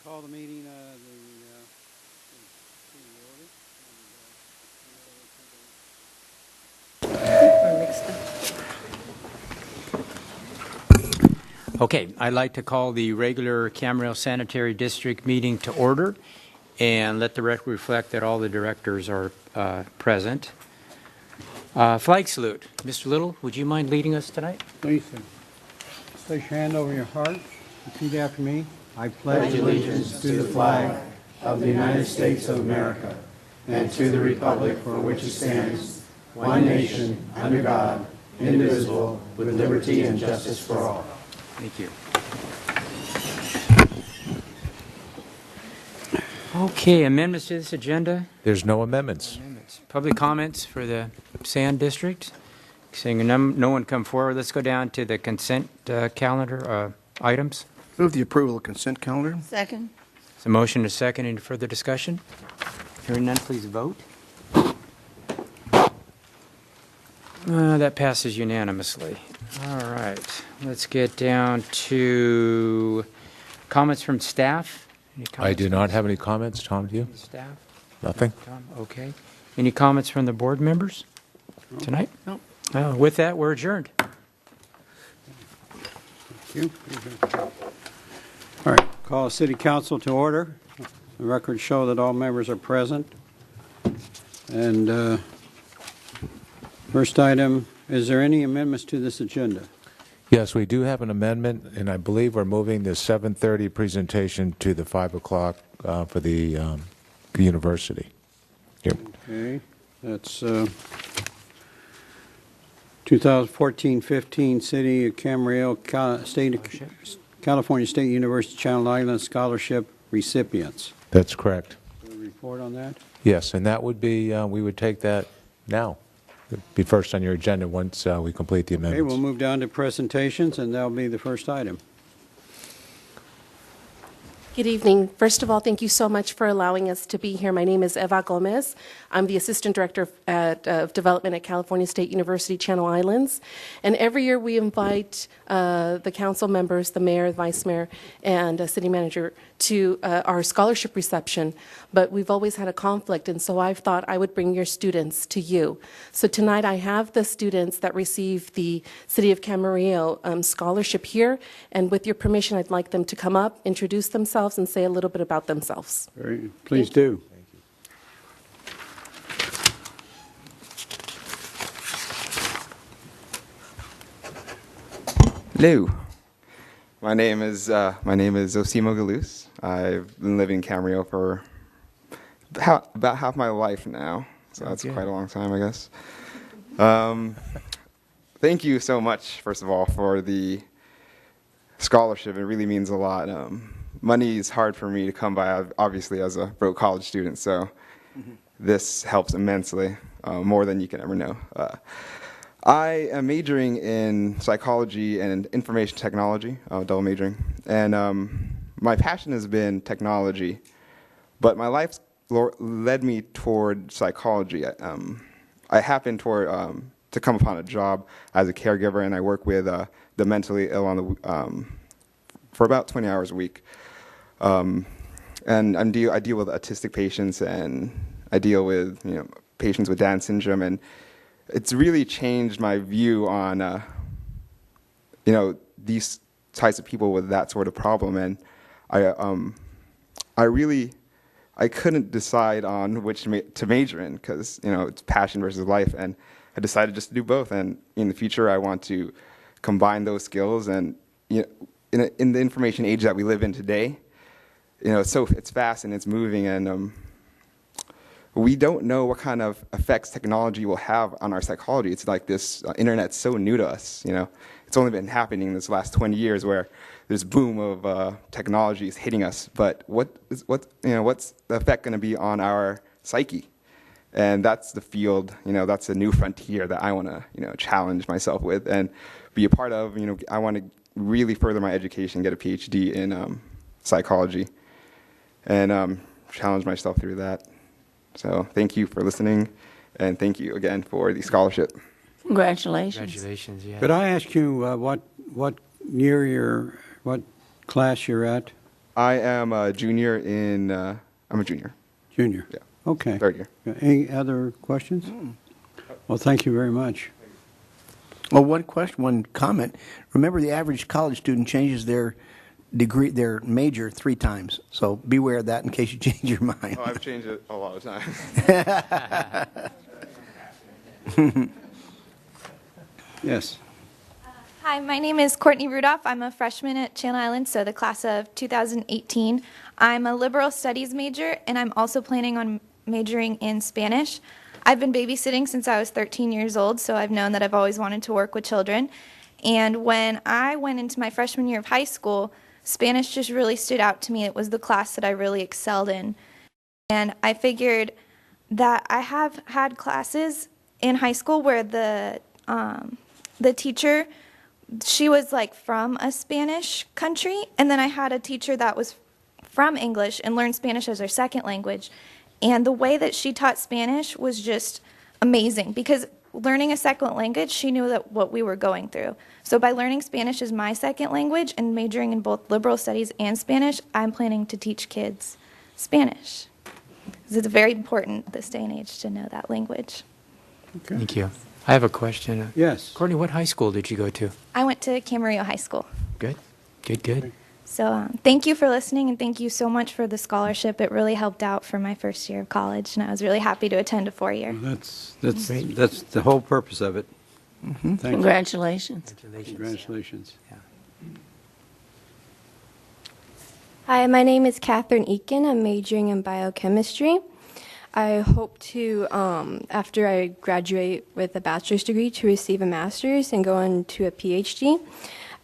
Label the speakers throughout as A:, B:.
A: Call the meeting Okay, I'd like to call the regular Camarillo Sanitary District meeting to order and let the record reflect that all the directors are present. Flag salute. Mr. Little, would you mind leading us tonight?
B: Please, sir. Place your hand over your heart. Repeat after me.
C: I pledge allegiance to the flag of the United States of America and to the republic for which it stands, one nation, under God, indivisible, with liberty and justice for all.
A: Thank you. Okay, amendments to this agenda?
D: There's no amendments.
A: Public comments for the Sand District? Seeing no one come forward, let's go down to the consent calendar items.
E: Move the approval of consent calendar.
F: Second.
A: So motion to second. Any further discussion? Hearing none, please vote. That passes unanimously. All right. Let's get down to comments from staff. Any
D: I
A: comments
D: do not have any comments. Tom, do you?
A: from staff?
D: Nothing?
A: Tom, okay. Any comments from the board members tonight?
E: No.
A: With that, we're adjourned.
B: Thank you. All right. Call City Council to order. The records show that all members are present. And first item, is there any amendments to this agenda?
D: Yes, we do have an amendment, and I believe we're moving the 7:30 presentation to the 5 o'clock for the university. Yep.
B: Okay. That's 2014-15 City of Camarillo California State University Channel Islands Scholarship recipients.
D: That's correct.
B: A report on that?
D: Yes, and that would be, we would take that now. It'd be first on your agenda once we complete the
B: Okay,
D: amendments.
B: we'll move down to presentations, and that'll be the first item.
G: Good evening. First of all, thank you so much for allowing us to be here. My name is Eva Gomez. I'm the Assistant Director of Development at California State University Channel Islands. And every year we invite the council members, the mayor, the vice mayor, and city manager to our scholarship reception. But we've always had a conflict, and so I've thought I would bring your students to you. So tonight I have the students that receive the City of Camarillo scholarship here. And with your permission, I'd like them to come up, introduce themselves, and say a little bit about themselves.
B: Please do.
H: Hello. My name is Osimo Galus. I've been living in Camarillo for about half my life now, so that's quite a long time, I guess. Thank you so much, first of all, for the scholarship. It really means a lot. Money is hard for me to come by, obviously, as a broke college student, so this helps immensely, more than you can ever know. I am majoring in psychology and information technology, double majoring, and my passion has been technology, but my life led me toward psychology. I happened to come upon a job as a caregiver, and I work with the mentally ill for about 20 hours a week. And I deal with autistic patients, and I deal with patients with Down syndrome, and it's really changed my view on these types of people with that sort of problem. And I couldn't decide on which to major in because it's passion versus life, and I decided just to do both. And in the future, I want to combine those skills. And in the information age that we live in today, it's fast and it's moving, and we don't know what kind of effects technology will have on our psychology. It's like this internet's so new to us. It's only been happening this last 20 years where this boom of technology is hitting us. But what's the effect going to be on our psyche? And that's the field. That's a new frontier that I want to challenge myself with and be a part of. I want to really further my education, get a PhD in psychology, and challenge myself through that. So thank you for listening, and thank you again for the scholarship.
F: Congratulations.
A: Congratulations, yeah.
B: Could I ask you what class you're at?
H: I am a junior in. I'm a junior.
B: Junior?
H: Yeah.
B: Okay.
H: Third year.
B: Any other questions? Well, thank you very much.
E: Well, one question, one comment. Remember, the average college student changes their degree, their major 3 times. So beware of that in case you change your mind.
H: Oh, I've changed it a lot of times.
B: Yes.
F: Hi, my name is Courtney Rudolph. I'm a freshman at Channel Islands, so the class of 2018. I'm a liberal studies major, and I'm also planning on majoring in Spanish. I've been babysitting since I was 13 years old, so I've known that I've always wanted to work with children. And when I went into my freshman year of high school, Spanish just really stood out to me. It was the class that I really excelled in. And I figured that I have had classes in high school where the teacher, she was like from a Spanish country, and then I had a teacher that was from English and learned Spanish as her second language. And the way that she taught Spanish was just amazing because learning a second language, she knew that what we were going through. So by learning Spanish as my second language and majoring in both liberal studies and Spanish, I'm planning to teach kids Spanish. 'Cause it's very important this day and age to know that language.
B: Okay.
A: Thank you. I have a question.
B: Yes.
A: Courtney, what high school did you go to?
F: I went to Camarillo High School.
A: Good. Good, good.
F: So thank you for listening, and thank you so much for the scholarship. It really helped out for my first year of college, and I was really happy to attend a 4-year.
B: That's the whole purpose of it. Thank you.
I: Congratulations.
B: Congratulations.
J: Hi, my name is Catherine Eakin. I'm majoring in biochemistry. I hope to, after I graduate with a bachelor's degree, to receive a master's and go on to a PhD.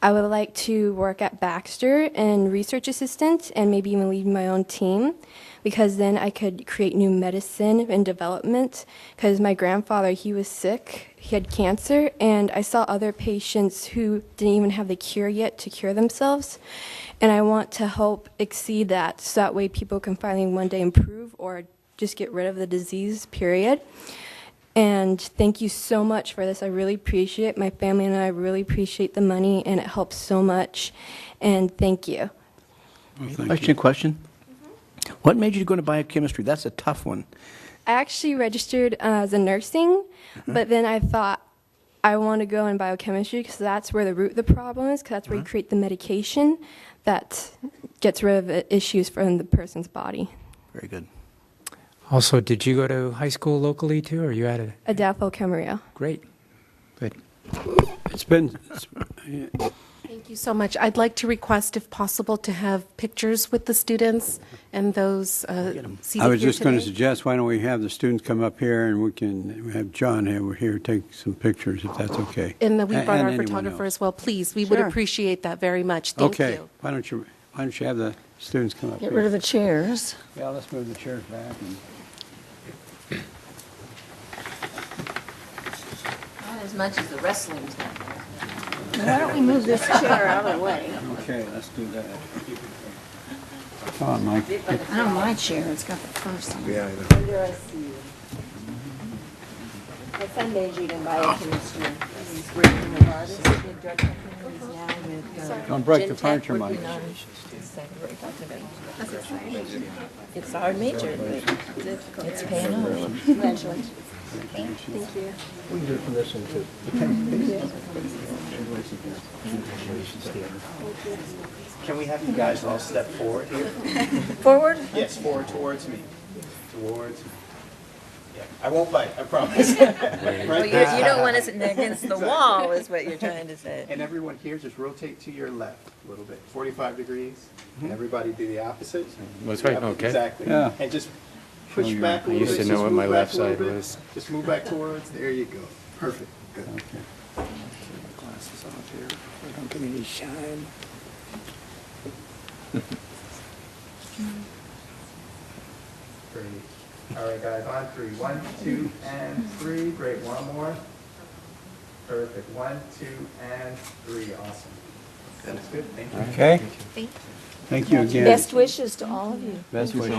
J: I would like to work at Baxter and research assistant and maybe even lead my own team because then I could create new medicine and development because my grandfather, he was sick, he had cancer, and I saw other patients who didn't even have the cure yet to cure themselves. And I want to help exceed that so that way people can finally one day improve or just get rid of the disease, period. And thank you so much for this. I really appreciate it. My family and I really appreciate the money, and it helps so much. And thank you.
B: Well, thank you.
E: Question. What made you go into biochemistry? That's a tough one.
J: I actually registered as a nursing, but then I thought I want to go in biochemistry because that's where the root of the problem is, because that's where you create the medication that gets rid of the issues from the person's body.
E: Very good.
A: Also, did you go to high school locally too, or you had a
J: Adolfo Camarillo.
A: great? Good.
B: It's been,
G: Thank you so much. I'd like to request, if possible, to have pictures with the students and those seated
B: I was
G: here
B: just going to
G: today.
B: suggest, why don't we have the students come up here and we can have John here take some pictures, if that's okay.
G: And we brought our
B: anyone
G: photographer
B: else.
G: as well. Please, we would
E: Sure.
G: appreciate that very much. Thank
B: Okay,
G: you.
B: why don't you have the students come up
I: Get
B: here?
I: rid of the chairs.
B: Yeah, let's move the chairs back.
I: Not as much as the wrestling's done. Why don't we move this chair out of the way?
B: Okay, let's do that. Come on, Mike.
I: I don't my chair, it's got the first one.
E: Yeah,
I: My son majored in biochemistry. He's working in Novartis, big drug company. He's now with
B: Don't break the
I: Gentech,
B: furniture, Mike.
I: working on- It's a hard major, but it's paying off. Congratulations.
J: Thank you.
C: Can we have you guys all step forward here?
I: Forward?
C: Yes, forward towards me. Towards me. Yeah, I won't bite, I promise.
I: Well, you don't want us against the wall, is what you're trying to say.
C: And everyone here, just rotate to your left a little bit, 45 degrees. And everybody do the opposite.
A: That's right,
C: Yep,
A: okay.
C: Exactly.
B: Yeah.
C: And just push back a
A: I
C: little bit.
A: used to know
C: just
A: what my
C: move back
A: left
C: a little
A: side
C: bit.
A: was.
C: Just move back towards, there you go. Perfect, good.
E: Glasses off here. Don't give me any shine.
C: Great. All right, guys, on 3. 1, 2, and 3. Great, one more. Perfect. 1, 2, and 3. Awesome. That's good, thank you.
B: Okay? Thank you again.
I: Best wishes to all of you.
B: Best wishes.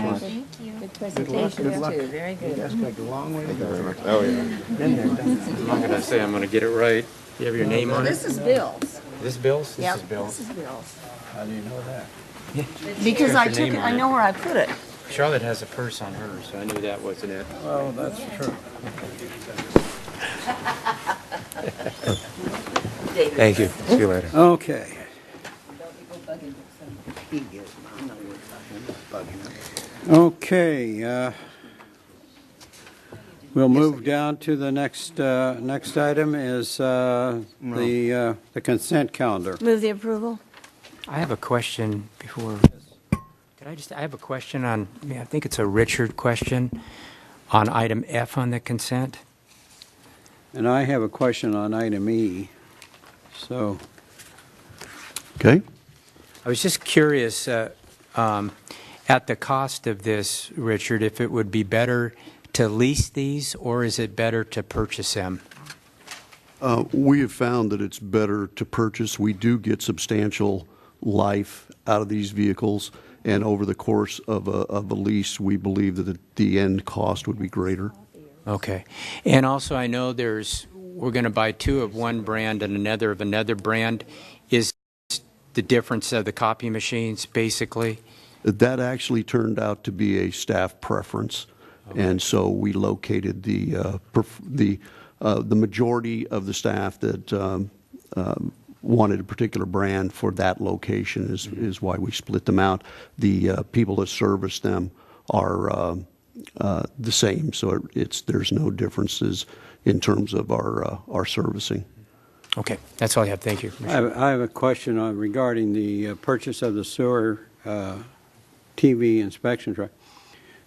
I: Good presentations too, very good.
E: That's got a long way to go.
H: Very much. Oh yeah.
E: Been there, done that.
A: I'm not going to say I'm going to get it right. You have your name on it?
I: This is Bill's.
A: This Bill's? This
I: Yep,
A: is Bill's.
I: this is Bill's.
B: How do you know that?
I: Because I
A: Got the
I: took
A: name
I: it,
A: on
I: I
A: it.
I: know where I put it.
A: Charlotte has a purse on hers, so I knew that wasn't it.
B: Well, that's true.
D: Thank you. See you later.
B: Okay. Okay, we'll move down to the next item is the consent calendar.
I: Move the approval.
A: I have a question before. I have a question on, I think it's a Richard question on item F on the consent.
B: And I have a question on item E. So,
C: Okay.
A: I was just curious, at the cost of this, Richard, if it would be better to lease these or is it better to purchase them?
C: We have found that it's better to purchase. We do get substantial life out of these vehicles, and over the course of a lease, we believe that the end cost would be greater.
A: Okay. And also, I know we're going to buy two of one brand and another of another brand. Is the difference of the copy machines, basically?
C: That actually turned out to be a staff preference, and so we located the majority of the staff that wanted a particular brand for that location is why we split them out. The people that service them are the same, so there's no differences in terms of our servicing.
A: Okay. That's all I have. Thank you.
B: I have a question regarding the purchase of the sewer TV inspection truck.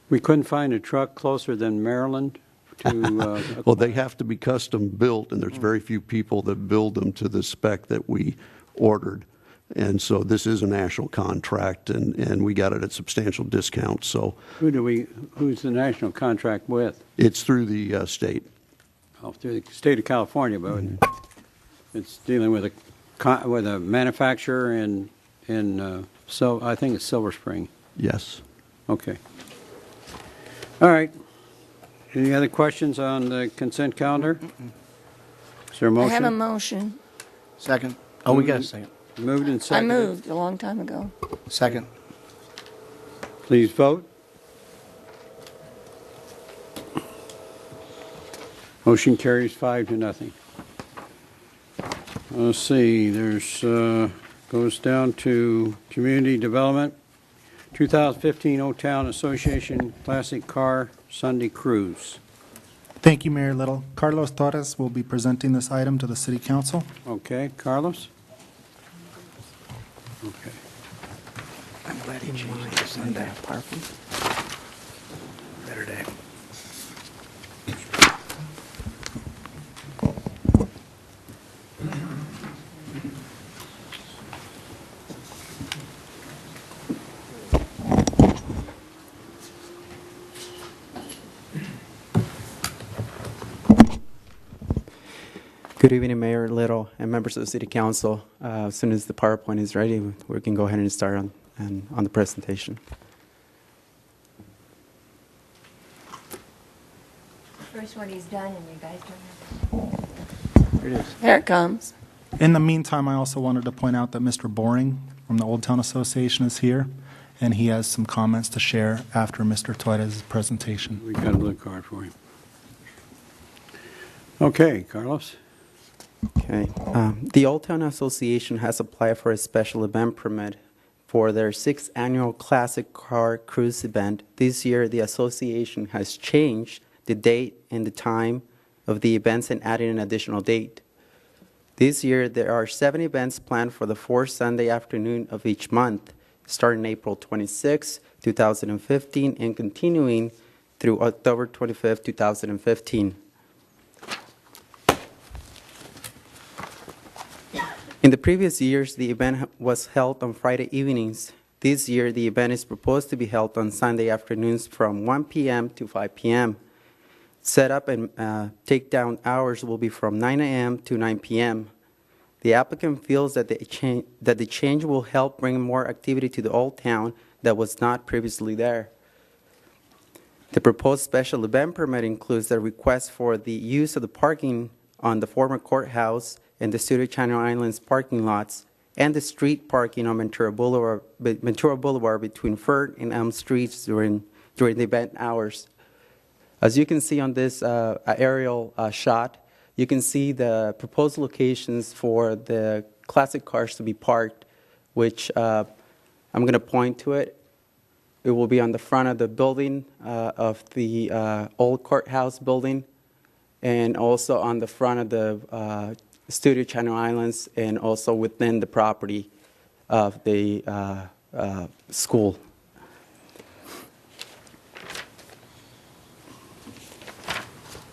B: We couldn't find a truck closer than Maryland to...
C: Well, they have to be custom built, and there's very few people that build them to the spec that we ordered. And so this is a national contract, and we got it at substantial discount. So
B: Who's the national contract with?
C: it's through the state.
B: Oh, through the state of California, but it's dealing with a manufacturer so I think it's Silver Spring.
C: Yes.
B: Okay. All right. Any other questions on the consent calendar? Is there a
I: I have a
B: motion?
I: motion.
E: Second. Oh, we got a second.
B: Moved and
I: I
B: seconded.
I: moved a long time ago.
E: Second.
B: Please vote. Motion carries 5-0. Let's see, goes down to Community Development, 2015 Old Town Association Classic Car Sunday Cruise.
K: Thank you, Mayor Little. Carlos Torres will be presenting this item to the City Council.
B: Okay, Carlos? Okay.
E: I'm glad he changed it to Sunday. Parking. Better day.
L: Good evening, Mayor Little and members of the City Council. As soon as the PowerPoint is ready, we can go ahead and start on the presentation.
I: First one he's done, and you guys don't have.
L: Here it is.
I: Here it comes.
K: In the meantime, I also wanted to point out that Mr. Boring from the Old Town Association is here, and he has some comments to share after Mr. Torres' presentation.
B: We got a blue card for him. Okay, Carlos?
L: Okay. The Old Town Association has applied for a special event permit for their 6th annual Classic Car Cruise event. This year, the association has changed the date and the time of the events and added an additional date. This year, there are 7 events planned for the 4th Sunday afternoon of each month, starting April 26, 2015, and continuing through October 25, 2015. In the previous years, the event was held on Friday evenings. This year, the event is proposed to be held on Sunday afternoons from 1 p.m. to 5 p.m. Setup and takedown hours will be from 9 a.m. to 9 p.m. The applicant feels that the change will help bring more activity to the Old Town that was not previously there. The proposed special event permit includes the request for the use of the parking on the former courthouse and the Studio Channel Islands parking lots, and the street parking on Ventura Boulevard between 3rd and Elm Streets during the event hours. As you can see on this aerial shot, you can see the proposed locations for the classic cars to be parked, which I'm going to point to it. It will be on the front of the building of the old courthouse building, and also on the front of the Studio Channel Islands, and also within the property of the school.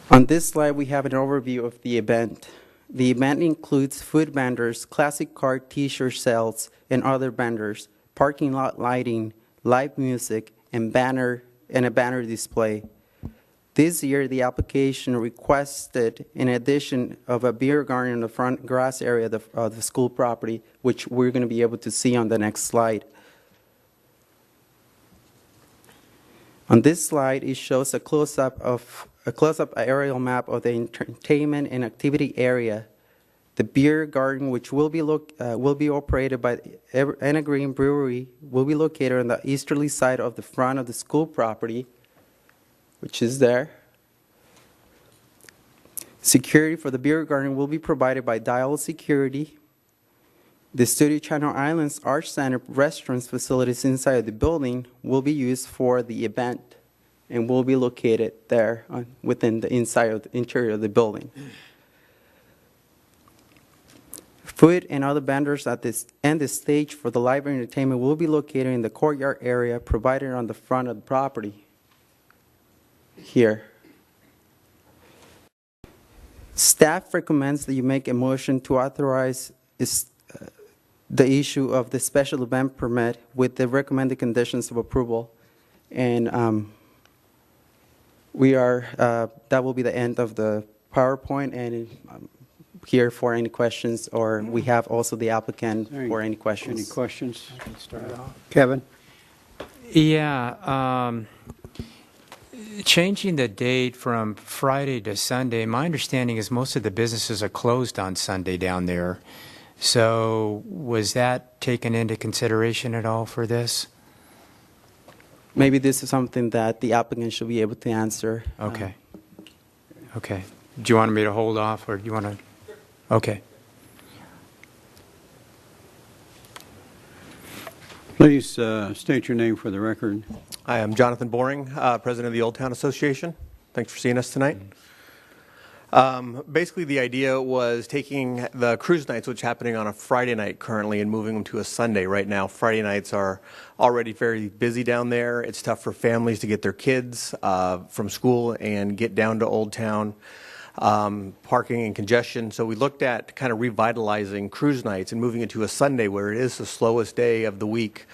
L: On this slide, we have an overview of the event. The event includes food vendors, classic car T-shirt sales, and other vendors, parking lot lighting, live music, and a banner display. This year, the application requested an addition of a beer garden in the front grass area of the school property, which we're going to be able to see on the next slide. On this slide, it shows a close-up aerial map of the entertainment and activity area. The beer garden, which will be operated by Anna Green Brewery, will be located on the easterly side of the front of the school property, which is there. Security for the beer garden will be provided by Dial Security. The Studio Channel Islands Arts Center restaurants facilities inside the building will be used for the event and will be located there within the interior of the building. Food and other vendors at this and the stage for the live entertainment will be located in the courtyard area provided on the front of the property. Here. Staff recommends that you make a motion to authorize the issue of the special event permit with the recommended conditions of approval. And that will be the end of the PowerPoint, and here for any questions, or we have also the applicant for any questions.
B: Any questions? I can start off. Kevin?
A: Yeah. Changing the date from Friday to Sunday, my understanding is most of the businesses are closed on Sunday down there. So was that taken into consideration at all for this?
L: Maybe this is something that the applicant should be able to answer.
A: Okay. Okay. Do you want me to hold off, or do you want to? Okay.
B: Please state your name for the record.
M: Hi, I'm Jonathan Boring, president of the Old Town Association. Thanks for seeing us tonight. Basically, the idea was taking the cruise nights, which are happening on a Friday night currently, and moving them to a Sunday. Right now, Friday nights are already very busy down there. It's tough for families to get their kids from school and get down to Old Town. Parking and congestion. So we looked at kind of revitalizing cruise nights and moving it to a Sunday where it is the slowest day of the week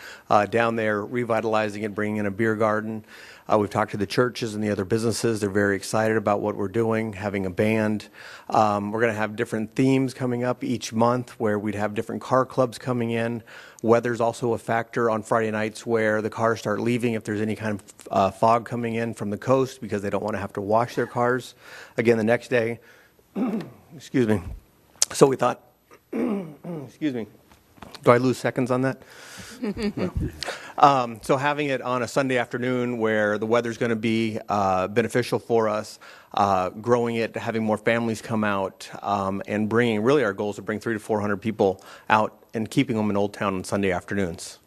M: down there, revitalizing it, bringing in a beer garden. We've talked to the churches and the other businesses. They're very excited about what we're doing, having a band. We're going to have different themes coming up each month where we'd have different car clubs coming in. Weather's also a factor on Friday nights where the cars start leaving if there's any kind of fog coming in from the coast because they don't want to have to wash their cars again the next day. Excuse me. So we thought, excuse me. Do I lose seconds on that? So having it on a Sunday afternoon where the weather's going to be beneficial for us, growing it, having more families come out, and bringing, really our goal is to bring 300 to 400 people out and keeping them in Old Town on Sunday afternoons.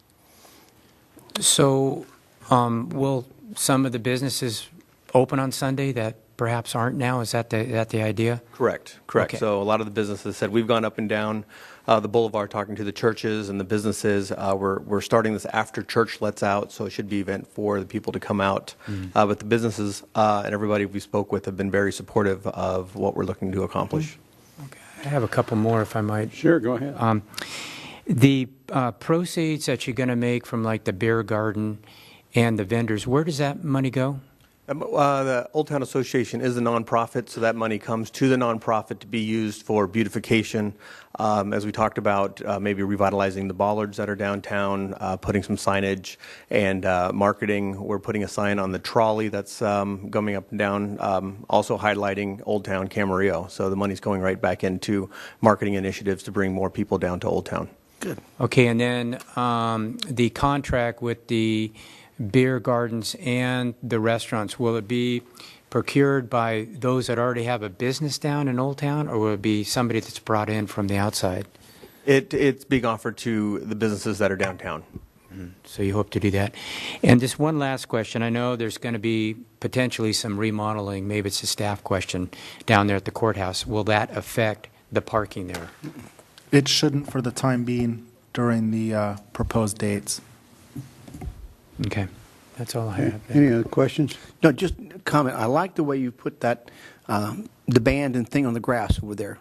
A: So will some of the businesses open on Sunday that perhaps aren't now? Is that the idea?
M: Correct.
A: Okay.
M: So a lot of the businesses said we've gone up and down the boulevard talking to the churches and the businesses. We're starting this after church lets out, so it should be an event for the people to come out. But the businesses and everybody we spoke with have been very supportive of what we're looking to accomplish.
A: Okay. I have a couple more, if I might.
B: Sure, go ahead.
A: The proceeds that you're going to make from like the beer garden and the vendors, where does that money go?
M: The Old Town Association is a nonprofit, so that money comes to the nonprofit to be used for beautification. As we talked about, maybe revitalizing the bollards that are downtown, putting some signage, and marketing. We're putting a sign on the trolley that's going up and down, also highlighting Old Town Camarillo. So the money's going right back into marketing initiatives to bring more people down to Old Town.
E: Good.
A: Okay, and then the contract with the beer gardens and the restaurants, will it be procured by those that already have a business down in Old Town, or will it be somebody that's brought in from the outside?
M: It's being offered to the businesses that are downtown.
A: So you hope to do that. And just one last question. I know there's going to be potentially some remodeling. Maybe it's a staff question down there at the courthouse. Will that affect the parking there?
K: It shouldn't for the time being during the proposed dates.
A: Okay. That's all I have.
B: Any other questions?
E: No, just a comment. I like the way you put that, the band and thing on the grass over there.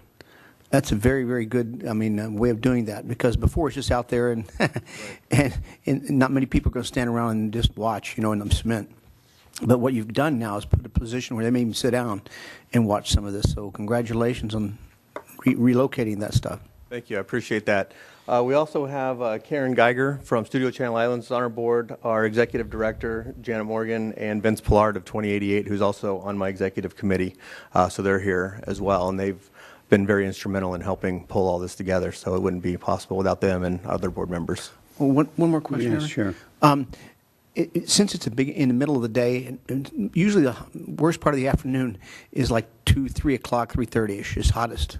E: That's a very, very good, way of doing that, because before it's just out there and, and not many people are going to stand around and just watch, in the cement. But what you've done now is put a position where they may even sit down and watch some of this. So congratulations on relocating that stuff.
M: Thank you. I appreciate that. We also have Karen Geiger from Studio Channel Islands on our board, our executive director, Janet Morgan, and Vince Pillard of 2088, who's also on my executive committee. So they're here as well, and they've been very instrumental in helping pull all this together, so it wouldn't be possible without them and other board members.
E: Well, one more question.
B: Yes, sure.
E: Since it's in the middle of the day, and usually the worst part of the afternoon is like 2, 3 o'clock, 3:30ish is hottest.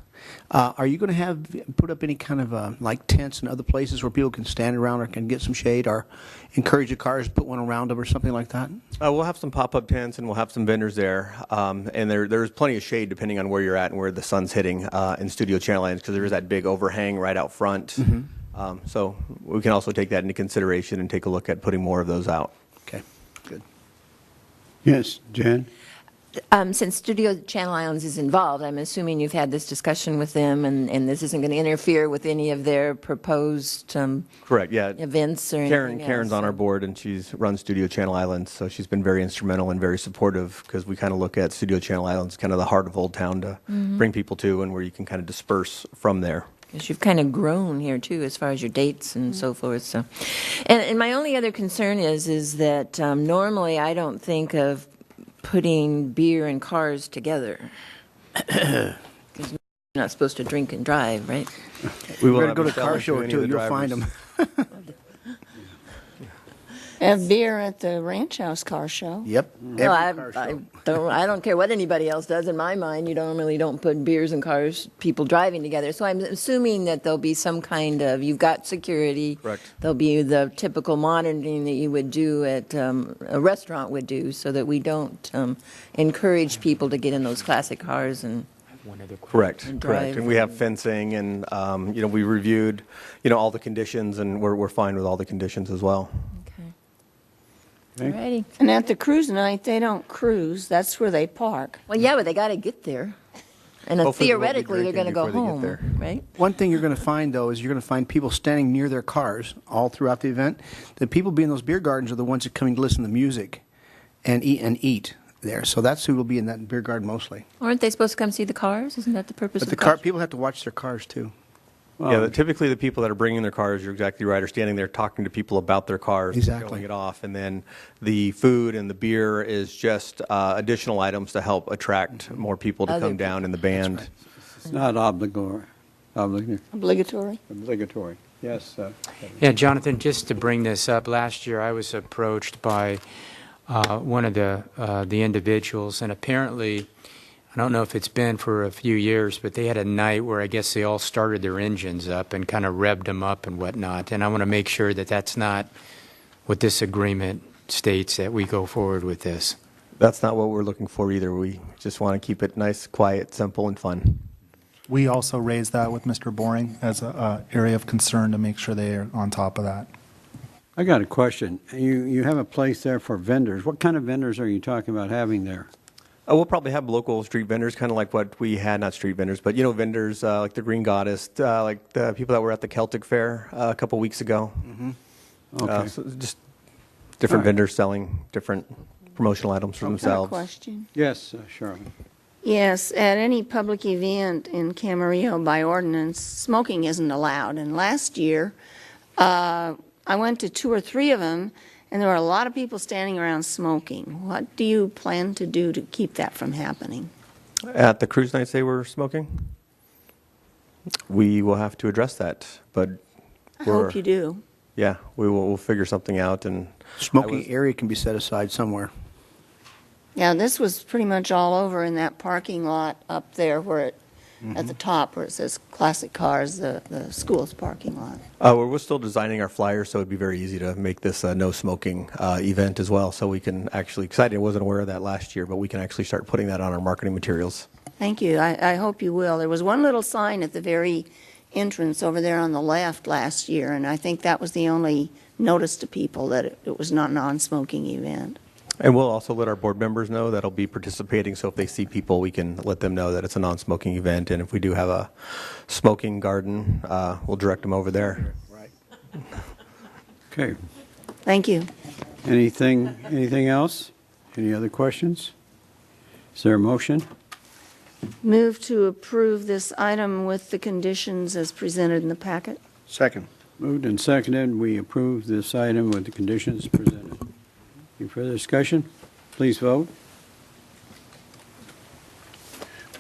E: Are you going to put up any kind of like tents and other places where people can stand around or can get some shade, or encourage the cars to put one around them or something like that?
M: We'll have some pop-up tents and we'll have some vendors there, and there's plenty of shade depending on where you're at and where the sun's hitting in Studio Channel Islands, because there is that big overhang right out front. So we can also take that into consideration and take a look at putting more of those out.
E: Okay, good.
B: Yes, Jan?
I: Since Studio Channel Islands is involved, I'm assuming you've had this discussion with them, and this isn't going to interfere with any of their proposed
M: Correct, yeah.
I: events or anything else.
M: Karen's on our board, and she's run Studio Channel Islands, so she's been very instrumental and very supportive, because we kind of look at Studio Channel Islands, kind of the heart of Old Town to bring people to, and where you can kind of disperse from there.
I: Because you've kind of grown here, too, as far as your dates and so forth. So, and my only other concern is that normally I don't think of putting beer and cars together. Because you're not supposed to drink and drive, right?
E: We will go to a car show, too. You'll find them.
N: Have beer at the Ranch House car show.
E: Yep.
I: No, I don't care what anybody else does. In my mind, you normally don't put beers and cars, people driving together. So I'm assuming that there'll be some kind of, you've got security.
M: Correct.
I: There'll be the typical monitoring that you would do at a restaurant would do, so that we don't encourage people to get in those classic cars and
M: Correct.
I: drive.
M: And we have fencing, and we reviewed all the conditions, and we're fine with all the conditions as well.
I: Alrighty.
N: And at the cruise night, they don't cruise. That's where they park.
I: Well, yeah, but they got to get there. And
M: Hopefully they won't be
I: theoretically, they're going to go
M: drinking before
I: home,
M: they get there.
I: right?
E: One thing you're going to find, though, is you're going to find people standing near their cars all throughout the event. The people being in those beer gardens are the ones that come to listen to music and eat there. So that's who will be in that beer garden mostly.
I: Aren't they supposed to come see the cars? Isn't that the purpose
E: But
I: of
E: the
I: the cars?
E: people have to watch their cars, too.
M: Typically the people that are bringing their cars, you're exactly right, are standing there talking to people about their cars,
E: Exactly.
M: showing it off, and then the food and the beer is just additional items to help attract more people to come down in the band.
B: It's not obligatory.
N: Obligatory.
B: Yes.
A: Yeah, Jonathan, just to bring this up, last year I was approached by one of the individuals, and apparently, I don't know if it's been for a few years, but they had a night where I guess they all started their engines up and kind of revved them up and whatnot. And I want to make sure that that's not what this agreement states, that we go forward with this.
M: That's not what we're looking for either. We just want to keep it nice, quiet, simple, and fun.
K: We also raised that with Mr. Boring as an area of concern to make sure they are on top of that.
B: I got a question. You have a place there for vendors. What kind of vendors are you talking about having there?
M: We'll probably have local street vendors, kind of like what we had, not street vendors, but vendors like the Green Goddess, like the people that were at the Celtic Fair a couple weeks ago.
B: Okay.
M: So just different vendors selling different promotional items for
N: I have a
M: themselves.
N: question.
B: Yes, Charlotte.
N: Yes, at any public event in Camarillo by ordinance, smoking isn't allowed. And last year, I went to 2 or 3 of them, and there were a lot of people standing around smoking. What do you plan to do to keep that from happening?
M: At the cruise nights they were smoking? We will have to address that, but
N: I hope you do.
M: Yeah, we'll figure something out. And
E: Smoking area can be set aside somewhere.
N: Yeah, this was pretty much all over in that parking lot up there where it, at the top where it says classic cars, the school's parking lot.
M: We're still designing our flyers, so it'd be very easy to make this a no smoking event as well. So we can actually, because I wasn't aware of that last year, but we can actually start putting that on our marketing materials.
N: Thank you. I hope you will. There was one little sign at the very entrance over there on the left last year, and I think that was the only notice to people that it was not a non-smoking event.
M: And we'll also let our board members know that'll be participating, so if they see people, we can let them know that it's a non-smoking event, and if we do have a smoking garden, we'll direct them over there.
E: Right.
B: Okay.
N: Thank you.
B: Anything else? Any other questions? Is there a motion?
N: Move to approve this item with the conditions as presented in the packet.
E: Second.
B: Moved and seconded, we approve this item with the conditions presented. Any further discussion? Please vote.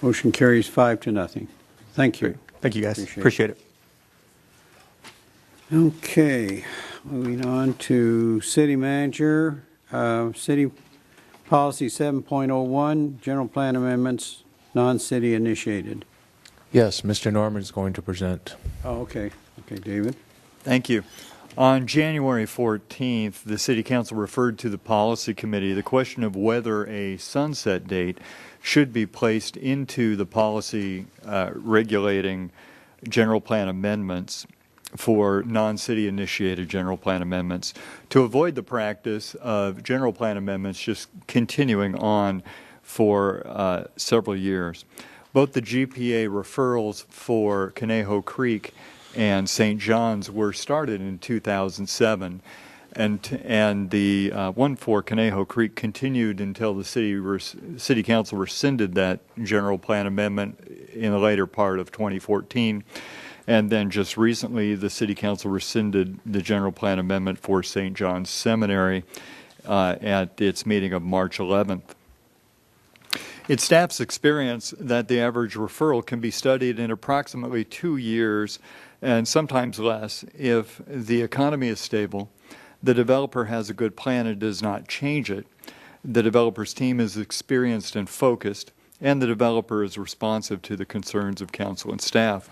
B: Motion carries 5-0. Thank you.
M: Thank you, guys. Appreciate it.
B: Okay, moving on to city manager, city policy 7.01, general plan amendments, non-city initiated.
D: Yes, Mr. Norman is going to present.
B: Oh, okay. Okay, David.
O: Thank you. On January 14th, the City Council referred to the Policy Committee the question of whether a sunset date should be placed into the policy regulating general plan amendments for non-city initiated general plan amendments to avoid the practice of general plan amendments just continuing on for several years. Both the GPA referrals for Conejo Creek and St. John's were started in 2007, and the one for Conejo Creek continued until the city council rescinded that general plan amendment in the later part of 2014, and then just recently the city council rescinded the general plan amendment for St. John's Seminary at its meeting of March 11th. It's staff's experience that the average referral can be studied in approximately 2 years and sometimes less if the economy is stable, the developer has a good plan and does not change it, the developer's team is experienced and focused, and the developer is responsive to the concerns of council and staff.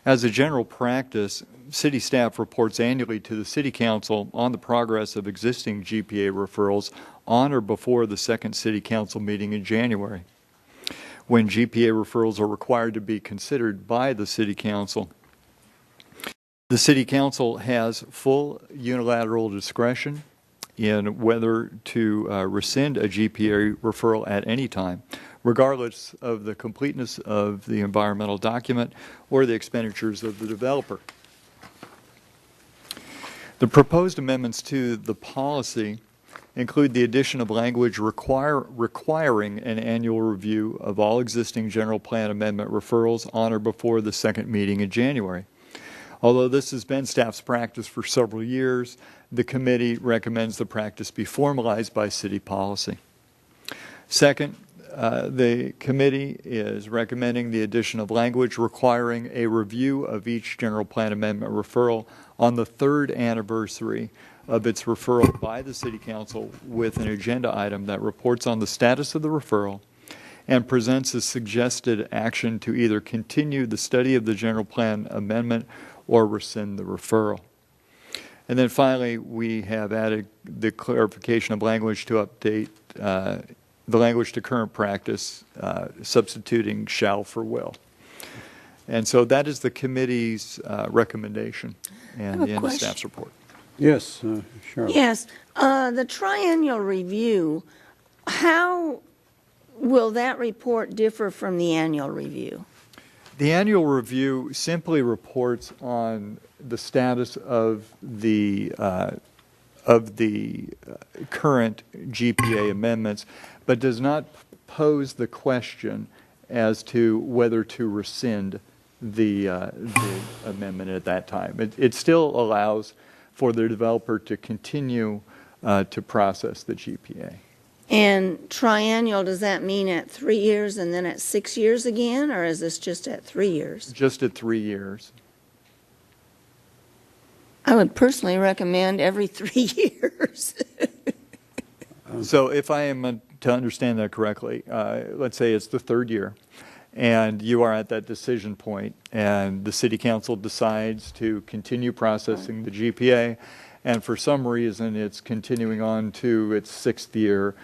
O: As a general practice, city staff reports annually to the city council on the progress of existing GPA referrals on or before the second city council meeting in January, when GPA referrals are required to be considered by the city council. The city council has full unilateral discretion in whether to rescind a GPA referral at any time, regardless of the completeness of the environmental document or the expenditures of the developer. The proposed amendments to the policy include the addition of language requiring an annual review of all existing general plan amendment referrals on or before the second meeting in January. Although this has been staff's practice for several years, the committee recommends the practice be formalized by city policy. Second, the committee is recommending the addition of language requiring a review of each general plan amendment referral on the third anniversary of its referral by the City Council with an agenda item that reports on the status of the referral and presents a suggested action to either continue the study of the general plan amendment or rescind the referral. And then finally, we have added the clarification of language to update the language to current practice, substituting shall for will. And so that is the committee's recommendation and in the staff's report.
B: Yes, Charlotte.
N: Yes, the triennial review, how will that report differ from the annual review?
O: The annual review simply reports on the status of the current GPA amendments, but does not pose the question as to whether to rescind the amendment at that time. It still allows for the developer to continue to process the GPA.
N: And triennial, does that mean at 3 years and then at 6 years again, or is this just at 3 years?
O: Just at 3 years.
N: I would personally recommend every 3 years.
O: So if I am to understand that correctly, let's say it's the third year, and you are at that decision point, and the city council decides to continue processing the GPA, and for some reason it's continuing on to its sixth year,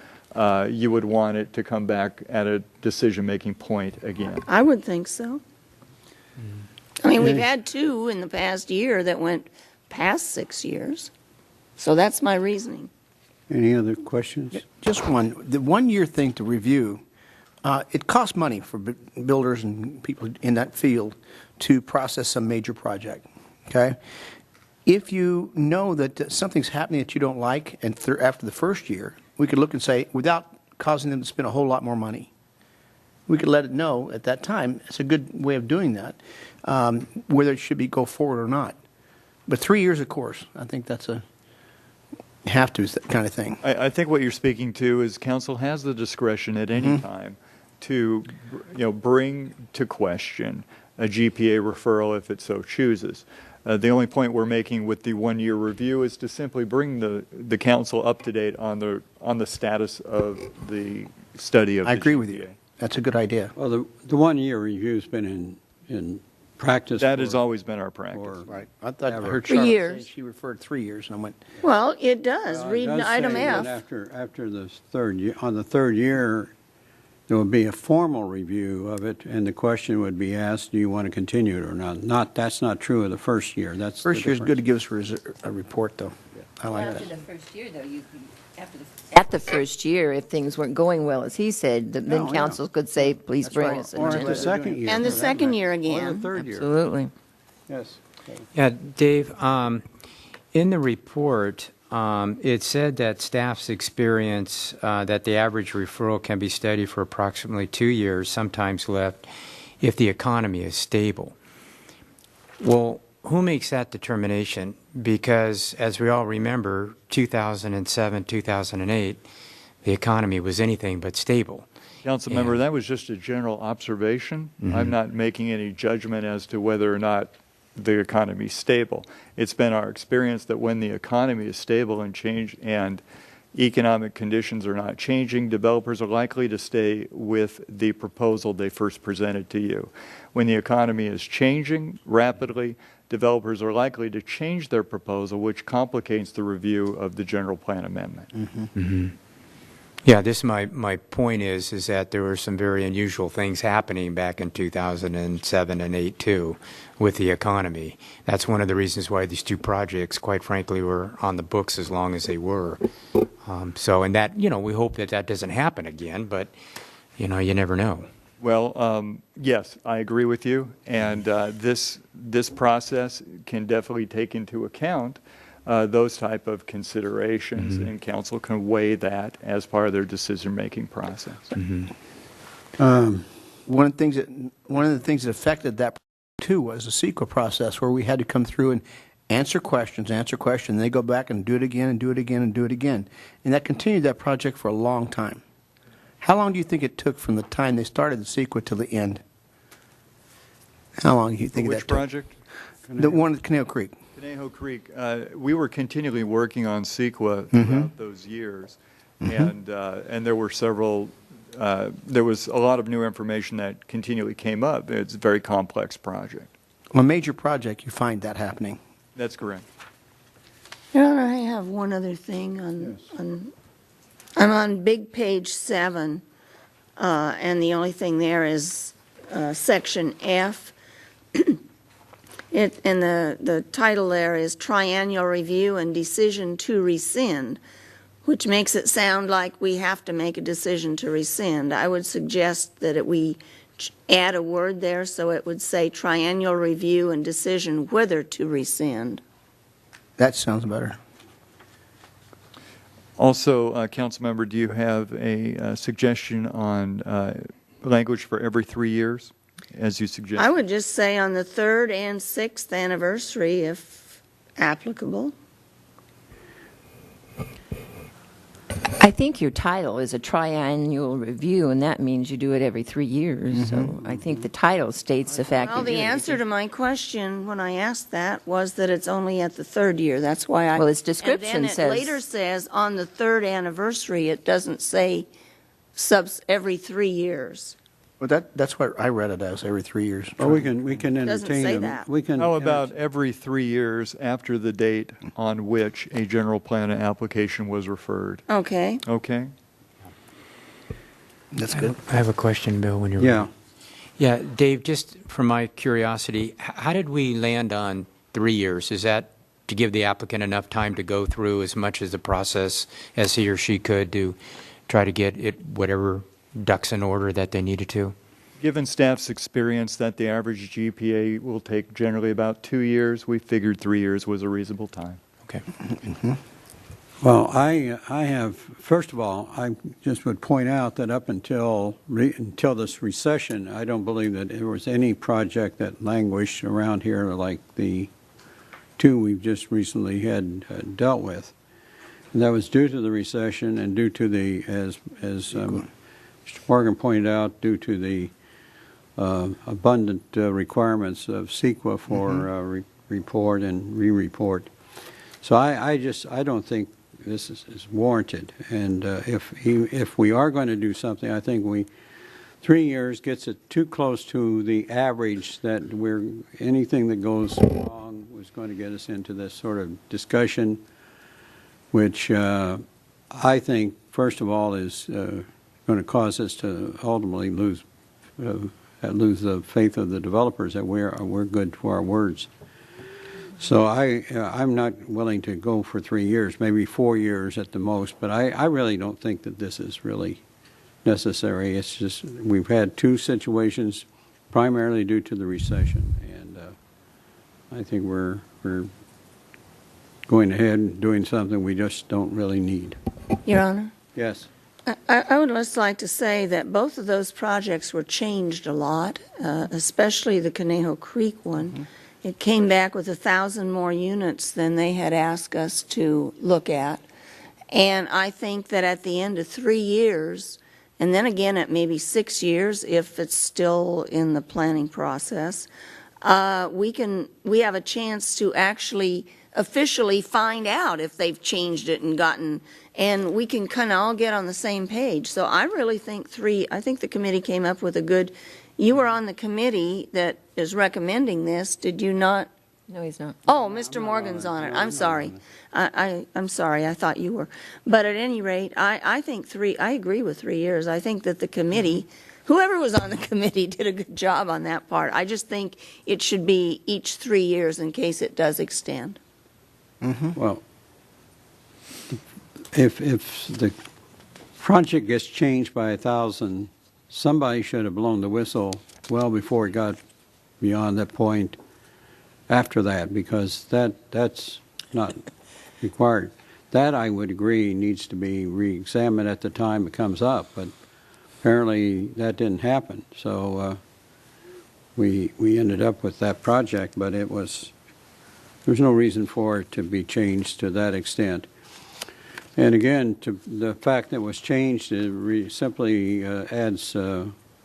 O: you would want it to come back at a decision-making point again.
N: I would think so. I mean, we've had 2 in the past year that went past 6 years. So that's my reasoning.
B: Any other questions?
E: Just one. The one-year thing to review, it costs money for builders and people in that field to process some major project, okay? If you know that something's happening that you don't like, and after the first year, we could look and say, without causing them to spend a whole lot more money, we could let it know at that time. It's a good way of doing that, whether it should go forward or not. But 3 years, of course, I think that's a have to kind of thing.
O: I think what you're speaking to is council has the discretion at any time to, bring to question a GPA referral if it so chooses. The only point we're making with the one-year review is to simply bring the council up to date on the status of the study of the
E: I agree
O: GPA.
E: with you. That's a good idea.
B: Well, the one-year review's been in practice.
O: That has always been our practice.
E: Right. I thought I heard
N: 3
E: Charlotte
N: years.
E: say she referred 3 years, and I went,
N: Well, it does.
B: Well, it
N: Read
B: does
N: item
B: say
N: F.
B: that after the third year, on the third year, there would be a formal review of it, and the question would be asked, do you want to continue it or not? That's not true of the first year. That's
E: first
B: the
E: year's good to
B: difference.
E: give us a report, though. I like
I: After
E: that.
I: the first year, though, at the first year, if things weren't going well, as he said, then
E: No, yeah.
I: council could say, please
E: That's
I: bring
E: right.
I: us
B: Or
I: an
B: at the
I: agenda.
B: second year.
N: And the
B: for that
N: second
B: matter.
N: year
B: Or
N: again.
B: the third year.
I: Absolutely.
B: Yes.
A: Yeah, Dave, in the report, it said that staff's experience that the average referral can be steady for approximately 2 years, sometimes left, if the economy is stable. Well, who makes that determination? Because, as we all remember, 2007, 2008, the economy was anything but stable.
O: Council member, that was just a general observation. I'm not making any judgment as to whether or not the economy is stable. It's been our experience that when the economy is stable and economic conditions are not changing, developers are likely to stay with the proposal they first presented to you. When the economy is changing rapidly, developers are likely to change their proposal, which complicates the review of the general plan amendment.
A: Yeah, this my point is that there were some very unusual things happening back in 2007 and 8 too with the economy. That's one of the reasons why these two projects, quite frankly, were on the books as long as they were. And that, we hope that doesn't happen again, but, you never know.
O: Well, yes, I agree with you, and this process can definitely take into account those type of considerations, and council can weigh that as part of their decision-making process.
E: One of the things that affected that too was the CEQA process, where we had to come through and answer questions, and they go back and do it again and do it again and do it again, and that continued that project for a long time. How long do you think it took from the time they started the CEQA till the end? How long do you think
O: Which
E: that took?
O: project?
E: The one at Conejo Creek.
O: Conejo Creek, we were continually working on CEQA throughout those years, and there were several, there was a lot of new information that continually came up. It's a very complex project.
E: On a major project, you find that happening.
O: That's correct.
N: I have one other thing I'm on big page 7, and the only thing there is section F. And the title there is Triennial Review and Decision to Rescind, which makes it sound like we have to make a decision to rescind. I would suggest that we add a word there so it would say Triennial Review and Decision whether to rescind.
E: That sounds better.
O: Also, council member, do you have a suggestion on language for every 3 years, as you suggest?
N: I would just say on the 3rd and 6th anniversary, if applicable.
I: I think your title is a triannual review, and that means you do it every 3 years. So I think the title states the fact.
N: Well, the answer to my question when I asked that was that it's only at the third year. That's why I.
I: Well, its description
N: and then
I: says.
N: It later says on the third anniversary. It doesn't say every 3 years.
E: Well, that's what I read it as, every 3 years.
B: Well, we can entertain
N: Doesn't say
B: them.
N: that.
B: We can.
O: How about every 3 years after the date on which a general plan application was referred?
N: Okay.
O: Okay?
E: That's good.
A: I have a question, Bill, when you're
B: Yeah.
A: ready. Yeah, Dave, just from my curiosity, how did we land on 3 years? Is that to give the applicant enough time to go through as much as the process as he or she could to try to get it whatever ducks in order that they needed to?
O: Given staff's experience that the average GPA will take generally about 2 years, we figured 3 years was a reasonable time.
A: Okay.
B: Well, I have, first of all, I just would point out that up until this recession, I don't believe that there was any project that languished around here like the two we've just recently had dealt with. And that was due to the recession and due to the, as Mr. Morgan pointed out, due to the abundant requirements of CEQA for report and re-report. So I don't think this is warranted. And if we are going to do something, I think 3 years gets it too close to the average that anything that goes wrong was going to get us into this sort of discussion, which I think, first of all, is going to cause us to ultimately lose the faith of the developers that we're good for our words. So I'm not willing to go for 3 years, maybe 4 years at the most, but I really don't think that this is really necessary. It's just we've had two situations primarily due to the recession, and I think we're going ahead and doing something we just don't really need.
N: Your Honor?
B: Yes.
N: I would just like to say that both of those projects were changed a lot, especially the Conejo Creek one. It came back with 1,000 more units than they had asked us to look at. And I think that at the end of 3 years, and then again at maybe 6 years if it's still in the planning process, we have a chance to actually officially find out if they've changed it and we can kind of all get on the same page. So I really think I think the committee came up with a good. You were on the committee that is recommending this, did you not?
I: No, he's not.
N: Oh, Mr. Morgan's on it. I'm sorry. I'm sorry. I thought you were. But at any rate, I think I agree with 3 years. I think that the committee, whoever was on the committee, did a good job on that part. I just think it should be each 3 years in case it does extend.
B: Well, if the project gets changed by 1,000, somebody should have blown the whistle well before it got beyond that point after that, because that's not required. That, I would agree, needs to be re-examined at the time it comes up, but apparently that didn't happen. So we ended up with that project, but there's no reason for it to be changed to that extent. And again, to the fact that it was changed, it simply adds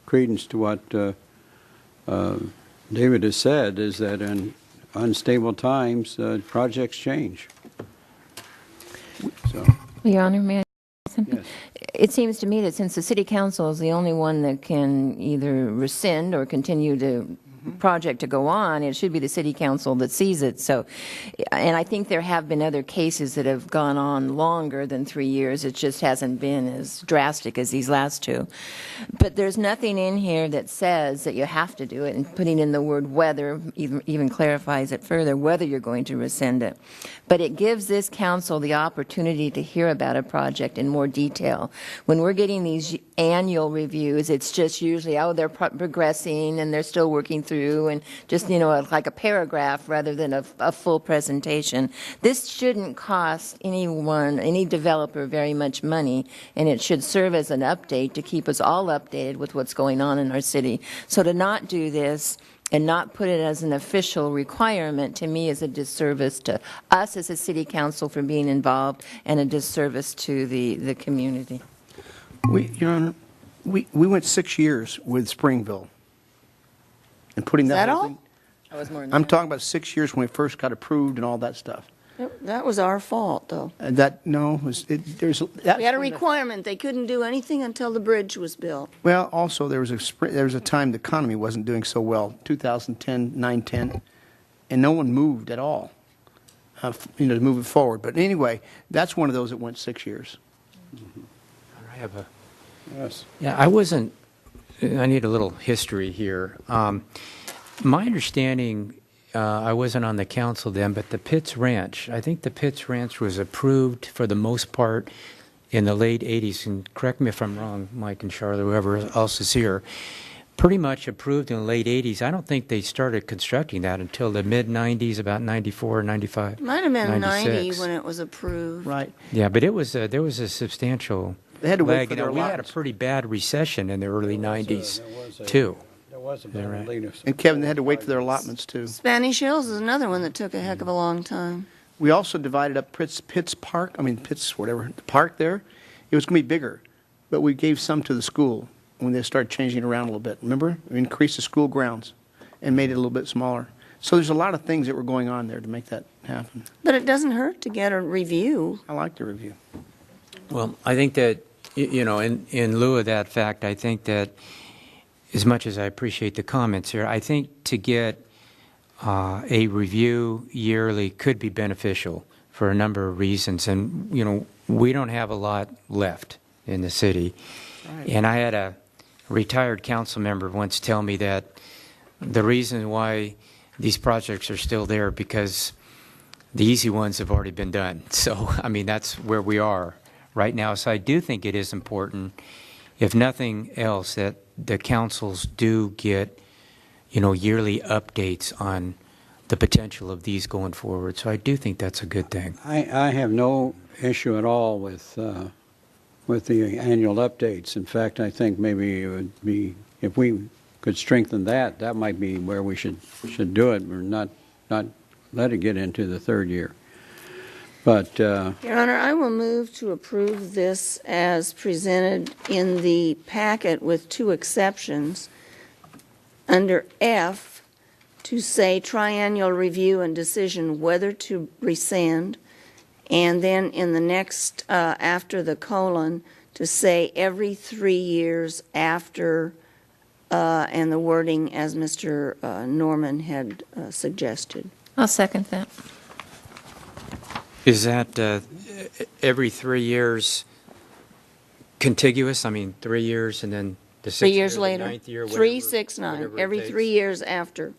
B: credence to what David has said, is that in unstable times, projects change. So,
I: Your Honor, may I say something?
B: yes.
I: It seems to me that since the city council is the only one that can either rescind or continue the project to go on, it should be the city council that sees it. So, and I think there have been other cases that have gone on longer than 3 years. It just hasn't been as drastic as these last two. But there's nothing in here that says that you have to do it, and putting in the word whether even clarifies it further, whether you're going to rescind it. But it gives this council the opportunity to hear about a project in more detail. When we're getting these annual reviews, it's just usually, they're progressing and they're still working through, and just, like a paragraph rather than a full presentation. This shouldn't cost any developer very much money, and it should serve as an update to keep us all updated with what's going on in our city. So to not do this and not put it as an official requirement, to me, is a disservice to us as a city council for being involved and a disservice to the community.
E: Your Honor, we went 6 years with Springville. And putting
N: Is that
E: whole
N: all?
E: thing-
I: That was more than
E: I'm
I: that.
E: talking about 6 years when we first got approved and all that stuff.
N: That was our fault, though.
E: That
N: We had a requirement. They couldn't do anything until the bridge was built.
E: Well, also, there was a time the economy wasn't doing so well, 2010, 9/10, and no one moved at all, to move it forward. But anyway, that's one of those that went 6 years.
A: I have a,
B: Yes.
A: yeah, I need a little history here. My understanding, I wasn't on the council then, but the Pitts Ranch, I think the Pitts Ranch was approved for the most part in the late 80s, and correct me if I'm wrong, Mike and Charlotte, whoever else is here, pretty much approved in the late 80s. I don't think they started constructing that until the mid-90s, about 94, 95,
N: Might have been 90
A: 96.
N: when it was approved.
E: Right.
A: Yeah, but it was there was a substantial
E: They had to wait
A: lag.
E: for their
A: We had a
E: allotments.
A: pretty bad recession in the early 90s,
B: There was a-
A: too.
B: There was a
A: that right?
B: leadership.
E: And Kevin, they had to wait for their allotments, too.
N: Spanish Hills is another one that took a heck of a long time.
E: We also divided up Pitts Park, whatever, the park there. It was going to be bigger, but we gave some to the school when they started changing it around a little bit. Remember? We increased the school grounds and made it a little bit smaller. So there's a lot of things that were going on there to make that happen.
N: But it doesn't hurt to get a review.
E: I like the review.
A: Well, I think that, in lieu of that fact, I think that as much as I appreciate the comments here, I think to get a review yearly could be beneficial for a number of reasons. And, we don't have a lot left in the city.
E: Right.
A: And I had a retired council member once tell me that the reason why these projects are still there because the easy ones have already been done. So, that's where we are right now. So I do think it is important, if nothing else, that the councils do get, yearly updates on the potential of these going forward. So I do think that's a good thing.
B: I have no issue at all with the annual updates. In fact, I think maybe it would be, if we could strengthen that, that might be where we should do it, or not let it get into the third year. But
N: Your Honor, I will move to approve this as presented in the packet with two exceptions. Under F, to say triennial review and decision whether to rescind, and then in the next, after the colon, to say every 3 years after, and the wording as Mr. Norman had suggested.
I: I'll second that.
A: Is that every 3 years contiguous? 3 years and then the 6th
N: 3 years
A: year, the
N: later.
A: 9th year,
N: 3,
A: whatever-
N: 6, 9.
A: whatever it
N: Every
A: takes.
N: 3 years after.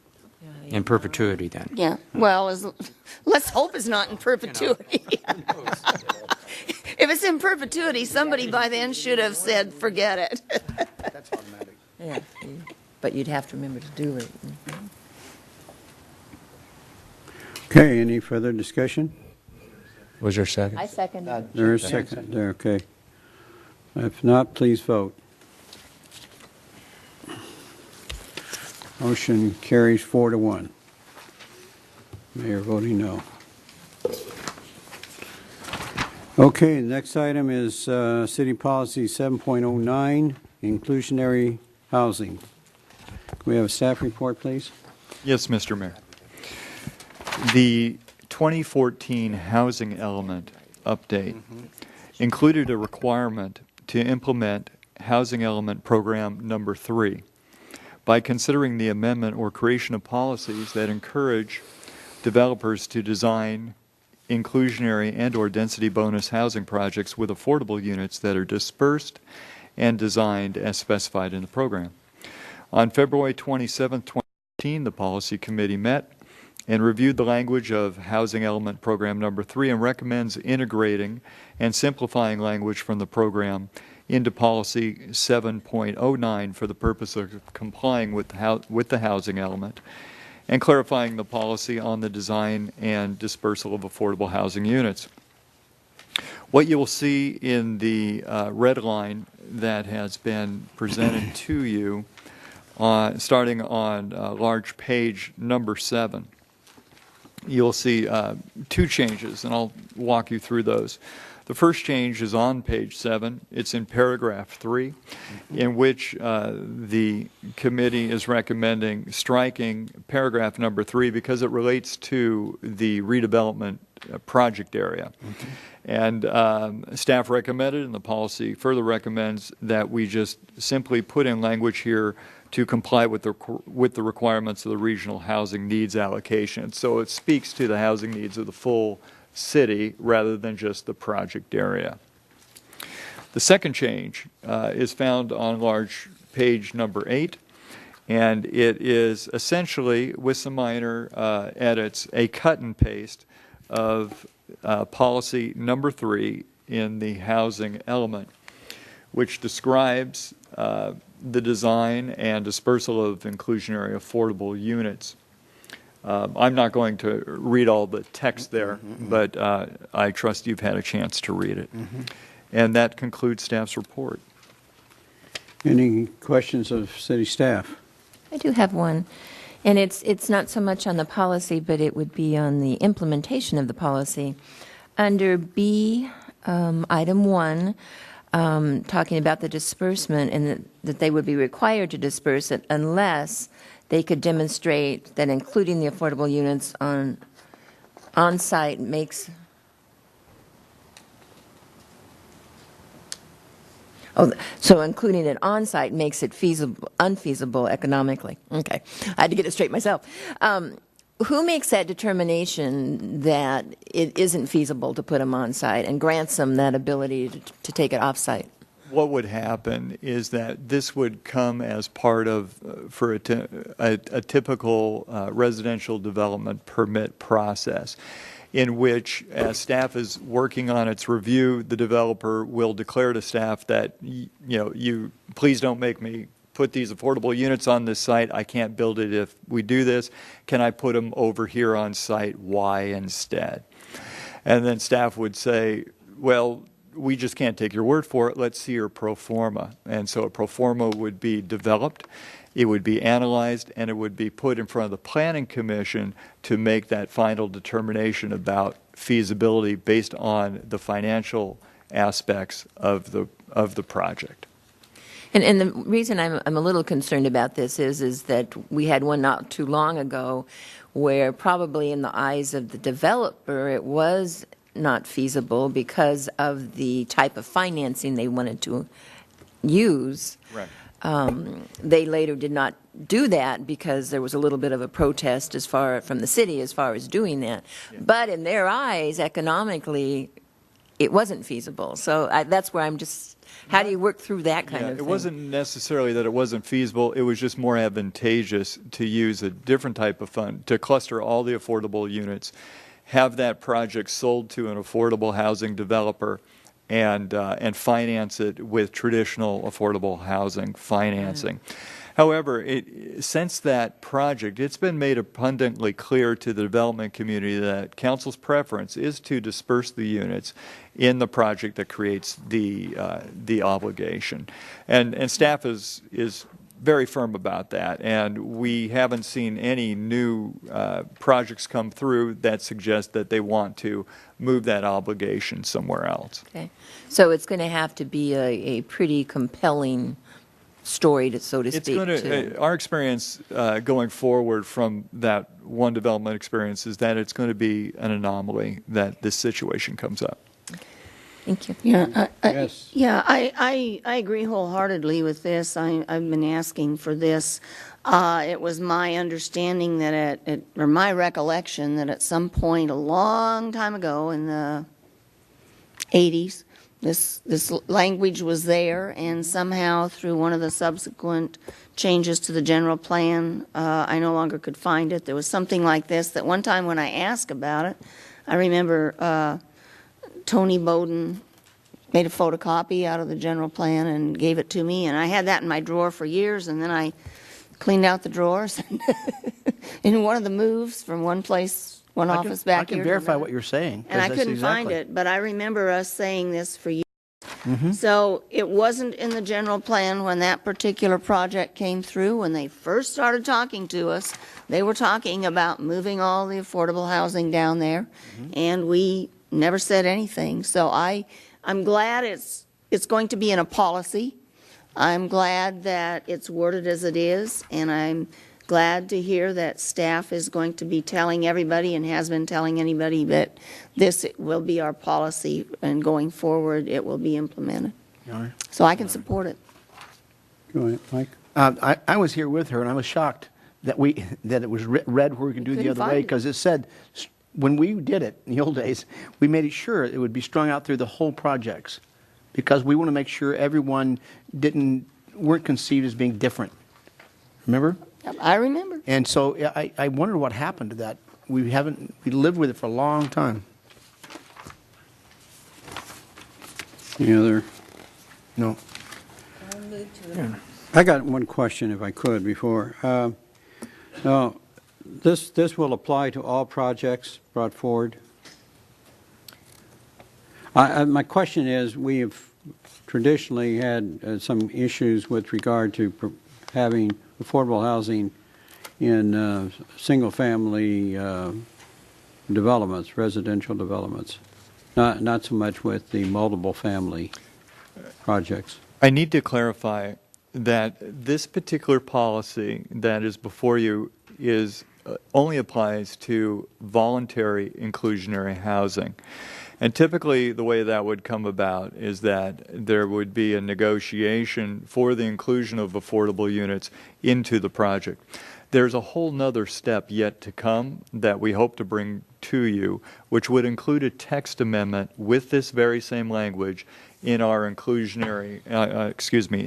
A: In perpetuity, then?
N: Yeah. Well, let's hope it's not in perpetuity. If it's in perpetuity, somebody by then should have said, forget it.
E: That's automatic.
I: Yeah, but you'd have to remember to do it.
B: okay, any further discussion?
D: Was there a second?
I: I second it.
B: There is a second there, okay. If not, please vote. Motion carries 4-1. Mayor voting no. Okay, the next item is City Policy 7.09, inclusionary housing. Can we have a staff report, please?
O: Yes, Mr. Mayor. The 2014 housing element update included a requirement to implement housing element program number 3 by considering the amendment or creation of policies that encourage developers to design inclusionary and/or density bonus housing projects with affordable units that are dispersed and designed as specified in the program. On February 27, 2018, the Policy Committee met and reviewed the language of Housing Element Program Number 3 and recommends integrating and simplifying language from the program into Policy 7.09 for the purpose of complying with the housing element and clarifying the policy on the design and dispersal of affordable housing units. What you will see in the red line that has been presented to you starting on large page number 7. You'll see 2 changes, and I'll walk you through those. The first change is on page 7. It's in paragraph 3, in which the committee is recommending striking paragraph number 3 because it relates to the redevelopment project area. And staff recommended, and the policy further recommends, that we just simply put in language here to comply with the requirements of the regional housing needs allocation. So it speaks to the housing needs of the full city rather than just the project area. The second change is found on large page number 8, and it is essentially, with some minor edits, a cut and paste of policy number 3 in the housing element, which describes the design and dispersal of inclusionary affordable units. I'm not going to read all the text there, but I trust you've had a chance to read it. And that concludes staff's report.
B: Any questions of city staff?
I: I do have one, and it's not so much on the policy, but it would be on the implementation of the policy. Under B, item 1, talking about the disbursement and that they would be required to disperse it unless they could demonstrate that including the affordable units on-site makes... Oh, so including it on-site makes it unfeasible economically. Okay, I had to get it straight myself. Who makes that determination that it isn't feasible to put them on-site and grants them that ability to take it off-site?
O: What would happen is that this would come as part of, for a typical residential development permit process, in which, as staff is working on its review, the developer will declare to staff that, you please don't make me put these affordable units on this site. I can't build it if we do this. Can I put them over here on site? Why instead? And then staff would say, well, we just can't take your word for it. Let's see your pro forma. And so a pro forma would be developed, it would be analyzed, and it would be put in front of the Planning Commission to make that final determination about feasibility based on the financial aspects of the project.
I: And the reason I'm a little concerned about this is that we had one not too long ago where probably in the eyes of the developer it was not feasible because of the type of financing they wanted to use.
O: Right.
I: They later did not do that because there was a little bit of a protest from the city as far as doing that. Yeah. But in their eyes, economically, it wasn't feasible. So that's where I'm just, how do you work through that kind of thing?
O: It wasn't necessarily that it wasn't feasible. It was just more advantageous to use a different type of fund, to cluster all the affordable units, have that project sold to an affordable housing developer, and finance it with traditional affordable housing financing. However, since that project, it's been made abundantly clear to the development community that council's preference is to disperse the units in the project that creates the obligation. And staff is very firm about that, and we haven't seen any new projects come through that suggest that they want to move that obligation somewhere else.
I: Okay, so it's going to have to be a pretty compelling story, so to speak.
O: Our experience going forward from that one development experience is that it's going to be an anomaly that this situation comes up.
I: Thank you.
N: Yeah,
B: Yes.
N: I agree wholeheartedly with this. I've been asking for this. It was my understanding that or my recollection that at some point a long time ago in the 80s, this language was there, and somehow through one of the subsequent changes to the general plan, I no longer could find it. There was something like this that one time when I asked about it, I remember Tony Bowden made a photocopy out of the general plan and gave it to me, and I had that in my drawer for years, and then I cleaned out the drawers in one of the moves from one place, one office back here.
E: I can verify what you're saying.
N: And I couldn't
E: exactly.
N: find it, but I remember us saying this for years. So it wasn't in the general plan when that particular project came through. When they first started talking to us, they were talking about moving all the affordable housing down there, and we never said anything. So I'm glad it's going to be in a policy. I'm glad that it's worded as it is, and I'm glad to hear that staff is going to be telling everybody and has been telling anybody that this will be our policy, and going forward, it will be implemented.
E: All right.
N: So I can support it.
B: Go ahead, Mike.
E: I was here with her, and I was shocked that it was read where we can do the
N: Couldn't
E: other
N: find
E: way,
N: it.
E: because it said, when we did it in the old days, we made it sure it would be strung out through the whole projects, because we want to make sure everyone weren't conceived as being different. Remember?
N: I remember.
E: And so I wondered what happened to that. We lived with it for a long time.
B: Any other?
E: No.
B: I got one question, if I could, before. Now, this will apply to all projects brought forward? My question is, we have traditionally had some issues with regard to having affordable housing in single-family developments, residential developments, not so much with the multiple-family projects.
O: I need to clarify that this particular policy that is before you only applies to voluntary inclusionary housing. And typically the way that would come about is that there would be a negotiation for the inclusion of affordable units into the project. There's a whole nother step yet to come that we hope to bring to you, which would include a text amendment with this very same language in our in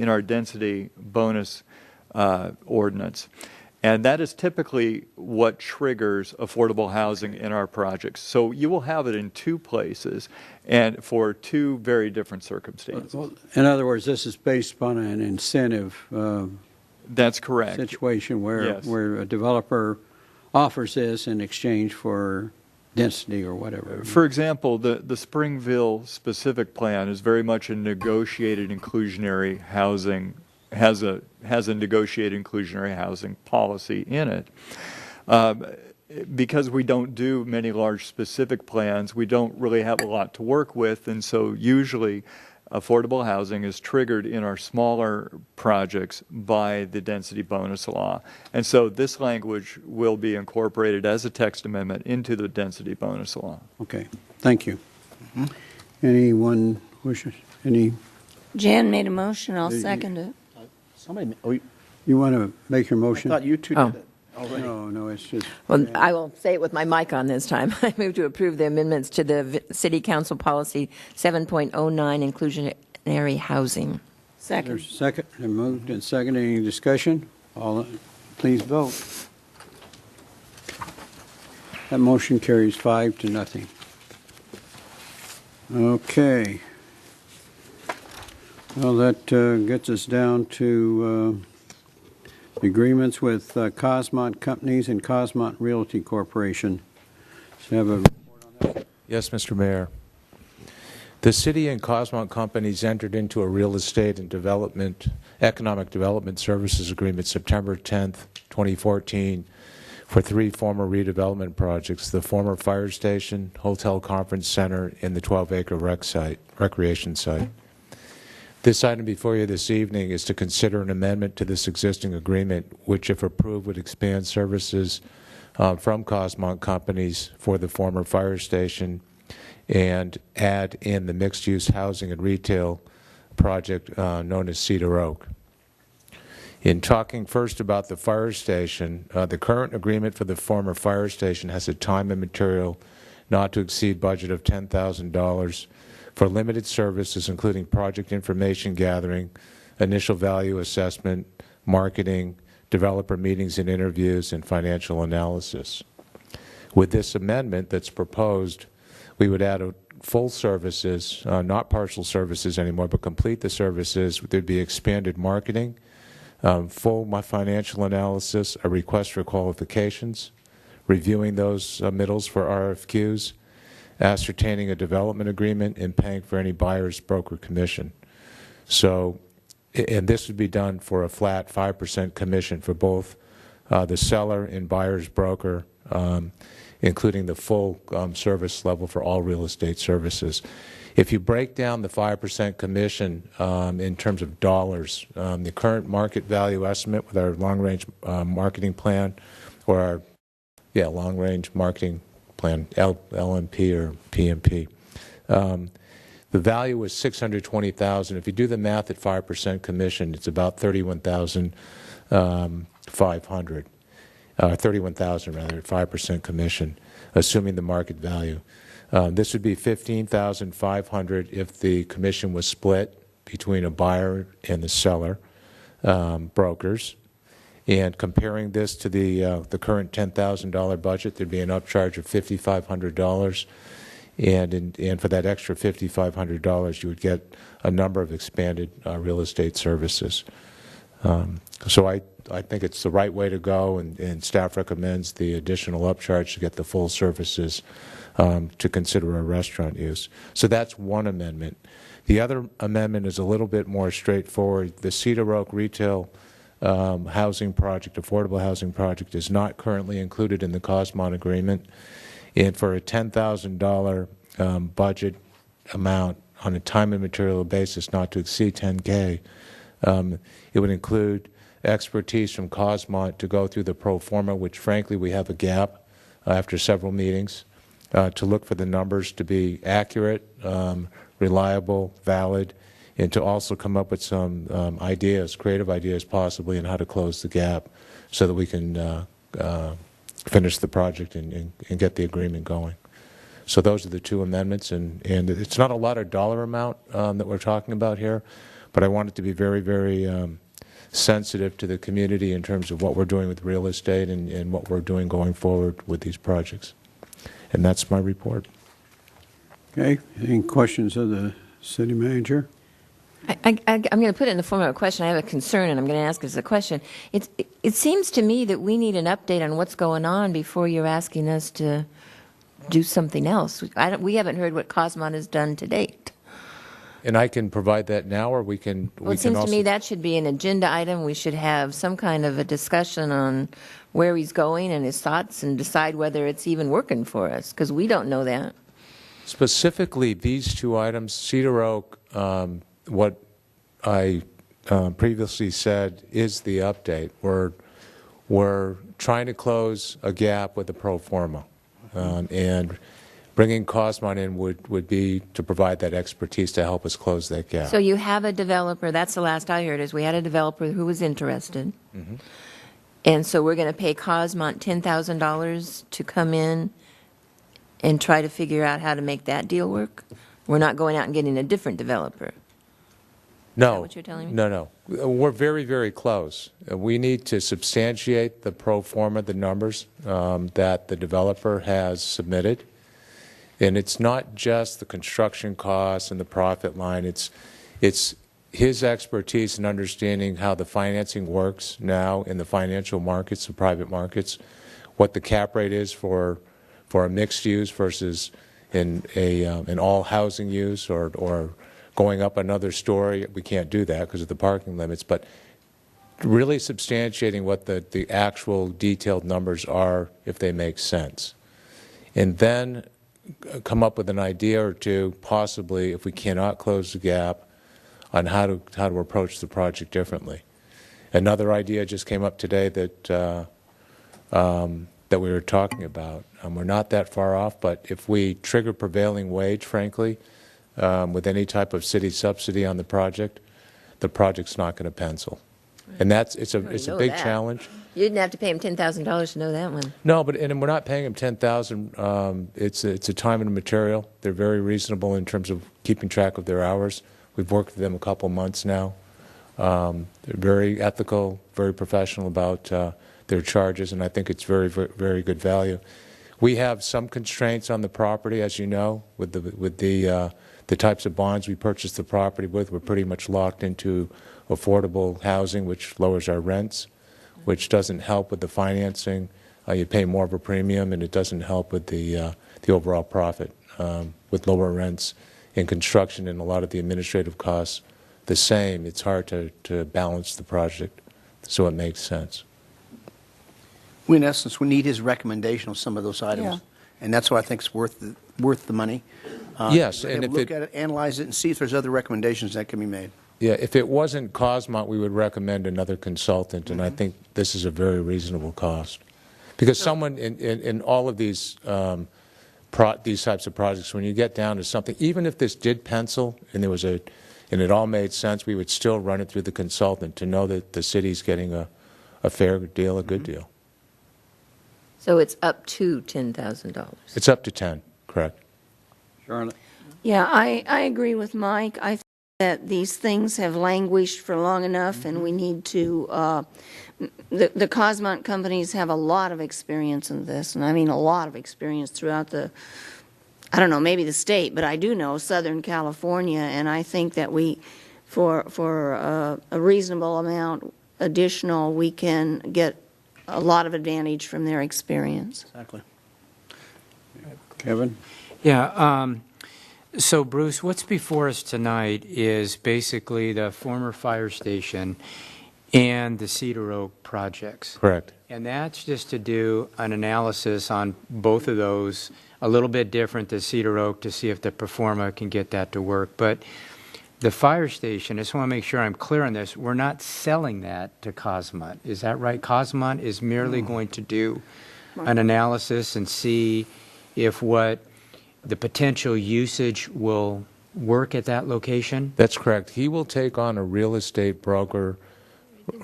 O: our density bonus ordinance. And that is typically what triggers affordable housing in our projects. So you will have it in two places and for two very different circumstances.
B: In other words, this is based upon an incentive
O: That's correct.
B: situation where,
O: Yes.
B: where a developer offers this in exchange for density or whatever.
O: For example, the Springville specific plan is very much a negotiated inclusionary housing, has a negotiated inclusionary housing policy in it. Because we don't do many large specific plans, we don't really have a lot to work with, and so usually affordable housing is triggered in our smaller projects by the density bonus law. And so this language will be incorporated as a text amendment into the density bonus law.
B: Okay, thank you. Anyone wishes,
N: Jan made a motion, I'll second it.
B: you want to make your motion?
E: I thought you two
I: Oh.
E: did it already.
B: No, it's just.
I: Well, I will say it with my mic on this time. I move to approve the amendments to the City Council Policy 7.09, inclusionary housing.
N: Second.
B: There's a second, and moved and seconded. Any discussion? Please vote. That motion carries 5-0. Okay. Well, that gets us down to agreements with Cosmont Companies and Cosmont Realty Corporation. So have a report on that?
D: Yes, Mr. Mayor. The city and Cosmont Companies entered into a real estate and economic development services agreement September 10th, 2014 for 3 former redevelopment projects, the former fire station, hotel conference center, and the 12-acre recreation site. This item before you this evening is to consider an amendment to this existing agreement, which, if approved, would expand services from Cosmont Companies for the former fire station and add in the mixed-use housing and retail project known as Cedar Oak. In talking first about the fire station, the current agreement for the former fire station has a time and material not to exceed budget of $10,000 for limited services, including project information gathering, initial value assessment, marketing, developer meetings and interviews, and financial analysis. With this amendment that's proposed, we would add full services, not partial services anymore, but complete the services. There'd be expanded marketing, full financial analysis, a request for qualifications, reviewing those middles for RFQs, ascertaining a development agreement, and paying for any buyer's broker commission. So, and this would be done for a flat 5% commission for both the seller and buyer's broker, including the full service level for all real estate services. If you break down the 5% commission in terms of dollars, the current market value estimate with our long-range marketing plan, or our long-range marketing plan, LMP or PMP, the value was $620,000. If you do the math at 5% commission, it's about $31,500. 31,000 rather, at 5% commission, assuming the market value. This would be $15,500 if the commission was split between a buyer and the seller brokers. And comparing this to the current $10,000 budget, there'd be an upcharge of $5,500. And for that extra $5,500, you would get a number of expanded real estate services. So I think it's the right way to go, and staff recommends the additional upcharge to get the full services to consider a restaurant use. So that's one amendment. The other amendment is a little bit more straightforward. The Cedar Oak retail housing project, affordable housing project, is not currently included in the Cosmont agreement. And for a $10,000 budget amount on a time and material basis not to exceed $10K, it would include expertise from Cosmont to go through the pro forma, which frankly we have a gap after several meetings, to look for the numbers to be accurate, reliable, valid, and to also come up with some ideas, creative ideas possibly, on how to close the gap so that we can finish the project and get the agreement going. So those are the two amendments, and it's not a lot of dollar amount that we're talking about here, but I want it to be very, very sensitive to the community in terms of what we're doing with real estate and what we're doing going forward with these projects. And that's my report.
B: Okay. Any questions of the city manager?
I: I'm going to put it in the form of a question. I have a concern, and I'm going to ask as a question. It seems to me that we need an update on what's going on before you're asking us to do something else. We haven't heard what Cosmont has done to date.
D: And I can provide that now, or we can.
I: Well, it seems to me that should be an agenda item. We should have some kind of a discussion on where he's going and his thoughts, and decide whether it's even working for us, because we don't know that.
D: Specifically, these two items, Cedar Oak, what I previously said is the update. We're trying to close a gap with the pro forma, and bringing Cosmont in would be to provide that expertise to help us close that gap.
I: So you have a developer. That's the last I heard, is we had a developer who was interested.
D: Mm-hmm.
I: And so we're going to pay Cosmont $10,000 to come in and try to figure out how to make that deal work? We're not going out and getting a different developer.
D: No.
I: Is that what you're telling me?
D: No. We're very, very close. We need to substantiate the pro forma, the numbers that the developer has submitted. And it's not just the construction costs and the profit line. It's his expertise in understanding how the financing works now in the financial markets, the private markets, what the cap rate is for a mixed use versus in an all housing use, or going up another story. We can't do that because of the parking limits, but really substantiating what the actual detailed numbers are, if they make sense. And then come up with an idea or two, possibly, if we cannot close the gap, on how to approach the project differently. Another idea just came up today that we were talking about. We're not that far off, but if we trigger prevailing wage, frankly, with any type of city subsidy on the project's not going to pencil. And it's a big challenge.
I: You didn't have to pay him $10,000 to know that one.
D: No, and we're not paying him $10,000. It's a time and a material. They're very reasonable in terms of keeping track of their hours. We've worked with them a couple months now. They're very ethical, very professional about their charges, and I think it's very, very, very good value. We have some constraints on the property, as you know, with the types of bonds we purchase the property with. We're pretty much locked into affordable housing, which lowers our rents, which doesn't help with the financing. You pay more of a premium, and it doesn't help with the overall profit with lower rents and construction and a lot of the administrative costs the same, it's hard to balance the project, so it makes sense.
E: We, in essence, we need his recommendation on some of those items.
N: Yeah.
E: And that's why I think it's worth the money.
D: Yes,
E: and if look at it, analyze it, and see if there's other recommendations that can be made.
D: Yeah, if it wasn't Cosmont, we would recommend another consultant, and I think this is a very reasonable cost. Because someone in all of these types of projects, when you get down to something, even if this did pencil and it all made sense, we would still run it through the consultant to know that the city's getting a fair deal, a good deal.
I: So it's up to $10,000.
D: It's up to 10, correct.
B: Charlotte?
N: Yeah, I agree with Mike. I think that these things have languished for long enough, and we need to, the Cosmont companies have a lot of experience in this, and I mean a lot of experience throughout I don't know, maybe the state, but I do know Southern California, and I think that for a reasonable amount additional, we can get a lot of advantage from their experience.
E: Exactly.
B: Kevin?
A: Yeah, so Bruce, what's before us tonight is basically the former fire station and the Cedar Oak projects.
D: Correct.
A: And that's just to do an analysis on both of those, a little bit different to Cedar Oak, to see if the performa can get that to work. But the fire station, I just want to make sure I'm clear on this, we're not selling that to Cosmont. Is that right? Cosmont is merely going to do an analysis and see if what the potential usage will work at that location?
D: That's correct. He will take on a real estate broker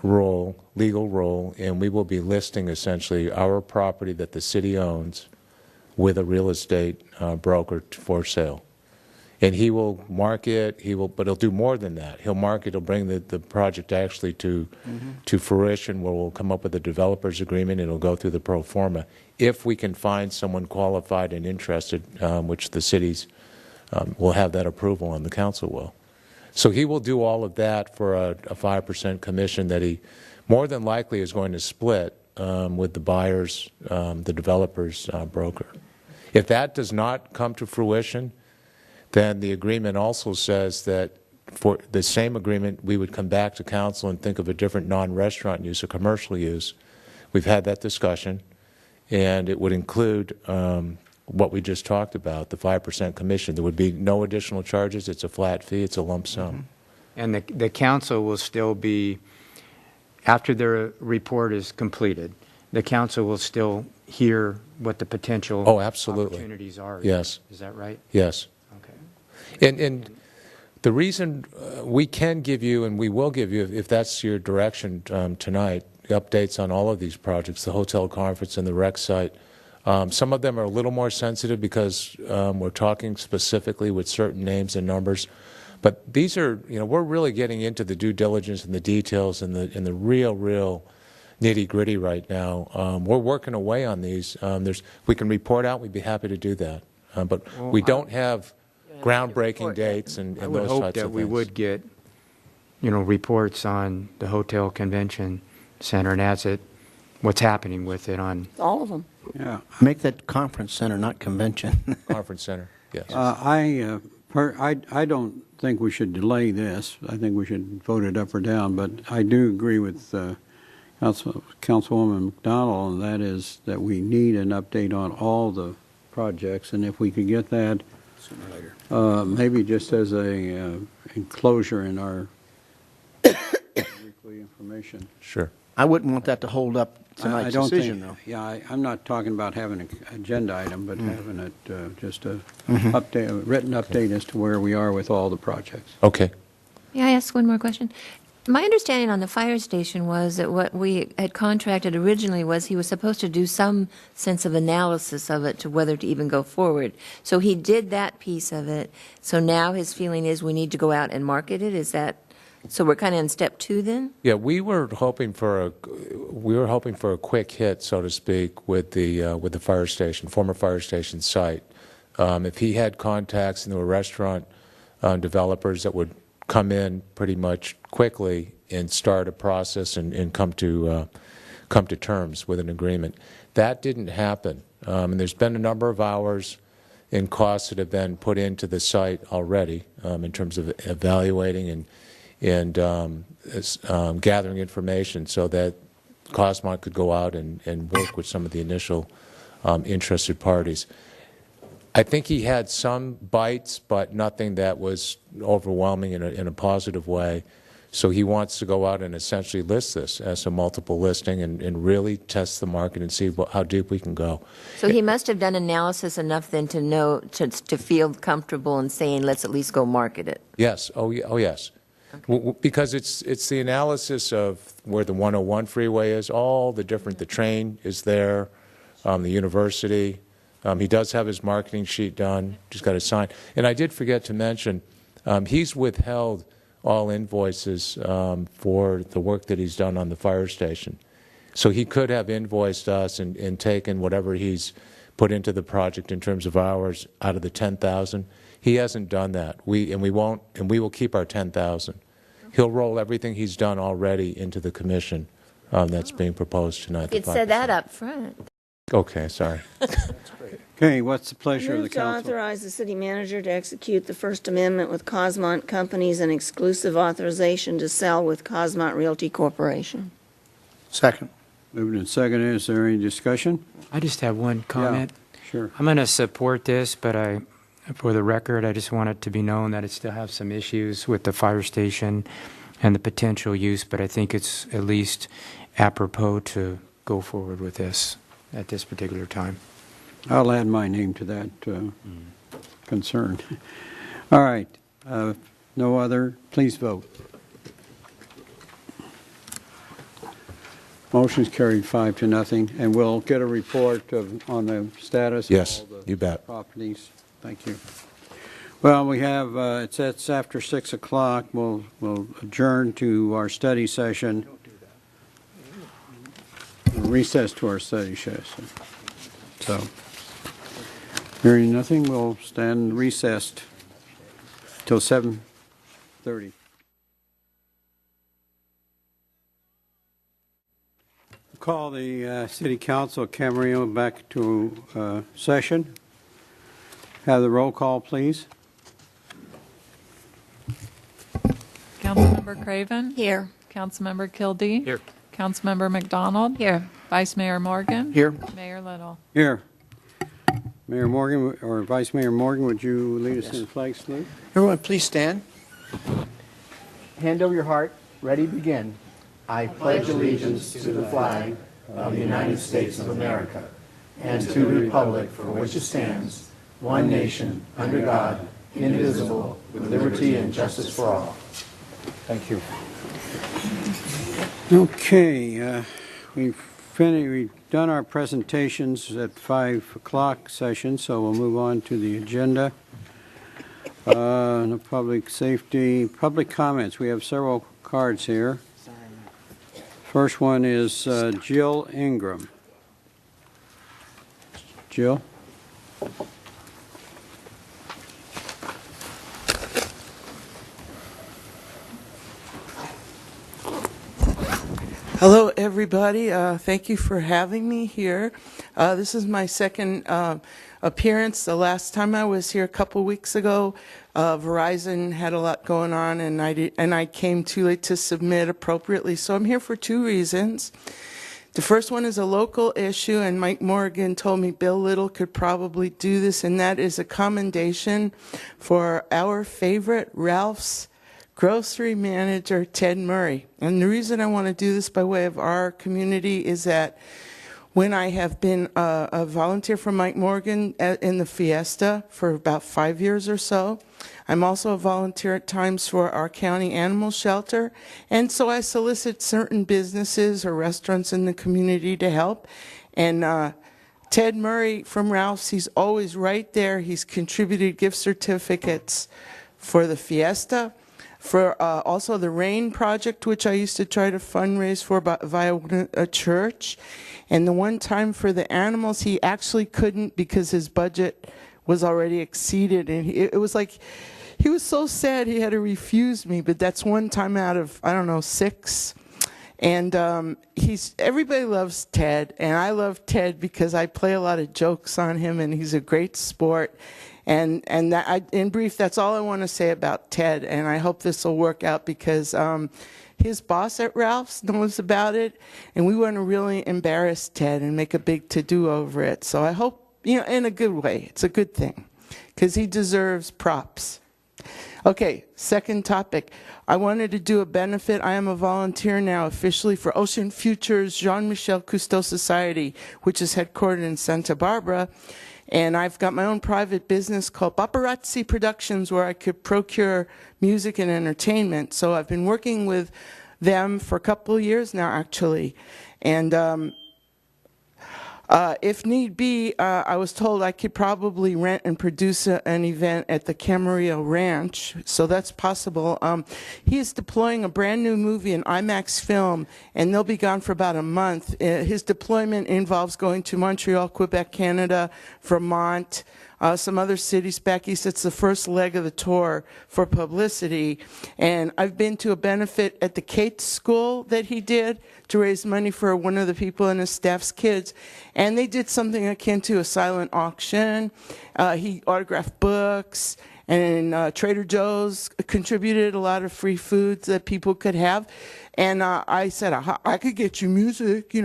D: role, legal role, and we will be listing essentially our property that the city owns with a real estate broker for sale. And he will market, but he'll do more than that. He'll market, he'll bring the project actually to fruition, where we'll come up with a developer's agreement, and it'll go through the pro forma. If we can find someone qualified and interested, which the cities will have that approval and the council will. So he will do all of that for a 5% commission that he more than likely is going to split with the buyer's, the developer's broker. If that does not come to fruition, then the agreement also says that for the same agreement, we would come back to council and think of a different non-restaurant use or commercial use. We've had that discussion, and it would include what we just talked about, the 5% commission. There would be no additional charges. It's a flat fee. It's a lump sum.
A: And the council will still be, after their report is completed, the council will still hear what the potential opportunities are.
D: Yes.
A: Is that right?
D: Yes.
A: Okay.
D: And the reason we can give you, and we will give you, if that's your direction tonight, updates on all of these projects, the hotel conference and the rec site. Some of them are a little more sensitive because we're talking specifically with certain names and numbers. But these are, we're really getting into the due diligence and the details and the real nitty-gritty right now. We're working away on these. We can report out. We'd be happy to do that. But we don't have groundbreaking dates and those types of things.
A: I would hope that we would get, reports on the hotel convention center, and that's what's happening with it on.
N: All of them.
B: Yeah.
E: Make that conference center, not convention.
D: Conference center, yes.
B: I don't think we should delay this. I think we should vote it up or down, but I do agree with Councilwoman McDonald, and that is that we need an update on all the projects, and if we could get that
E: Sooner or later.
B: maybe just as a enclosure in our weekly information.
D: Sure.
E: I wouldn't want that to hold up tonight's
B: I don't
E: decision,
B: think,
E: though.
B: Yeah, I'm not talking about having an agenda item, but having it just a written update as to where we are with all the projects.
D: Okay.
I: May I ask one more question? My understanding on the fire station was that what we had contracted originally was he was supposed to do some sense of analysis of it to whether to even go forward. So he did that piece of it. So now his feeling is we need to go out and market it. Is that, so we're kind of in step 2 then?
D: Yeah, we were hoping for a quick hit, so to speak, with the fire station, former fire station site. If he had contacts and there were restaurant developers that would come in pretty much quickly and start a process and come to terms with an agreement. That didn't happen, and there's been a number of hours and costs that have been put into the site already in terms of evaluating and gathering information so that Cosmont could go out and work with some of the initial interested parties. I think he had some bites, but nothing that was overwhelming in a positive way. So he wants to go out and essentially list this as a multiple listing and really test the market and see how deep we can go.
I: So he must have done analysis enough then to know, to feel comfortable in saying, let's at least go market it.
D: Yes. Oh, yes. Okay. Because it's the analysis of where the 101 freeway is, all the different, the train is there, the university. He does have his marketing sheet done. Just got to sign. And I did forget to mention, he's withheld all invoices for the work that he's done on the fire station. So he could have invoiced us and taken whatever he's put into the project in terms of hours out of the 10,000. He hasn't done that. We will keep our 10,000. He'll roll everything he's done already into the commission that's being proposed tonight.
I: You'd said that up front.
D: Okay, sorry.
B: Okay, what's the pleasure of the
N: Move to
B: council?
N: authorize the city manager to execute the First Amendment with Cosmont Companies and exclusive authorization to sell with Cosmont Realty Corporation.
E: Second.
B: Moved and seconded. Is there any discussion?
A: I just have one comment.
B: Sure.
A: I'm going to support this, but for the record, I just want it to be known that it still has some issues with the fire station and the potential use, but I think it's at least apropos to go forward with this at this particular time.
B: I'll add my name to that concern. All right. No other. Please vote. Motion's carried 5-0, and we'll get a report on the status
D: Yes,
B: of all the
D: you bet.
B: properties. Thank you. Well, we have, it's after 6 o'clock. We'll adjourn to our study session. Recess to our study session. So, hearing nothing, we'll stand recessed till 7:30. Call the City Council of Camarillo back to session. Have the roll call, please.
P: Councilmember Craven?
N: Here.
P: Councilmember Kildee?
A: Here.
P: Councilmember McDonald?
I: Here.
P: Vice Mayor Morgan?
E: Here.
P: Mayor Little?
B: Here. Mayor Morgan, or Vice Mayor Morgan, would you lead us in the flag salute?
E: Everyone, please stand. Hand over your heart. Ready, begin. I
C: pledge allegiance to the flag of the United States of America and to the republic for which it stands, one nation, under God, indivisible, with liberty and justice for all.
B: Thank you. Okay, we've done our presentations at 5 o'clock session, so we'll move on to the agenda. The public safety, public comments. We have several cards here. First one is Jill Ingram. Jill?
Q: Hello, everybody. Thank you for having me here. This is my second appearance. The last time I was here a couple weeks ago, Verizon had a lot going on, and I came too late to submit appropriately. So I'm here for two reasons. The first one is a local issue, and Mike Morgan told me Bill Little could probably do this, and that is a commendation for our favorite Ralph's grocery manager, Ted Murray. And the reason I want to do this by way of our community is that when I have been a volunteer for Mike Morgan in the Fiesta for about 5 years or so, I'm also a volunteer at times for our county animal shelter, and so I solicit certain businesses or restaurants in the community to help. And Ted Murray from Ralph's, he's always right there. He's contributed gift certificates for the Fiesta, for also the RAIN project, which I used to try to fundraise for via a church. And the one time for the animals, he actually couldn't because his budget was already exceeded. And it was like, he was so sad he had to refuse me, but that's one time out of, I don't know, 6. And everybody loves Ted, and I love Ted because I play a lot of jokes on him, and he's a great sport. And in brief, that's all I want to say about Ted, and I hope this will work out because his boss at Ralph's knows about it, and we want to really embarrass Ted and make a big to-do over it. So I hope, in a good way, it's a good thing, because he deserves props. Okay, second topic. I wanted to do a benefit. I am a volunteer now officially for Ocean Futures Jean-Michel Cousteau Society, which is headquartered in Santa Barbara. And I've got my own private business called Paparazzi Productions, where I could procure music and entertainment. So I've been working with them for a couple of years now, actually. And if need be, I was told I could probably rent and produce an event at the Camarillo Ranch, so that's possible. He is deploying a brand new movie in IMAX film, and they'll be gone for about a month. His deployment involves going to Montreal, Quebec, Canada, Vermont, some other cities back east. It's the first leg of the tour for publicity. And I've been to a benefit at the Cates School that he did to raise money for one of the people in his staff's kids. And they did something akin to a silent auction. He autographed books, and Trader Joe's contributed a lot of free foods that people could have. And I said, I could get you music,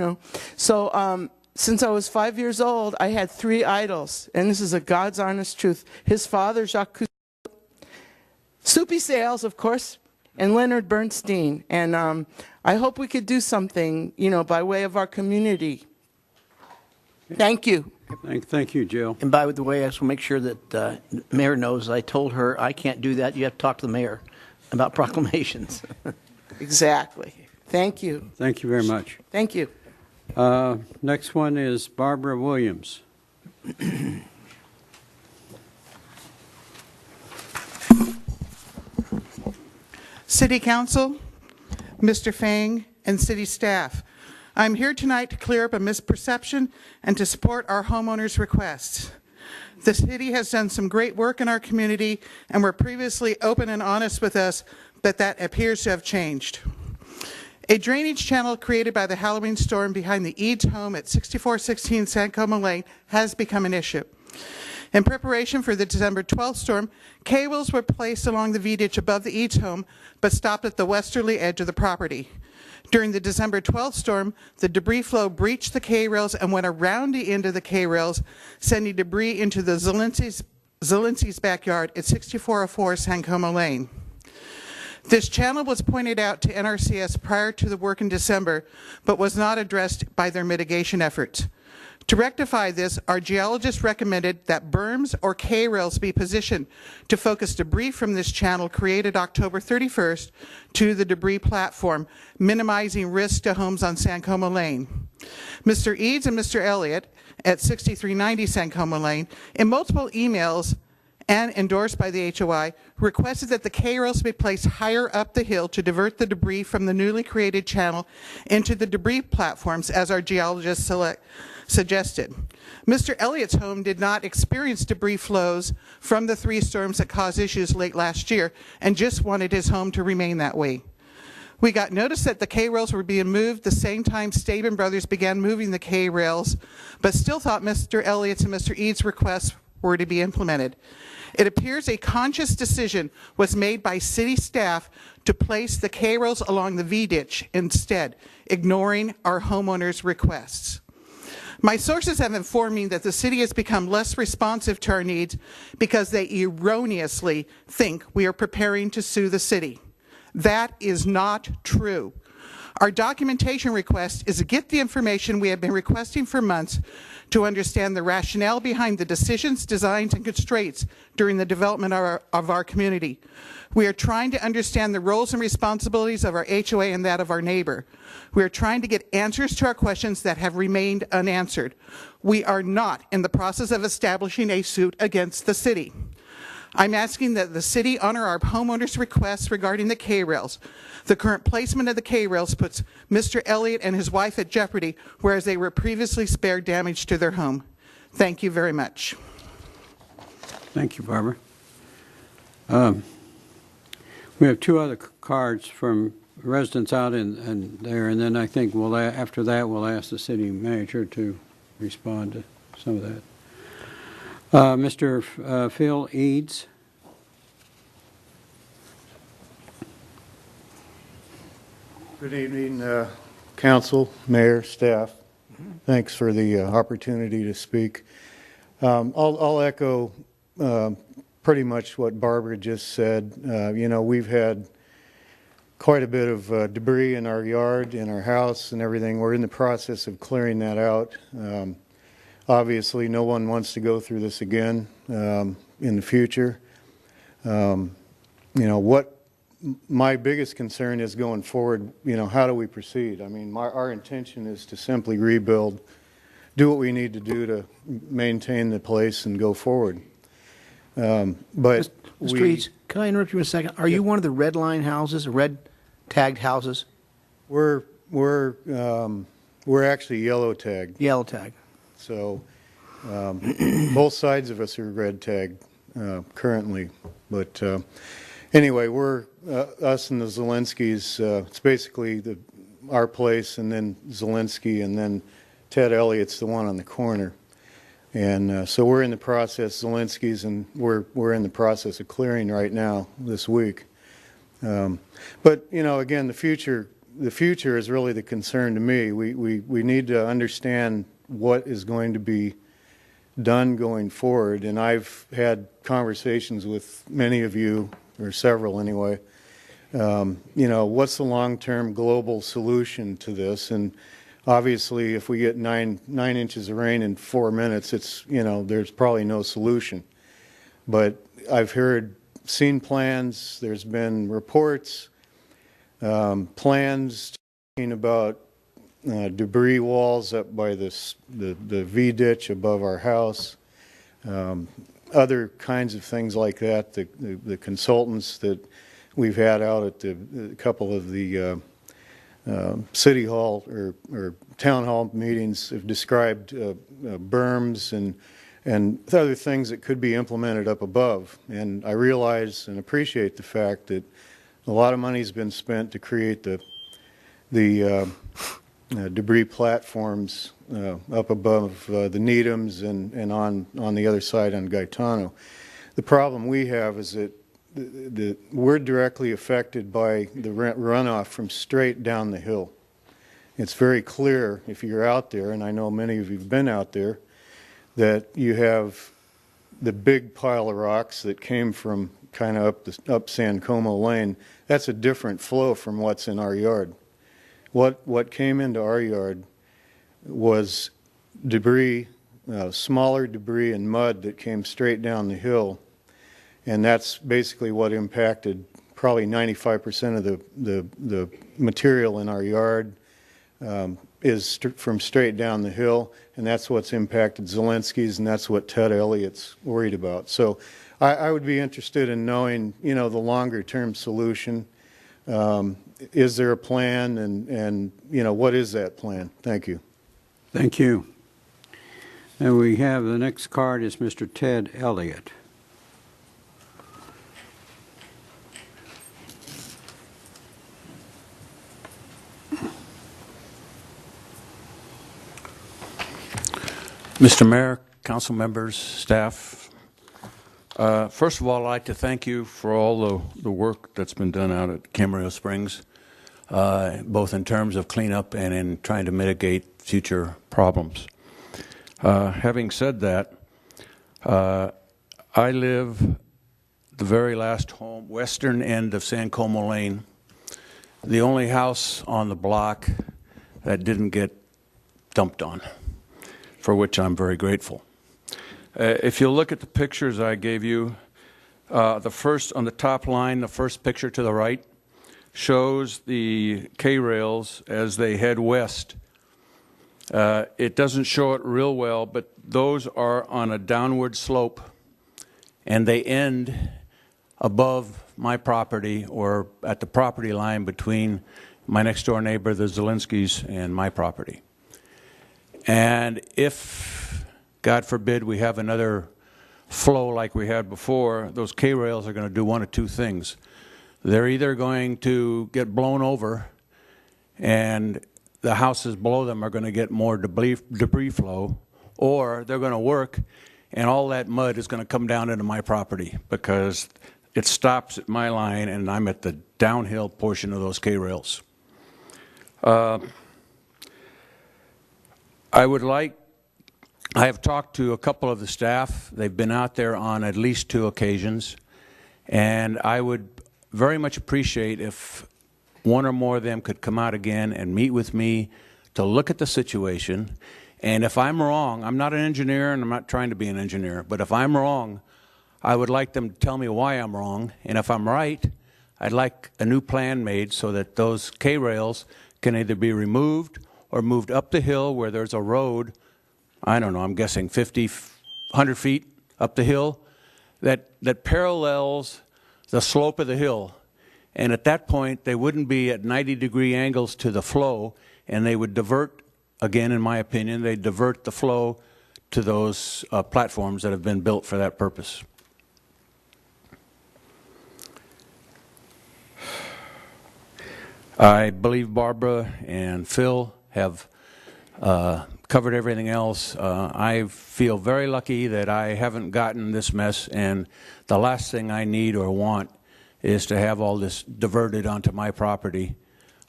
Q: So since I was 5 years old, I had 3 idols, and this is a God's honest truth. His father, Jacques Cousteau, Soupy Sales, of course, and Leonard Bernstein. And I hope we could do something, by way of our community. Thank you.
B: Thank you, Jill.
E: And by the way, I just want to make sure that the mayor knows, I told her I can't do that. You have to talk to the mayor about proclamations.
Q: Exactly. Thank you.
B: Thank you very much.
Q: Thank you.
B: Next one is Barbara Williams.
R: City Council, Mr. Fang, and City staff. I'm here tonight to clear up a misperception and to support our homeowners' requests. The city has done some great work in our community and were previously open and honest with us, but that appears to have changed. A drainage channel created by the Halloween storm behind the Eads home at 6416 San Como Lane has become an issue. In preparation for the December 12th storm, cables were placed along the V-ditch above the Eads home, but stopped at the westerly edge of the property. During the December 12th storm, the debris flow breached the K-rails and went around the end of the K-rails, sending debris into the Zelinski's backyard at 6404 San Como Lane. This channel was pointed out to NRCS prior to the work in December, but was not addressed by their mitigation efforts. To rectify this, our geologists recommended that berms or K-rails be positioned to focus debris from this channel created October 31st to the debris platform, minimizing risk to homes on San Como Lane. Mr. Eads and Mr. Elliott at 6390 San Como Lane, in multiple emails and endorsed by the HOI, requested that the K-rails be placed higher up the hill to divert the debris from the newly created channel into the debris platforms, as our geologists suggested. Mr. Elliott's home did not experience debris flows from the 3 storms that caused issues late last year and just wanted his home to remain that way. We got notice that the K-rails were being moved the same time Staben Brothers began moving the K-rails, but still thought Mr. Elliott's and Mr. Eads' requests were to be implemented. It appears a conscious decision was made by city staff to place the K-rails along the V-ditch instead, ignoring our homeowners' requests. My sources have informed me that the city has become less responsive to our needs because they erroneously think we are preparing to sue the city. That is not true. Our documentation request is to get the information we have been requesting for months to understand the rationale behind the decisions, designs, and constraints during the development of our community. We are trying to understand the roles and responsibilities of our HOA and that of our neighbor. We are trying to get answers to our questions that have remained unanswered. We are not in the process of establishing a suit against the city. I'm asking that the city honor our homeowners' requests regarding the K-rails. The current placement of the K-rails puts Mr. Elliott and his wife at jeopardy, whereas they were previously spared damage to their home. Thank you very much.
B: Thank you, Barbara. We have 2 other cards from residents out in there, and then I think after that, we'll ask the city manager to respond to some of that. Mr. Phil Eads.
S: Good evening, council, mayor, staff. Thanks for the opportunity to speak. I'll echo pretty much what Barbara just said. You know, we've had quite a bit of debris in our yard, in our house and everything. We're in the process of clearing that out. Obviously, no one wants to go through this again in the future. You know, what my biggest concern is going forward, you know, how do we proceed? I mean, our intention is to simply rebuild, do what we need to do to maintain the place and go forward. But
E: Mr. Eads, can I interrupt you a second? Are you one of the red line houses, red tagged houses?
S: We're actually yellow tagged.
E: Yellow tag.
S: So both sides of us are red tagged currently. But anyway, we're us and the Zelenskys. It's basically our place, and then Zelensky, and then Ted Elliott's the one on the corner. And so we're in the process, Zelensky's, and we're in the process of clearing right now this week. But you know, again, the future is really the concern to me. We need to understand what is going to be done going forward, and I've had conversations with many of you, or several anyway. You know, what's the long-term global solution to this? And obviously, if we get 9 inches of rain in 4 minutes, it's, you know, there's probably no solution. But I've seen plans. There's been reports, plans talking about debris walls up by the V ditch above our house, other kinds of things like that. The consultants that we've had out at a couple of the city hall or town hall meetings have described berms and other things that could be implemented up above. And I realize and appreciate the fact that a lot of money has been spent to create the debris platforms up above the Needhams and on the other side on Gaetano. The problem we have is that we're directly affected by the runoff from straight down the hill. It's very clear if you're out there, and I know many of you have been out there, that you have the big pile of rocks that came from kind of up San Como Lane. That's a different flow from what's in our yard. What came into our yard was debris, smaller debris and mud that came straight down the hill, and that's basically what impacted probably 95% of the material in our yard is from straight down the hill, and that's what's impacted Zelensky's, and that's what Ted Elliott's worried about. So I would be interested in knowing, you know, the longer term solution. Is there a plan, and you know, what is that plan? Thank you.
B: Thank you. And we have the next card is Mr. Ted Elliott.
T: Mr. Mayor, council members, staff, first of all, I'd like to thank you for all the work that's been done out at Camarillo Springs, both in terms of cleanup and in trying to mitigate future problems. Having said that, I live the very last home, western end of San Como Lane, the only house on the block that didn't get dumped on, for which I'm very grateful. If you look at the pictures I gave you, the first on the top line, the first picture to the right, shows the K-rails as they head west. It doesn't show it real well, but those are on a downward slope, and they end above my property or at the property line between my next door neighbor, the Zelenskys, and my property. And if, God forbid, we have another flow like we had before, those K-rails are going to do one of two things. they're either going to get blown over and the houses below them are going to get more debris flow, or they're going to work and all that mud is going to come down into my property because it stops at my line and I'm at the downhill portion of those K-rails. I have talked to a couple of the staff. They've been out there on at least 2 occasions, and I would very much appreciate if one or more of them could come out again and meet with me to look at the situation. And if I'm wrong, I'm not an engineer and I'm not trying to be an engineer, but if I'm wrong, I would like them to tell me why I'm wrong. And if I'm right, I'd like a new plan made so that those K-rails can either be removed or moved up the hill where there's a road, I don't know, I'm guessing 50, 100 feet up the hill, that parallels the slope of the hill. And at that point, they wouldn't be at 90-degree angles to the flow, and they would divert, again, in my opinion, they divert the flow to those platforms that have been built for that purpose. I believe Barbara and Phil have covered everything else. I feel very lucky that I haven't gotten this mess, and the last thing I need or want is to have all this diverted onto my property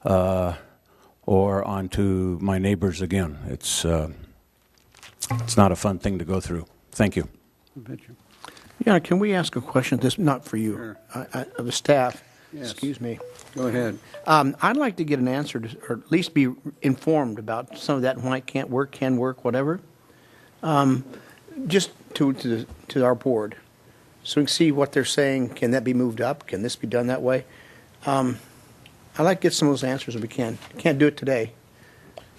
T: or onto my neighbors again. It's not a fun thing to go through. Thank you.
E: Yeah, can we ask a question? This not for you,
B: Sure.
E: Of the staff.
B: Yes.
E: Excuse me.
B: Go ahead.
E: I'd like to get an answer, or at least be informed about some of that and why it can't work, can work, whatever. Just to our board, so we can see what they're saying. Can that be moved up? Can this be done that way? I'd like to get some of those answers if we can. Can't do it today.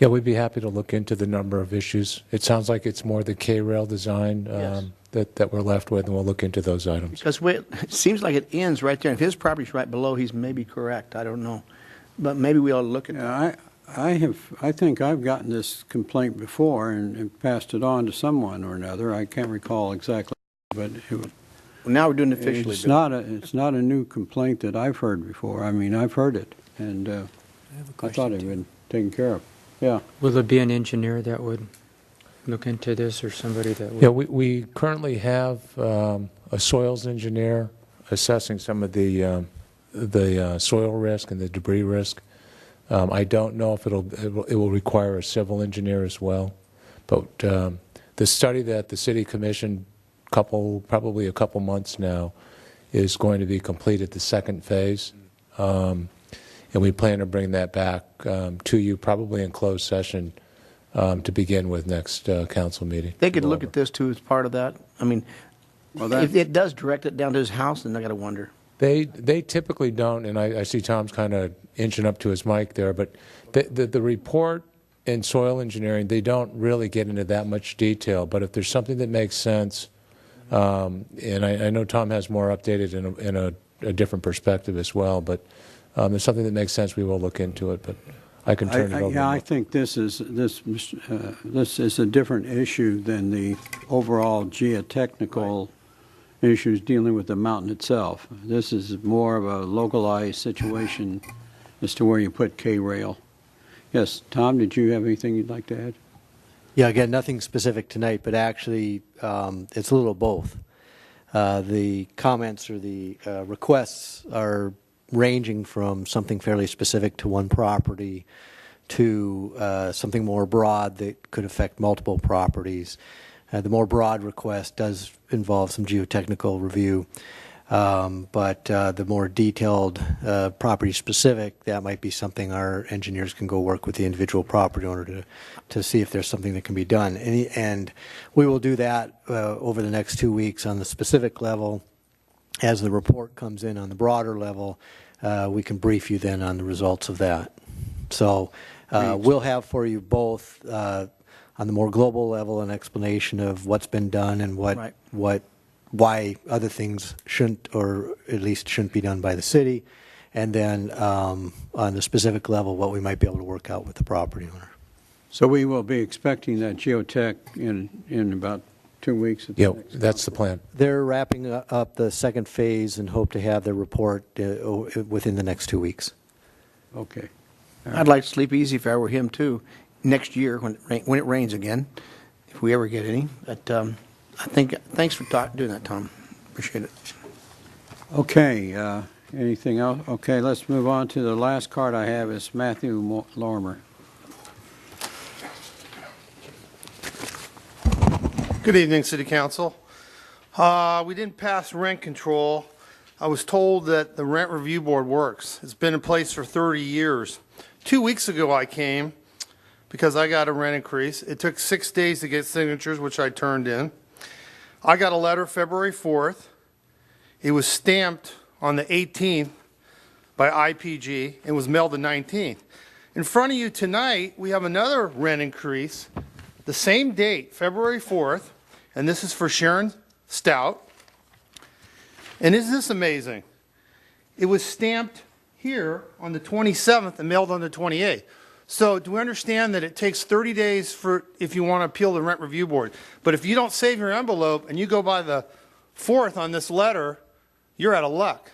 D: Yeah, we'd be happy to look into the number of issues. It sounds like it's more the K-rail design
E: Yes.
D: that we're left with, and we'll look into those items.
E: Because it seems like it ends right there. If his property's right below, he's maybe correct. I don't know. But maybe we ought to look at that.
B: I think I've gotten this complaint before and passed it on to someone or another. I can't recall exactly, but
E: Well, now we're doing it officially.
B: it's not a new complaint that I've heard before. I mean, I've heard it, and I thought it had been taken care of. Yeah.
A: Will there be an engineer that would look into this, or somebody that would?
D: Yeah, we currently have a soils engineer assessing some of the soil risk and the debris risk. I don't know if it will require a civil engineer as well, but the study that the city commissioned probably a couple months now is going to be completed the second phase, and we plan to bring that back to you probably in closed session to begin with next council meeting.
E: They could look at this too as part of that. I mean, if it does direct it down to his house, then I got to wonder.
D: They typically don't, and I see Tom's kind of inching up to his mic there, but the report in soil engineering, they don't really get into that much detail, but if there's something that makes sense, and I know Tom has more updated in a different perspective as well, but there's something that makes sense, we will look into it, but I can turn it over.
B: Yeah, I think this is a different issue than the overall geotechnical issues dealing with the mountain itself. This is more of a localized situation as to where you put K-rail. Yes, Tom, did you have anything you'd like to add?
U: Yeah, again, nothing specific tonight, but actually it's a little both. The comments or the requests are ranging from something fairly specific to one property to something more broad that could affect multiple properties. The more broad request does involve some geotechnical review, but the more detailed property specific, that might be something our engineers can go work with the individual property owner to see if there's something that can be done. And we will do that over the next 2 weeks on the specific level. As the report comes in on the broader level, we can brief you then on the results of that. So we'll have for you both on the more global level an explanation of what's been done and why other things shouldn't, or at least shouldn't be done by the city, and then on the specific level what we might be able to work out with the property owner.
B: So we will be expecting that geotech in about 2 weeks? At the
D: Yeah,
B: next
D: that's the plan.
U: They're wrapping up the second phase and hope to have their report within the next 2 weeks.
B: Okay.
E: I'd like to sleep easy if I were him, too, next year when it rains again, if we ever get any. But I think, thanks for doing that, Tom. Appreciate it.
B: Okay, anything else? Okay, let's move on to the last card I have is Matthew Lorimer.
F: Good evening, City Council. We didn't pass rent control. I was told that the Rent Review Board works. It's been in place for 30 years. 2 weeks ago I came because I got a rent increase. It took 6 days to get signatures, which I turned in. I got a letter February 4th. It was stamped on the 18th by IPG and was mailed the 19th. In front of you tonight, we have another rent increase, the same date, February 4th, and this is for Sharon Stout. And isn't this amazing? It was stamped here on the 27th and mailed on the 28th. So do we understand that it takes 30 days for if you want to appeal the Rent Review Board? But if you don't save your envelope and you go by the 4th on this letter, you're out of luck.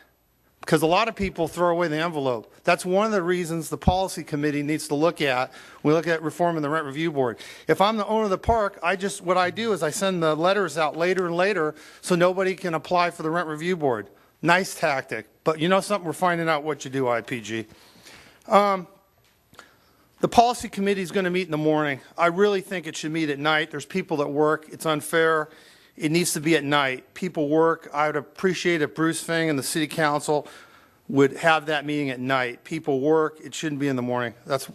F: Because a lot of people throw away the envelope. That's one of the reasons the policy committee needs to look at when we look at reforming the Rent Review Board. If I'm the owner of the park, what I do is I send the letters out later and later so nobody can apply for the Rent Review Board. Nice tactic. But you know something? We're finding out what you do, IPG. The policy committee is going to meet in the morning. I really think it should meet at night. There's people that work. It's unfair. It needs to be at night. People work. I would appreciate if Bruce Fing and the city council would have that meeting at night. People work. It shouldn't be in the morning. That's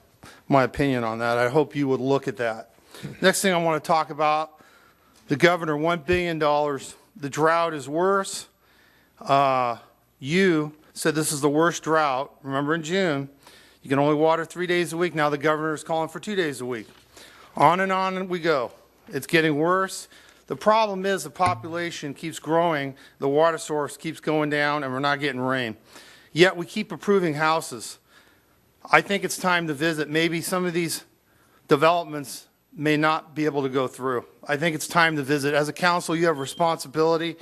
F: my opinion on that. I hope you would look at that. Next thing I want to talk about, the governor, $1 billion. The drought is worse. You said this is the worst drought. Remember in June, you can only water 3 days a week. Now the governor is calling for 2 days a week. On and we go. It's getting worse. The problem is the population keeps growing, the water source keeps going down, and we're not getting rain. Yet we keep approving houses. I think it's time to visit. Maybe some of these developments may not be able to go through. I think it's time to visit. As a council, you have responsibility.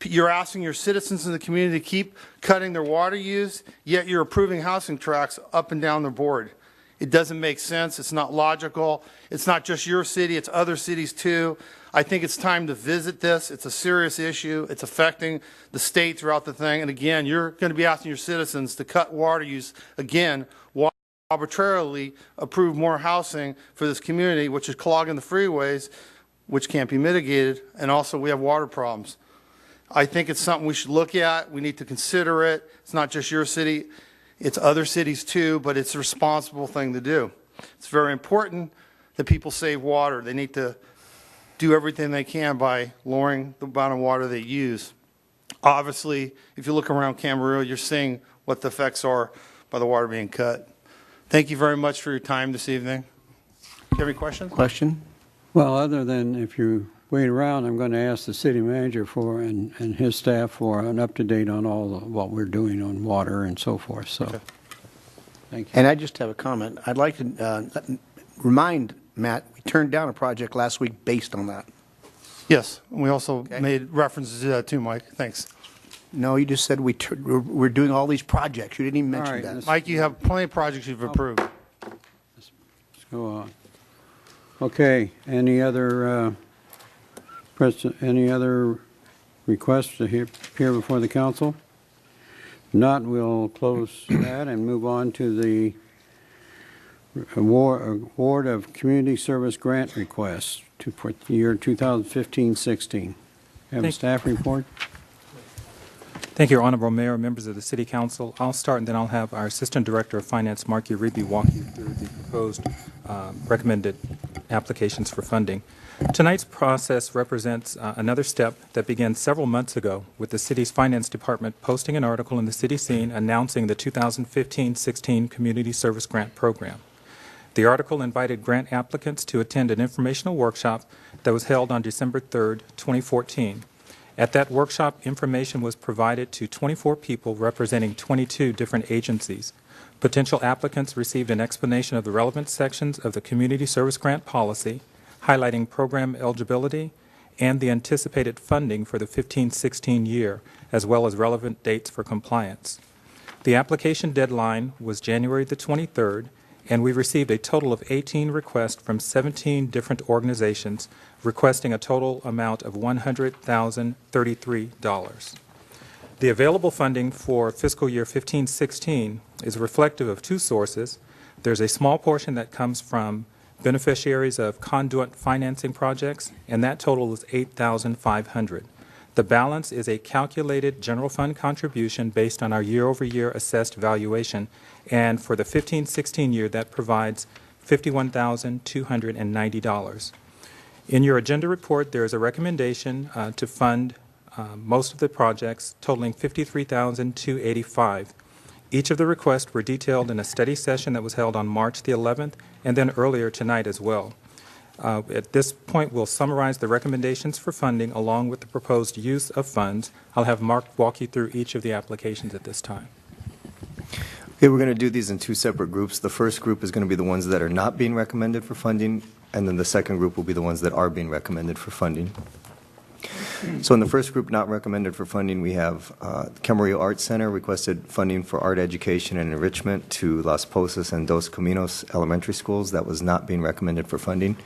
F: You're asking your citizens in the community to keep cutting their water use, yet you're approving housing tracts up and down the board. It doesn't make sense. It's not logical. It's not just your city. It's other cities too. I think it's time to visit this. It's a serious issue. It's affecting the state throughout the thing. And again, you're going to be asking your citizens to cut water use again, arbitrarily approve more housing for this community, which is clogging the freeways, which can't be mitigated. And also we have water problems. I think it's something we should look at. We need to consider it. It's not just your city. It's other cities too, but it's a responsible thing to do. It's very important that people save water. They need to do everything they can by lowering the amount of water they use. Obviously, if you look around Camarillo, you're seeing what the effects are by the water being cut. Thank you very much for your time this evening. Do you have any questions?
E: Question?
B: Well, other than if you wait around, I'm going to ask the city manager and his staff for an up-to-date on what we're doing on water and so forth. So, okay. Thank you.
E: And I just have a comment. I'd like to remind Matt, we turned down a project last week based on that.
F: Yes, we also made references to that too, Mike. Thanks.
E: No, you just said we're doing all these projects. You didn't even mention that.
F: Mike, you have plenty of projects you've approved.
B: Let's go on. Okay. Any other requests to appear before the council? If not, we'll close that and move on to the award of community service grant requests for the year 2015-16. Have a staff report?
V: Thank you, Honorable Mayor, members of the City Council. I'll start and then I'll have our Assistant Director of Finance, Mark Uribe, walk you through the proposed recommended applications for funding. Tonight's process represents another step that began several months ago with the city's finance department posting an article in the City Scene announcing the 2015-16 Community Service Grant Program. The article invited grant applicants to attend an informational workshop that was held on December 3rd, 2014. At that workshop, information was provided to 24 people representing 22 different agencies. Potential applicants received an explanation of the relevant sections of the Community Service Grant Policy, highlighting program eligibility, and the anticipated funding for the 15-16 year, as well as relevant dates for compliance. The application deadline was January the 23rd, and we received a total of 18 requests from 17 different organizations requesting a total amount of $100,033. The available funding for fiscal year 15-16 is reflective of two sources. There's a small portion that comes from beneficiaries of conduit financing projects, and that total is $8,500. The balance is a calculated general fund contribution based on our year-over-year assessed valuation, and for the 15-16 year, that provides $51,290. In your agenda report, there is a recommendation to fund most of the projects totaling $53,285. Each of the requests were detailed in a study session that was held on March the 11th, and then earlier tonight as well. At this point, we'll summarize the recommendations for funding along with the proposed use of funds. I'll have Mark walk you through each of the applications at this time.
G: Okay, we're going to do these in two separate groups. The first group is going to be the ones that are not being recommended for funding, and then the second group will be the ones that are being recommended for funding. So in the first group not recommended for funding, we have Camarillo Arts Center requested funding for art education and enrichment to Las Posas and Dos Caminos elementary schools. That was not being recommended for funding.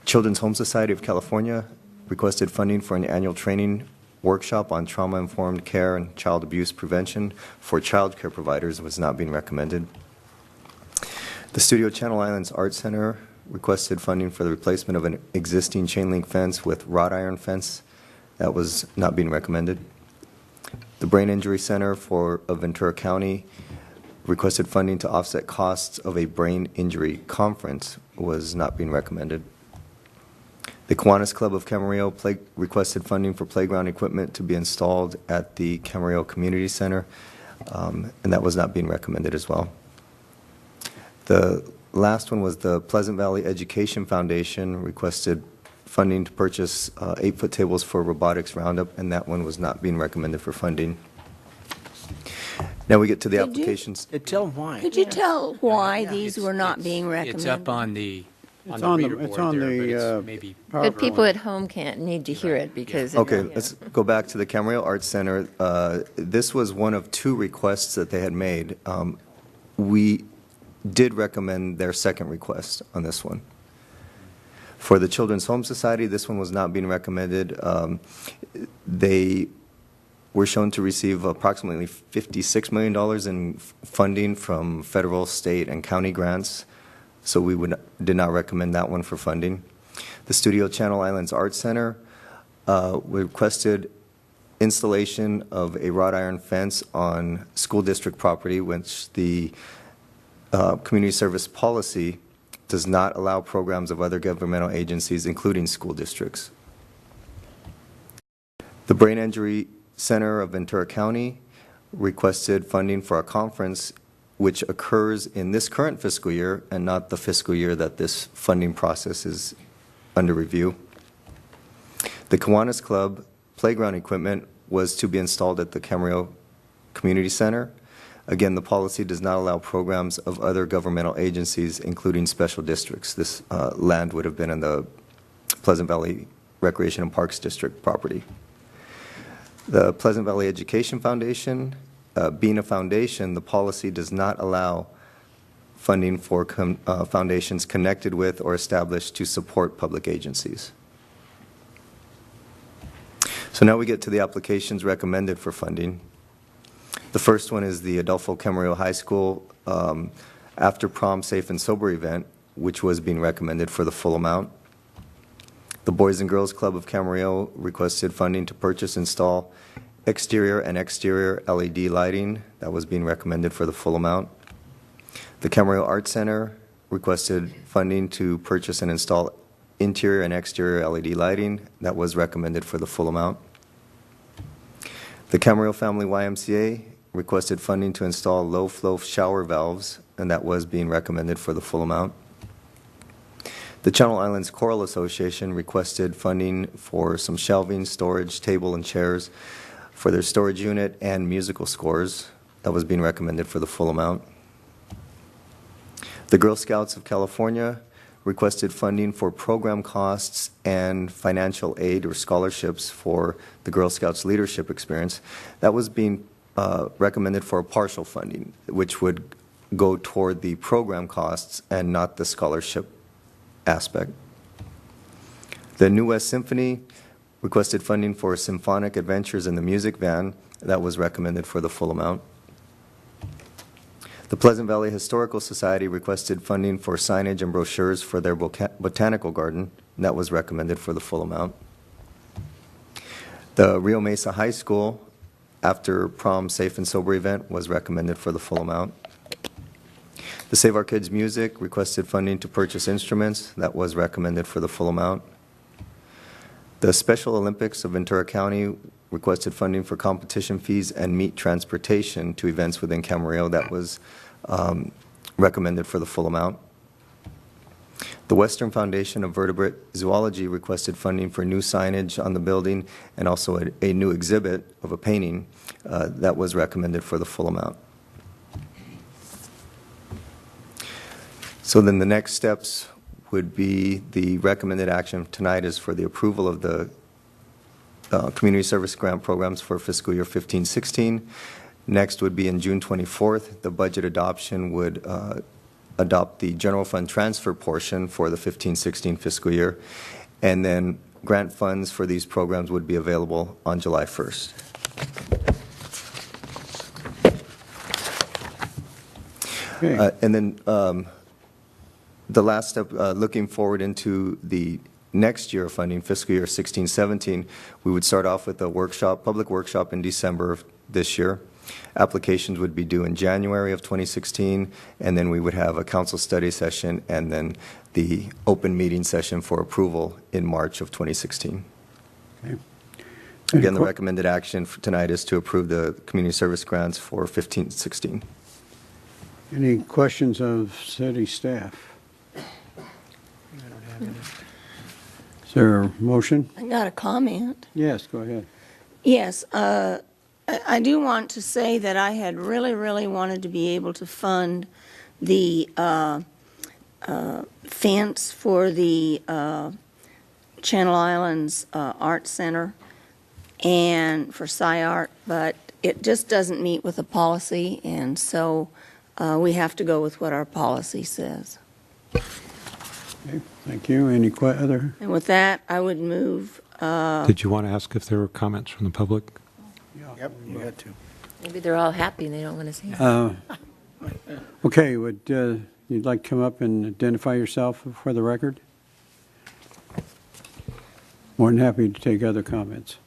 G: Children's Home Society of California requested funding for an annual training workshop on trauma-informed care and child abuse prevention for child care providers. Was not being recommended. The Studio Channel Islands Art Center requested funding for the replacement of an existing chain link fence with wrought iron fence. That was not being recommended. The Brain Injury Center of Ventura County requested funding to offset costs of a brain injury conference. Was not being recommended. The Kiwanis Club of Camarillo requested funding for playground equipment to be installed at the Camarillo Community Center, and that was not being recommended as well. The last one was the Pleasant Valley Education Foundation requested funding to purchase 8-foot tables for robotics roundup, and that one was not being recommended for funding. Now we get to the applications.
E: Tell them why.
N: Could you tell why these were not being recommended?
A: It's up on the
B: It's on the,
A: reader
B: it's
A: board
B: on
A: there, but
B: the,
A: it's maybe
I: But people at home can't need to hear it because.
G: Okay, let's go back to the Camarillo Arts Center. This was one of two requests that they had made. We did recommend their second request on this one. For the Children's Home Society, this one was not being recommended. They were shown to receive approximately $56 million in funding from federal, state, and county grants, so we did not recommend that one for funding. The Studio Channel Islands Arts Center requested installation of a wrought iron fence on school district property, which the community service policy does not allow programs of other governmental agencies, including school districts. The Brain Injury Center of Ventura County requested funding for a conference which occurs in this current fiscal year and not the fiscal year that this funding process is under review. The Kiwanis Club playground equipment was to be installed at the Camarillo Community Center. Again, the policy does not allow programs of other governmental agencies, including special districts. This land would have been in the Pleasant Valley Recreation and Parks District property. The Pleasant Valley Education Foundation, being a foundation, the policy does not allow funding for foundations connected with or established to support public agencies. So now we get to the applications recommended for funding. The first one is the Adolfo Camarillo High School After Prom Safe and Sober event, which was being recommended for the full amount. The Boys and Girls Club of Camarillo requested funding to purchase, install exterior and exterior LED lighting. That was being recommended for the full amount. The Camarillo Arts Center requested funding to purchase and install interior and exterior LED lighting. That was recommended for the full amount. The Camarillo Family YMCA requested funding to install low-flow shower valves, and that was being recommended for the full amount. The Channel Islands Choral Association requested funding for some shelving, storage, table, and chairs for their storage unit and musical scores. That was being recommended for the full amount. The Girl Scouts of California requested funding for program costs and financial aid or scholarships for the Girl Scouts leadership experience. That was being recommended for a partial funding, which would go toward the program costs and not the scholarship aspect. The New West Symphony requested funding for symphonic adventures in the music van. That was recommended for the full amount. The Pleasant Valley Historical Society requested funding for signage and brochures for their botanical garden. That was recommended for the full amount. The Rio Mesa High School after prom safe and sober event was recommended for the full amount. The Save Our Kids Music requested funding to purchase instruments. That was recommended for the full amount. The Special Olympics of Ventura County requested funding for competition fees and meat transportation to events within Camarillo. That was recommended for the full amount. The Western Foundation of Vertebrate Zoology requested funding for new signage on the building and also a new exhibit of a painting. That was recommended for the full amount. So then the next steps would be the recommended action tonight is for the approval of the community service grant programs for fiscal year 15-16. Next would be in June 24th, the budget adoption would adopt the general fund transfer portion for the 15-16 fiscal year, and then grant funds for these programs would be available on July 1st.
B: Okay.
G: And then the last step, looking forward into the next year of funding, fiscal year 16-17, we would start off with a workshop, public workshop in December of this year. Applications would be due in January of 2016, and then we would have a council study session and then the open meeting session for approval in March of 2016.
B: Okay.
G: Again, the recommended action for tonight is to approve the community service grants for 15-16.
B: Any questions of city staff? Is there a motion?
N: I got a comment.
B: Yes, go ahead.
N: Yes, I do want to say that I had really, really wanted to be able to fund the fence for the Channel Islands Art Center and for SciArt, but it just doesn't meet with the policy, and so we have to go with what our policy says.
B: Okay, thank you. Any other?
N: And with that, I would move.
H: Did you want to ask if there were comments from the public?
E: Yep, you had to.
I: Maybe they're all happy and they don't want to say it.
B: Okay, would you'd like to come up and identify yourself for the record? More than happy to take other comments.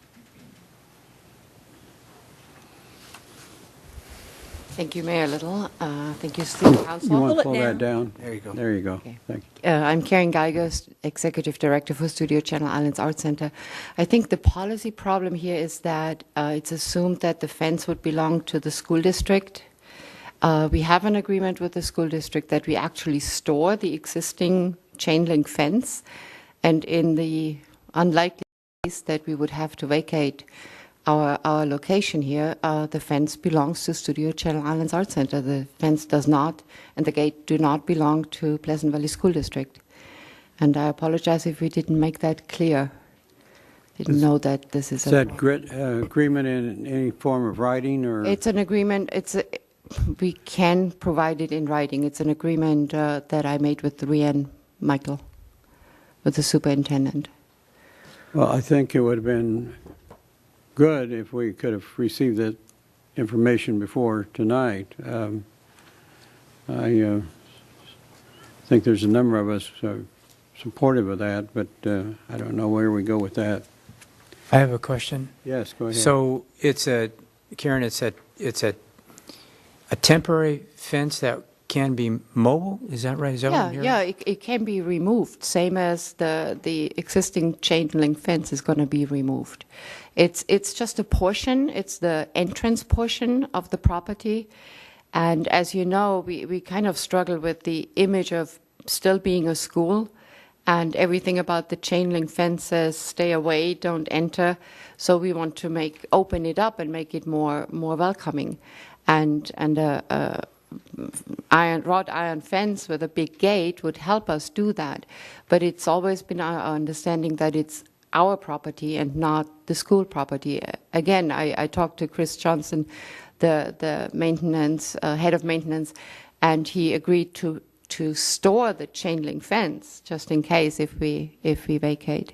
J: Thank you, Mayor Little. Thank you, City Council.
B: You want to pull that down?
E: There you go.
B: There you go.
J: Okay.
B: Thank you.
J: I'm Karen Geiger, Executive Director for Studio Channel Islands Art Center. I think the policy problem here is that it's assumed that the fence would belong to the school district. We have an agreement with the school district that we actually store the existing chain link fence, and in the unlikely case that we would have to vacate our location here, the fence belongs to Studio Channel Islands Art Center. The fence does not, and the gate do not belong to Pleasant Valley School District. And I apologize if we didn't make that clear. Didn't know that this is
B: Is that agreement in any form of writing, or?
J: It's an agreement. We can provide it in writing. It's an agreement that I made with Rianne Michael, with the superintendent.
B: Well, I think it would have been good if we could have received that information before tonight. I think there's a number of us supportive of that, but I don't know where we go with that.
A: I have a question.
B: Yes, go ahead.
A: So Karen, it's a temporary fence that can be mobile? Is that right? Is that what I'm hearing?
J: Yeah, it can be removed, same as the existing chain link fence is going to be removed. It's just a portion. It's the entrance portion of the property. And as you know, we kind of struggle with the image of still being a school, and everything about the chain link fence says stay away, don't enter. So we want to open it up and make it more welcoming. And wrought iron fence with a big gate would help us do that. But it's always been our understanding that it's our property and not the school property. Again, I talked to Chris Johnson, the maintenance head of maintenance, and he agreed to store the chain link fence just in case if we vacate.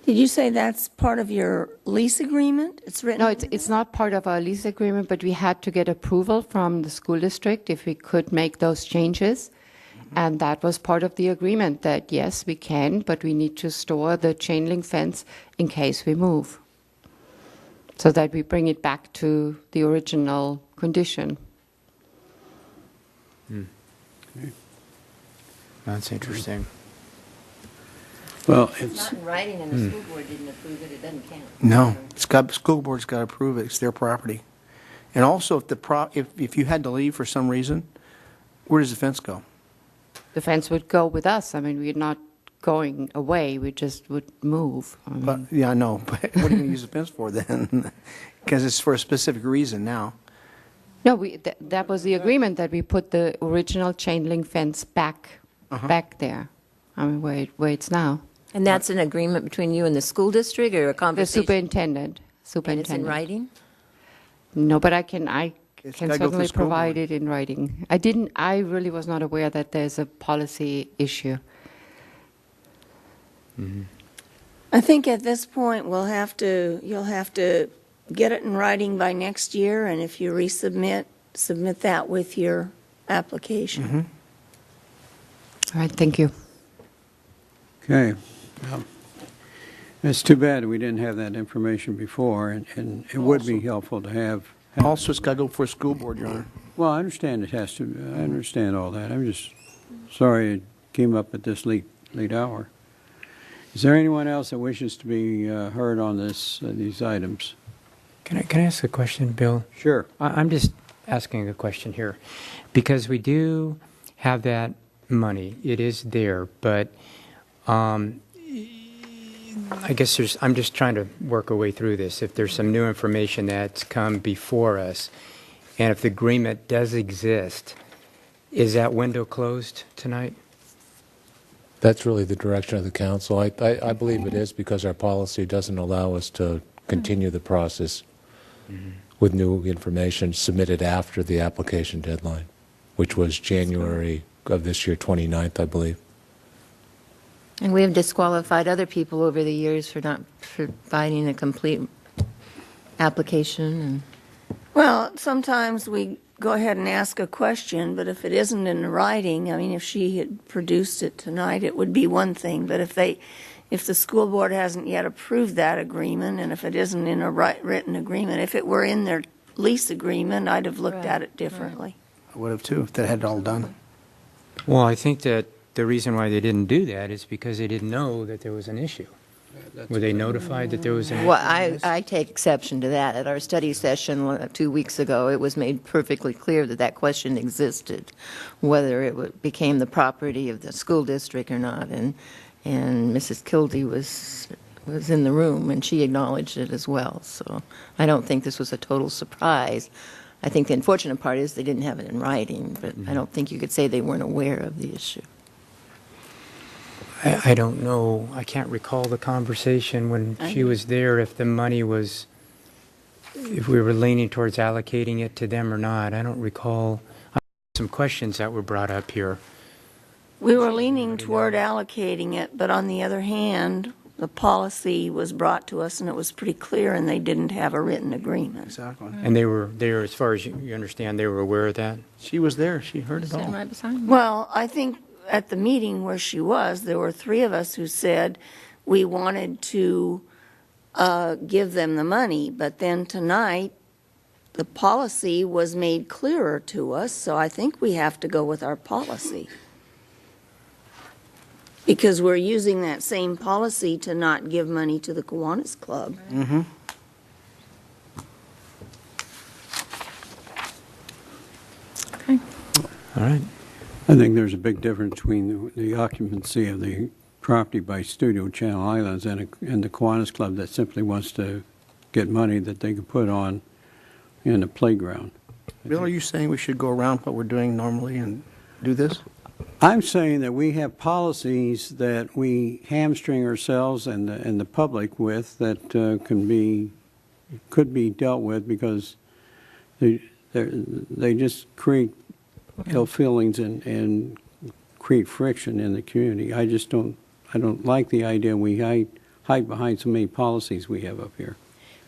N: Did you say that's part of your lease agreement? It's written?
J: No, it's not part of our lease agreement, but we had to get approval from the school district if we could make those changes. And that was part of the agreement that, yes, we can, but we need to store the chain link fence in case we move, so that we bring it back to the original condition.
A: That's interesting.
B: Well,
I: It's not in writing and the school board didn't approve it, it doesn't count.
E: No, school board's got to approve it. It's their property. And also, if you had to leave for some reason, where does the fence go?
J: The fence would go with us. I mean, we're not going away. We just would move.
E: But, yeah, I know. But what are you going to use the fence for then? Because it's for a specific reason now.
J: No, that was the agreement that we put the original chain link fence back there. I mean, where it's now.
I: And that's an agreement between you and the school district or a
J: The
I: conversation?
J: superintendent.
I: And it's in writing?
J: No, but I can
E: gotta go through
J: certainly
E: the school
J: provide
E: board.
J: it in writing. I really was not aware that there's a policy issue.
N: I think at this point, you'll have to get it in writing by next year, and if you submit that with your application.
J: All right, thank you.
B: Okay. It's too bad we didn't have that information before, and it would be helpful to have.
E: Also, it's got to go for a school board, Your Honor.
B: Well, I understand it has to, I understand all that. I'm just sorry it came up at this late hour. Is there anyone else that wishes to be heard on these items?
A: Can I ask a question, Bill?
B: Sure.
A: I'm just asking a question here, because we do have that money. It is there, but I guess I'm just trying to work a way through this. If there's some new information that's come before us, and if the agreement does exist, is that window closed tonight?
D: That's really the direction of the council. I believe it is, because our policy doesn't allow us to continue the process with new information submitted after the application deadline, which was January of this year, 29th, I believe.
I: And we have disqualified other people over the years for not providing a complete application. And
N: Well, sometimes we go ahead and ask a question, but if it isn't in writing, I mean, if she had produced it tonight, it would be one thing. But if the school board hasn't yet approved that agreement, and if it isn't in a written agreement, if it were in their lease agreement, I'd have looked at it differently.
E: I would have too, if that had it all done.
A: Well, I think that the reason why they didn't do that is because they didn't know that there was an issue. Were they notified that there was an issue?
I: Well, I take exception to that. At our study session 2 weeks ago, it was made perfectly clear that that question existed, whether it became the property of the school district or not. And Mrs. Kildee was in the room, and she acknowledged it as well. So I don't think this was a total surprise. I think the unfortunate part is they didn't have it in writing, but I don't think you could say they weren't aware of the issue.
A: I don't know. I can't recall the conversation when she was there, if the money was, if we were leaning towards allocating it to them or not. I don't recall. Some questions that were brought up here.
N: We were leaning toward allocating it, but on the other hand, the policy was brought to us, and it was pretty clear, and they didn't have a written agreement.
E: Exactly.
A: And they were there, as far as you understand, they were aware of that?
E: She was there. She heard it all.
I: Sitting right beside me.
N: Well, I think at the meeting where she was, there were three of us who said we wanted to give them the money, but then tonight, the policy was made clearer to us, so I think we have to go with our policy. Because we're using that same policy to not give money to the Kiwanis Club.
E: Mm-hmm.
A: All right.
B: I think there's a big difference between the occupancy of the property by Studio Channel Islands and the Kiwanis Club that simply wants to get money that they can put on in the playground.
E: Bill, are you saying we should go around what we're doing normally and do this?
B: I'm saying that we have policies that we hamstring ourselves and the public with that could be dealt with because they just create ill feelings and create friction in the community. I don't like the idea we hide behind so many policies we have up here.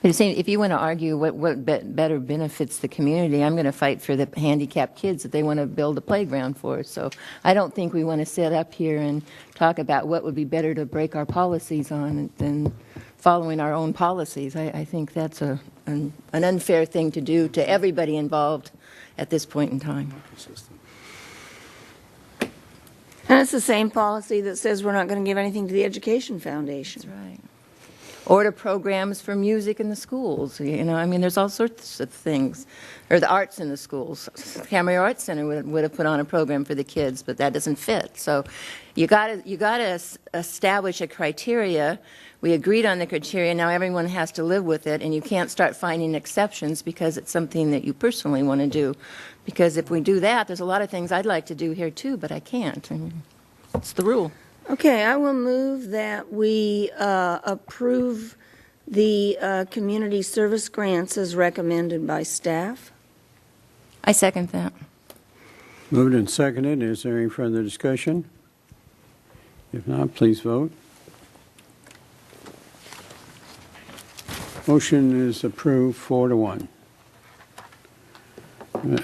I: But if you want to argue what better benefits the community, I'm going to fight for the handicapped kids that they want to build a playground for. So I don't think we want to sit up here and talk about what would be better to break our policies on than following our own policies. I think that's an unfair thing to do to everybody involved at this point in time.
N: And it's the same policy that says we're not going to give anything to the Education Foundation.
I: That's right. Or to programs for music in the schools. You know, I mean, there's all sorts of things. Or the arts in the schools. Camarillo Arts Center would have put on a program for the kids, but that doesn't fit. So you got to establish a criteria. We agreed on the criteria. Now everyone has to live with it, and you can't start finding exceptions because it's something that you personally want to do. Because if we do that, there's a lot of things I'd like to do here too, but I can't. I mean, it's the rule.
N: Okay, I will move that we approve the community service grants as recommended by staff.
I: I second that.
B: Moved and seconded. Is there any further discussion? If not, please vote. Motion is approved 4-1.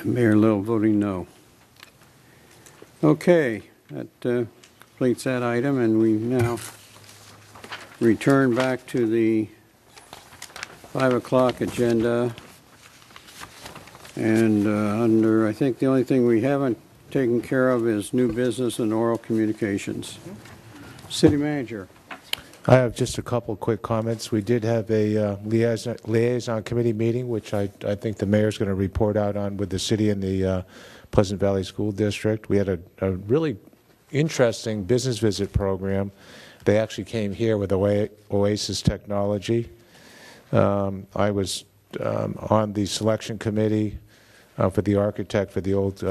B: Mayor Little voting no. Okay, that completes that item, and we now return back to the 5 o'clock agenda. And I think the only thing we haven't taken care of is new business and oral communications. City Manager.
D: I have just a couple quick comments. We did have a liaison committee meeting, which I think the mayor's going to report out on with the city and the Pleasant Valley School District. We had a really interesting business visit program. They actually came here with Oasis technology. I was on the selection committee for the architect for the old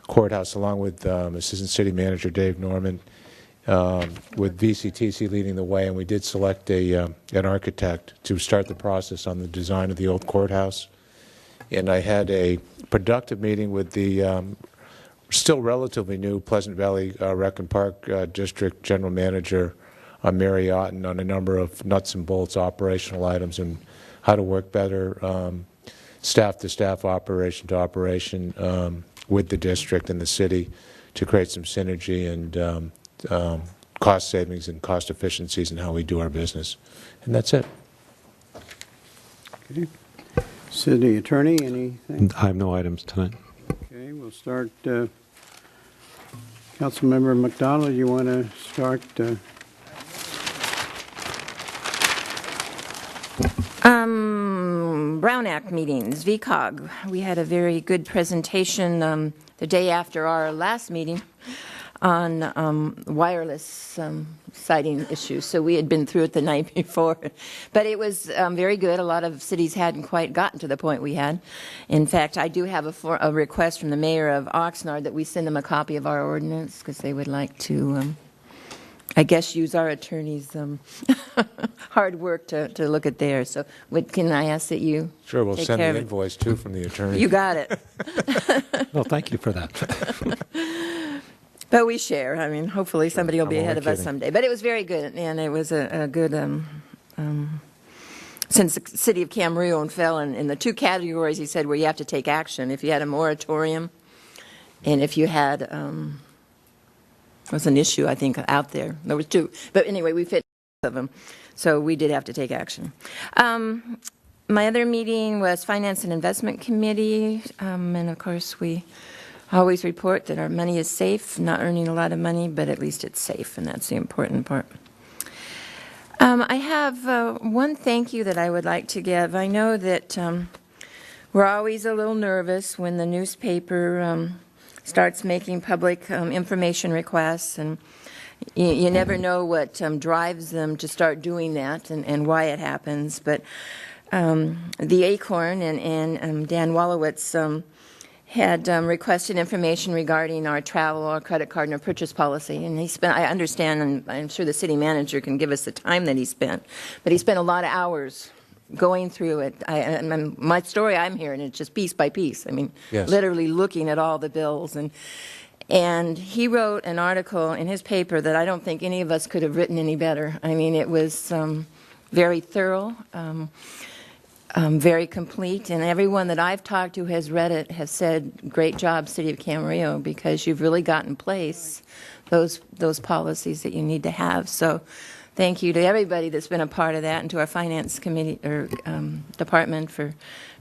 D: courthouse, along with Assistant City Manager Dave Norman, with VCTC leading the way, and we did select an architect to start the process on the design of the old courthouse. And I had a productive meeting with the still relatively new Pleasant Valley Rec and Park District General Manager Mary Otten on a number of nuts and bolts operational items and how to work better staff to staff, operation to operation with the district and the city to create some synergy and cost savings and cost efficiencies in how we do our business. And that's it.
B: Okay. City Attorney, anything?
H: I have no items tonight.
B: Okay, we'll start. Councilmember McDonald, you want to start?
I: Brown Act meetings, VCOG. We had a very good presentation the day after our last meeting on wireless siting issues. So we had been through it the night before. But it was very good. A lot of cities hadn't quite gotten to the point we had. In fact, I do have a request from the mayor of Oxnard that we send them a copy of our ordinance because they would like to, I guess, use our attorney's hard work to look at theirs. So can I ask that you
D: Sure, we'll
I: take
D: send
I: care
D: the
I: of it?
D: invoice, too, from the attorney.
I: You got it.
H: Well, thank you for that.
I: But we share. I mean, hopefully somebody will be
D: I'm
I: ahead
D: only
I: of us
D: kidding.
I: someday. But it was very good, and it was a good, since the city of Camarillo fell in the two categories he said where you have to take action. If you had a moratorium and if you had, there was an issue, I think, out there. There was two. But anyway, we fit both of them. So we did have to take action. My other meeting was Finance and Investment Committee, and of course we always report that our money is safe, not earning a lot of money, but at least it's safe, and that's the important part. I have one thank you that I would like to give. I know that we're always a little nervous when the newspaper starts making public information requests, and you never know what drives them to start doing that and why it happens. But the Acorn and Dan Wallowitz had requested information regarding our travel, our credit card, and our purchase policy. And he spent, I understand, and I'm sure the city manager can give us the time that he spent, but he spent a lot of hours going through it. My story I'm hearing, it's just piece by piece. I mean,
D: Yes.
I: literally looking at all the bills. And he wrote an article in his paper that I don't think any of us could have written any better. I mean, it was very thorough. Very complete, and everyone that I've talked to has read it has said, great job, City of Camarillo, because you've really got in place those policies that you need to have. So thank you to everybody that's been a part of that, and to our finance committee or department for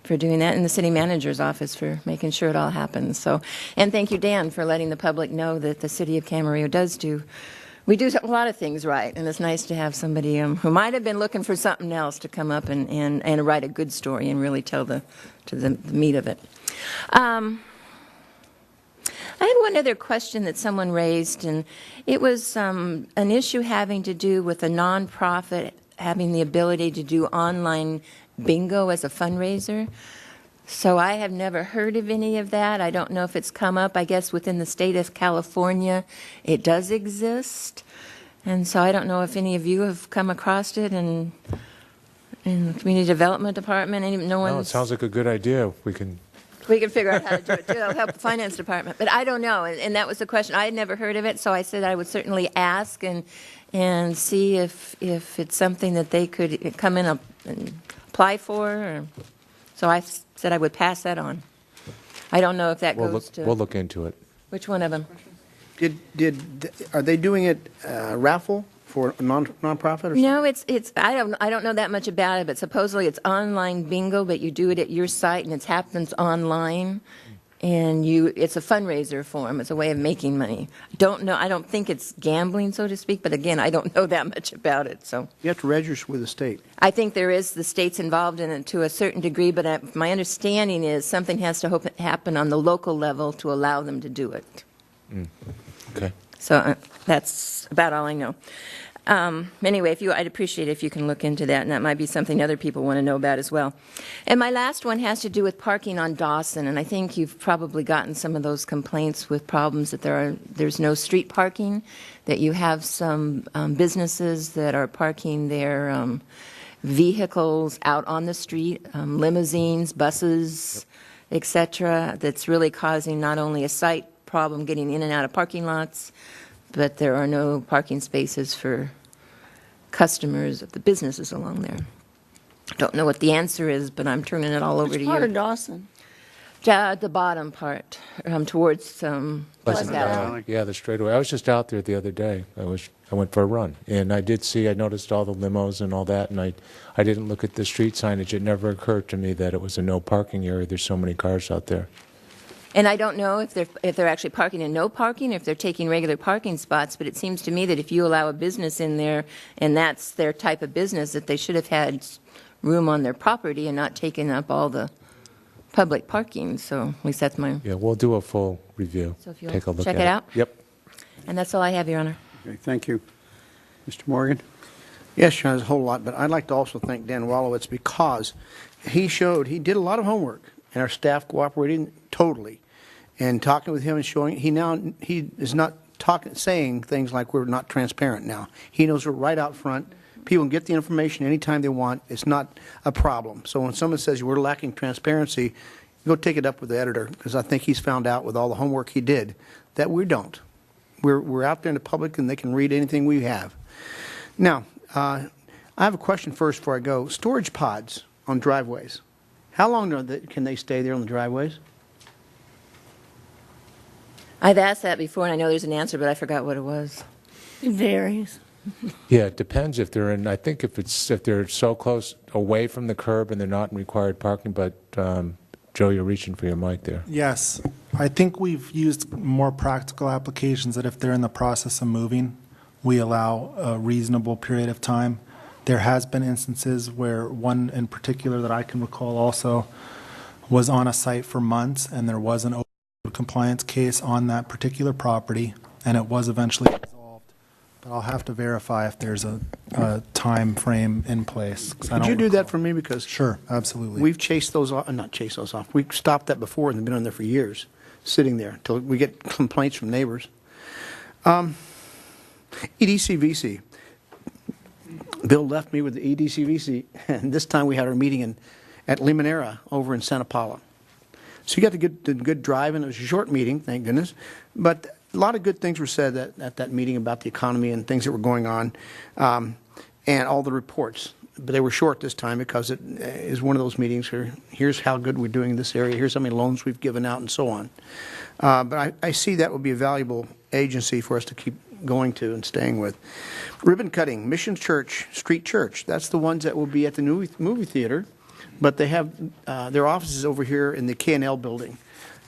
I: doing that, and the city manager's office for making sure it all happens. So, and thank you, Dan, for letting the public know that the City of Camarillo we do a lot of things right, and it's nice to have somebody who might have been looking for something else to come up and write a good story and really tell the meat of it. I had one other question that someone raised, and it was an issue having to do with a nonprofit having the ability to do online bingo as a fundraiser. So I have never heard of any of that. I don't know if it's come up. I guess within the state of California, it does exist. And so I don't know if any of you have come across it in the Community Development Department.
D: No, it sounds like a good idea. We can
I: figure out how to do it, too. It'll help the Finance Department. But I don't know, and that was the question. I had never heard of it, so I said I would certainly ask and see if it's something that they could come in and apply for. So I said I would pass that on. I don't know if that goes to...
D: We'll look into it.
I: Which one of them?
E: Are they doing it raffle for a nonprofit? Or
I: No, it's I don't know that much about it, but supposedly it's online bingo, but you do it at your site and it happens online, and it's a fundraiser for them. It's a way of making money. I don't think it's gambling, so to speak, but again, I don't know that much about it. So
E: you have to register with the state.
I: I think the state's involved in it to a certain degree, but my understanding is something has to happen on the local level to allow them to do it.
D: Okay.
I: So that's about all I know. Anyway, I'd appreciate it if you can look into that, and that might be something other people want to know about as well. And my last one has to do with parking on Dawson, and I think you've probably gotten some of those complaints with problems that there's no street parking, that you have some businesses that are parking their vehicles out on the street, limousines, buses, etc. That's really causing not only a site problem getting in and out of parking lots, but there are no parking spaces for customers of the businesses along there. Don't know what the answer is, but I'm turning it all over to you.
N: Which part of Dawson?
I: The bottom part, towards
D: Yeah, the straightaway. I was just out there the other day. I went for a run, and I noticed all the limos and all that, and I didn't look at the street signage. It never occurred to me that it was a no parking area. There's so many cars out there.
I: And I don't know if they're actually parking in no parking, or if they're taking regular parking spots, but it seems to me that if you allow a business in there and that's their type of business, that they should have had room on their property and not taken up all the public parking. So at least that's my...
D: Yeah, we'll do a full review.
I: So if you'll
D: Take a look
I: check
D: at
I: it out.
D: Yep.
I: And that's all I have, Your Honor.
B: Okay, thank you. Mr. Morgan?
E: Yes, Sean, there's a whole lot, but I'd like to also thank Dan Wallowitz because he did a lot of homework, and our staff cooperated totally. And talking with him and showing, he is not saying things like we're not transparent now. He knows we're right out front. People can get the information anytime they want. It's not a problem. So when someone says we're lacking transparency, go take it up with the editor, because I think he's found out with all the homework he did that we don't. We're out there in the public, and they can read anything we have. Now, I have a question first before I go. Storage pods on driveways. How long can they stay there on the driveways?
I: I've asked that before, and I know there's an answer, but I forgot what it was.
N: It varies.
D: Yeah, it depends if they're in. I think if they're so close away from the curb and they're not in required parking. But Joe, you're reaching for your mic there.
K: Yes, I think we've used more practical applications that if they're in the process of moving, we allow a reasonable period of time. There has been instances where one in particular that I can recall also was on a site for months, and there was an compliance case on that particular property, and it was eventually resolved But I'll have to verify if there's a time frame in place. 'Cause I
E: Could
K: don't
E: you do
K: recall.
E: that for me? Because
K: Sure, absolutely.
E: we've chased those off, not chased those off. We've stopped that before and they've been on there for years, sitting there until we get complaints from neighbors. EDCVC. Bill left me with the EDCVC, and this time we had our meeting at Limonera over in Santa Paula. So you got the good drive, and it was a short meeting, thank goodness. But a lot of good things were said at that meeting about the economy and things that were going on, and all the reports. But they were short this time because it is one of those meetings where here's how good we're doing in this area, here's how many loans we've given out, and so on. But I see that would be a valuable agency for us to keep going to and staying with. Ribbon cutting, Mission Church, Street Church. That's the ones that will be at the new movie theater, but they have their offices over here in the K&L building.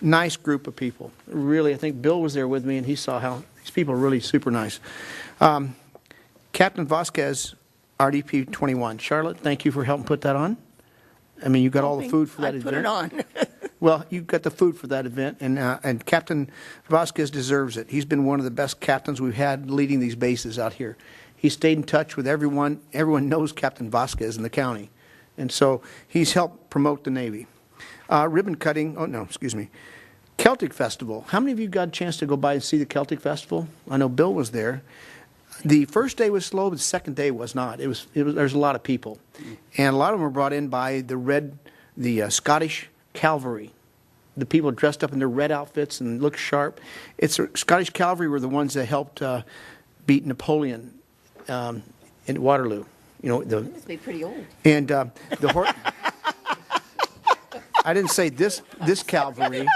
E: Nice group of people. Really, I think Bill was there with me, and he saw how these people are really super nice. Captain Vasquez, RDP 21. Charlotte, thank you for helping put that on. I mean, you got all the food for that event.
N: Put it on.
E: Well, you got the food for that event, and Captain Vasquez deserves it. He's been one of the best captains we've had leading these bases out here. He stayed in touch with everyone. Everyone knows Captain Vasquez in the county, and so he's helped promote the Navy. Ribbon cutting, Celtic Festival. How many of you got a chance to go by and see the Celtic Festival? I know Bill was there. The first day was slow, but the second day was not. There's a lot of people, and a lot of them were brought in by the Scottish Cavalry. The people dressed up in their red outfits and looked sharp. Scottish Cavalry were the ones that helped beat Napoleon in Waterloo.
N: Must be pretty old.
E: And the horse. I didn't say this cavalry.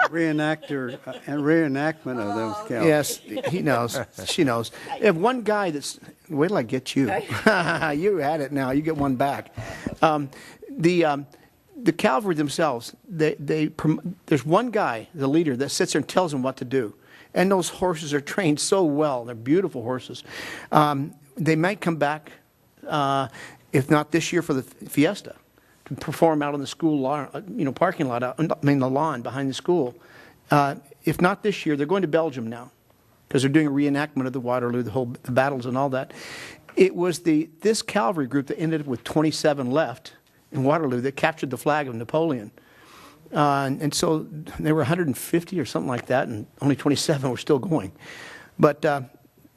B: Reenactment of those cavalry.
E: Yes, he knows. She knows. If one guy wait till I get you. You had it now. You get one back. The cavalry themselves, there's one guy, the leader, that sits there and tells them what to do. And those horses are trained so well. They're beautiful horses. They might come back, if not this year, for the fiesta, to perform out on the school lawn, parking lot, the lawn behind the school. If not this year, they're going to Belgium now, because they're doing a reenactment of the Waterloo, the battles and all that. It was this cavalry group that ended up with 27 left in Waterloo that captured the flag of Napoleon. And so they were 150 or something like that, and only 27 were still going. But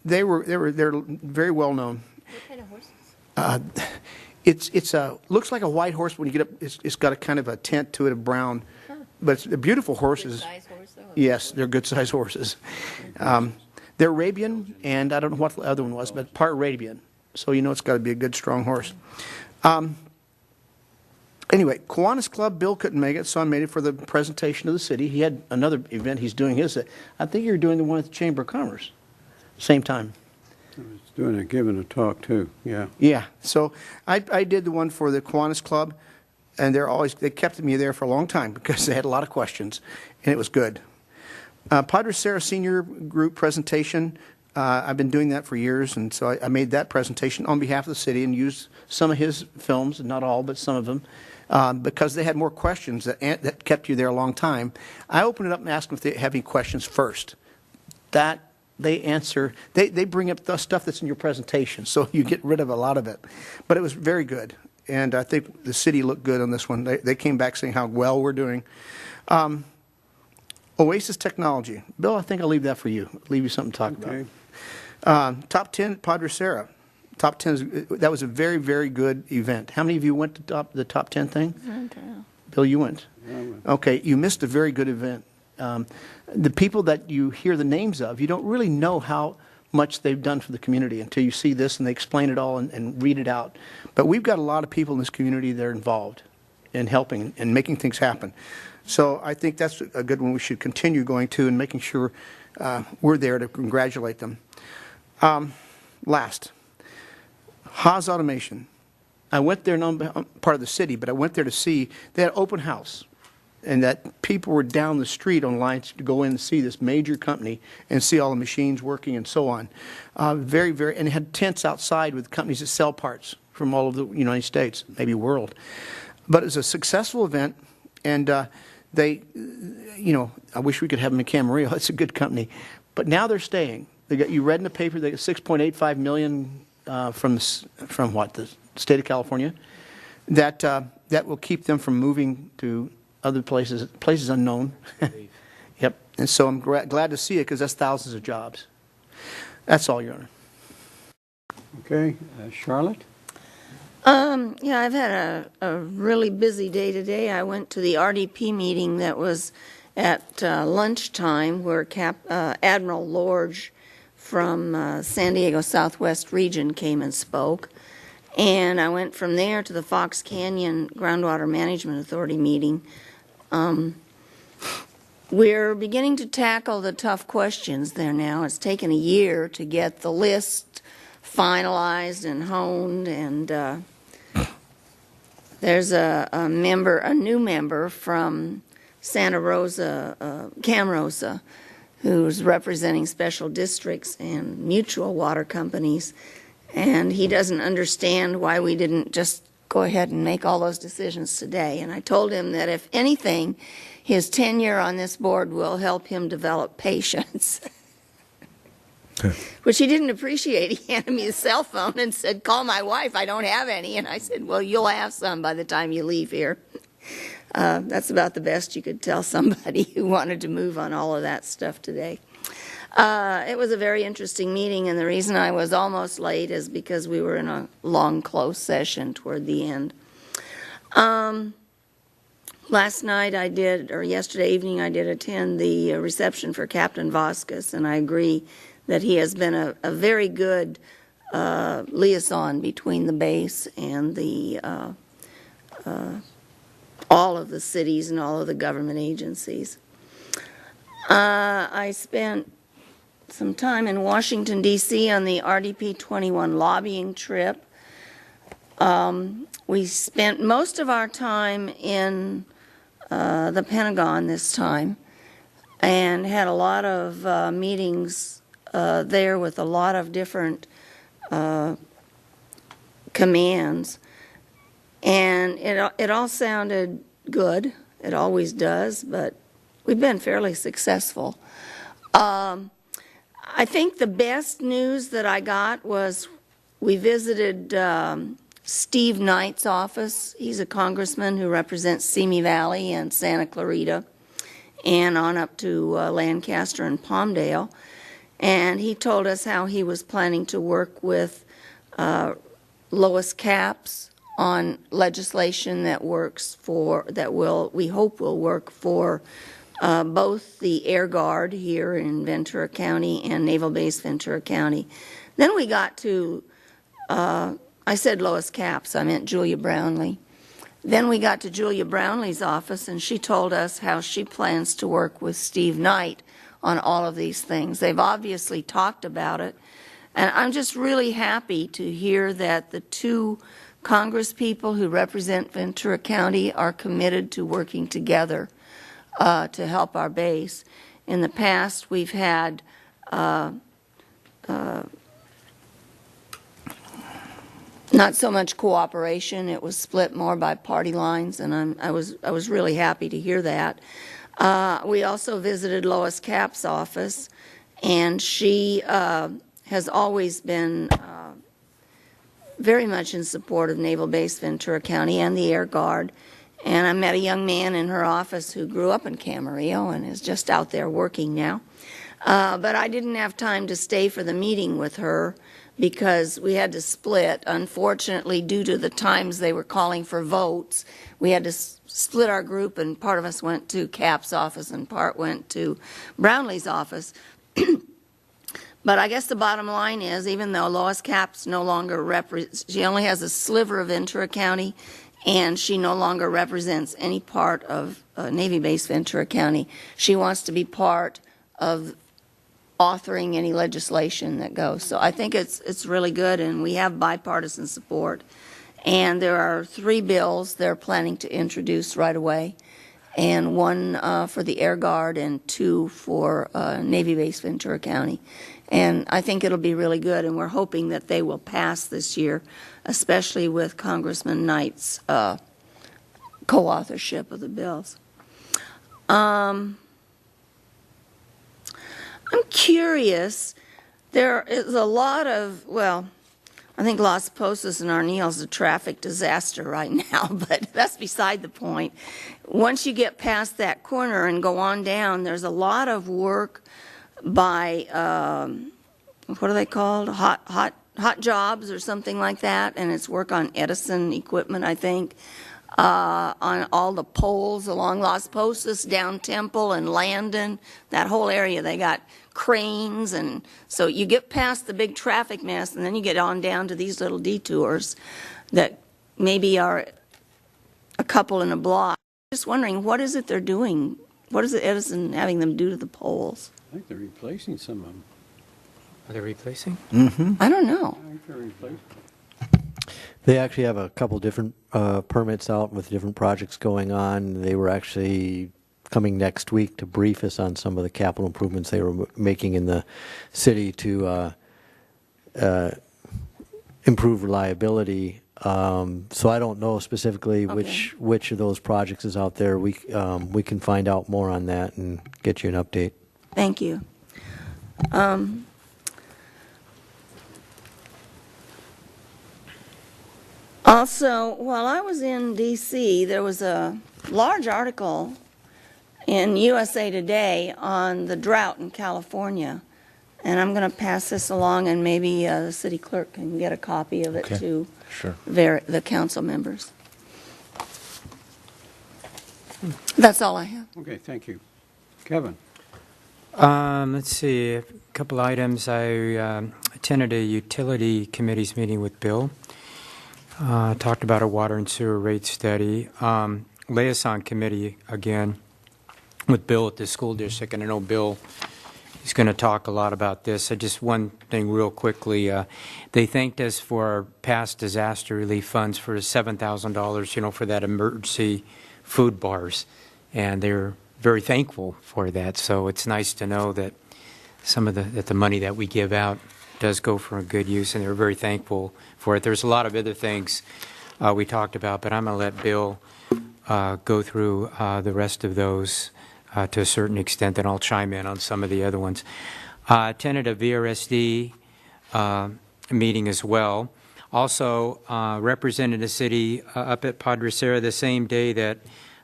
E: they're very well known.
N: What kind of horses?
E: It's looks like a white horse when you get up. It's got a kind of a tint to it of brown, but they're beautiful horses.
N: Good size horse, though?
E: Yes, they're good size horses. They're Arabian, and I don't know what the other one was, but part Arabian. So it's got to be a good, strong horse. Anyway, Kiwanis Club, Bill couldn't make it, so I made it for the presentation of the city. He had another event he's doing his. I think you're doing the one at the Chamber of Commerce, same time.
B: I was giving a talk too, yeah.
E: Yeah, so I did the one for the Kiwanis Club, and they kept me there for a long time because they had a lot of questions, and it was good. Padre Serra Senior Group presentation, I've been doing that for years, and so I made that presentation on behalf of the city and used some of his films, not all, but some of them, because they had more questions that kept you there a long time. I opened it up and asked them if they have any questions first. That they answer, they bring up the stuff that's in your presentation, so you get rid of a lot of it. But it was very good, and I think the city looked good on this one. They came back saying how well we're doing. Oasis Technology. Bill, I think I'll leave that for you. Leave you something to talk about. Top 10, Padre Serra. Top 10, that was a very, very good event. How many of you went to the top 10 thing? Bill, you went. Okay, you missed a very good event. The people that you hear the names of, you don't really know how much they've done for the community until you see this and they explain it all and read it out. But we've got a lot of people in this community that are involved in helping and making things happen. So I think that's a good one we should continue going to and making sure we're there to congratulate them. Last, Haas Automation. I went there, not part of the city, but I went there to see, they had open house, and that people were down the street on lines to go in and see this major company and see all the machines working and so on. And they had tents outside with companies that sell parts from all over the United States, maybe world. But it was a successful event, and I wish we could have them in Camarillo. It's a good company. But now they're staying. You read in the paper they got 6.85 million from what, the state of California, that will keep them from moving to other places unknown. Yep. And so I'm glad to see it because that's thousands of jobs. That's all, Your Honor.
B: Okay, Charlotte?
N: Yeah, I've had a really busy day today. I went to the RDP meeting that was at lunchtime where Admiral Lorge from San Diego Southwest Region came and spoke. And I went from there to the Fox Canyon Groundwater Management Authority meeting. We're beginning to tackle the tough questions there now. It's taken a year to get the list finalized and honed, and there's a new member from Santa Rosa, Camarillo, who's representing special districts and mutual water companies, and he doesn't understand why we didn't just go ahead and make all those decisions today. And I told him that if anything, his tenure on this board will help him develop patience. Which he didn't appreciate. He handed me his cell phone and said, "Call my wife, I don't have any." And I said, "Well, you'll have some by the time you leave here." That's about the best you could tell somebody who wanted to move on all of that stuff today. It was a very interesting meeting, and the reason I was almost late is because we were in a long, close session toward the end. Last night yesterday evening I did attend the reception for Captain Vasquez, and I agree that he has been a very good liaison between the base and the all of the cities and all of the government agencies. I spent some time in Washington, D.C. on the RDP 21 lobbying trip. We spent most of our time in the Pentagon this time and had a lot of meetings there with a lot of different commands. And it all sounded good. It always does, but we've been fairly successful. I think the best news that I got was we visited Steve Knight's office. He's a congressman who represents Simi Valley and Santa Clarita and on up to Lancaster and Palmdale. And he told us how he was planning to work with Lois Capps on legislation that we hope will work for both the Air Guard here in Ventura County and Naval Base Ventura County. Then we got to, I said Lois Capps, I meant Julia Brownlee. Then we got to Julia Brownlee's office, and she told us how she plans to work with Steve Knight on all of these things. They've obviously talked about it, and I'm just really happy to hear that the two Congress people who represent Ventura County are committed to working together to help our base. In the past, we've had not so much cooperation. It was split more by party lines, and I was really happy to hear that. We also visited Lois Capps' office, and she has always been very much in support of Naval Base Ventura County and the Air Guard. And I met a young man in her office who grew up in Camarillo and is just out there working now. But I didn't have time to stay for the meeting with her because we had to split. Unfortunately, due to the times they were calling for votes, we had to split our group, and part of us went to Capps' office and part went to Brownlee's office. But I guess the bottom line is, even though Lois Capps no longer she only has a sliver of Ventura County, and she no longer represents any part of Navy Base Ventura County, she wants to be part of authoring any legislation that goes. So I think it's really good, and we have bipartisan support. And there are 3 bills they're planning to introduce right away, and 1 for the Air Guard and 2 for Navy Base Ventura County. And I think it'll be really good, and we're hoping that they will pass this year, especially with Congressman Knight's co-authorship of the bills. I'm curious, There is a lot of, well, I think Las Posas and Arneal is a traffic disaster right now, but that's beside the point. Once you get past that corner and go on down, there's a lot of work by, what are they called? Hot jobs or something like that, and it's work on Edison equipment, I think, on all the poles along Las Posas, down Temple and Landon, that whole area. They got cranes, and so you get past the big traffic mess, and then you get on down to these little detours that maybe are a couple in a block. Just wondering, what is it they're doing? What is it Edison having them do to the poles?
B: I think they're replacing some of them.
A: Are they replacing?
E: Mm-hmm.
N: I don't know.
B: I think they're replacing.
U: They actually have a couple different permits out with different projects going on. They were actually coming next week to brief us on some of the capital improvements they were making in the city to improve reliability. So I don't know specifically which of those projects is out there. We can find out more on that and get you an update.
N: Thank you. Also, while I was in D.C., there was a large article in USA Today on the drought in California, and I'm going to pass this along, and maybe the city clerk can get a copy of it to the council members. That's all I have.
B: Okay, thank you. Kevin?
A: Let's see, a couple items. I attended a utility committee's meeting with Bill. Talked about a water and sewer rate study. Liaison committee, again, with Bill at the school district, and I know Bill is going to talk a lot about this. Just one thing real quickly. They thanked us for our past disaster relief funds for $7,000, for that emergency food bars, and they're very thankful for that. So it's nice to know that some of the money that we give out does go for a good use, and they're very thankful for it. There's a lot of other things we talked about, but I'm going to let Bill go through the rest of those to a certain extent, and I'll chime in on some of the other ones. Attended a VRSD meeting as well. Also represented the city up at Padre Serra the same day that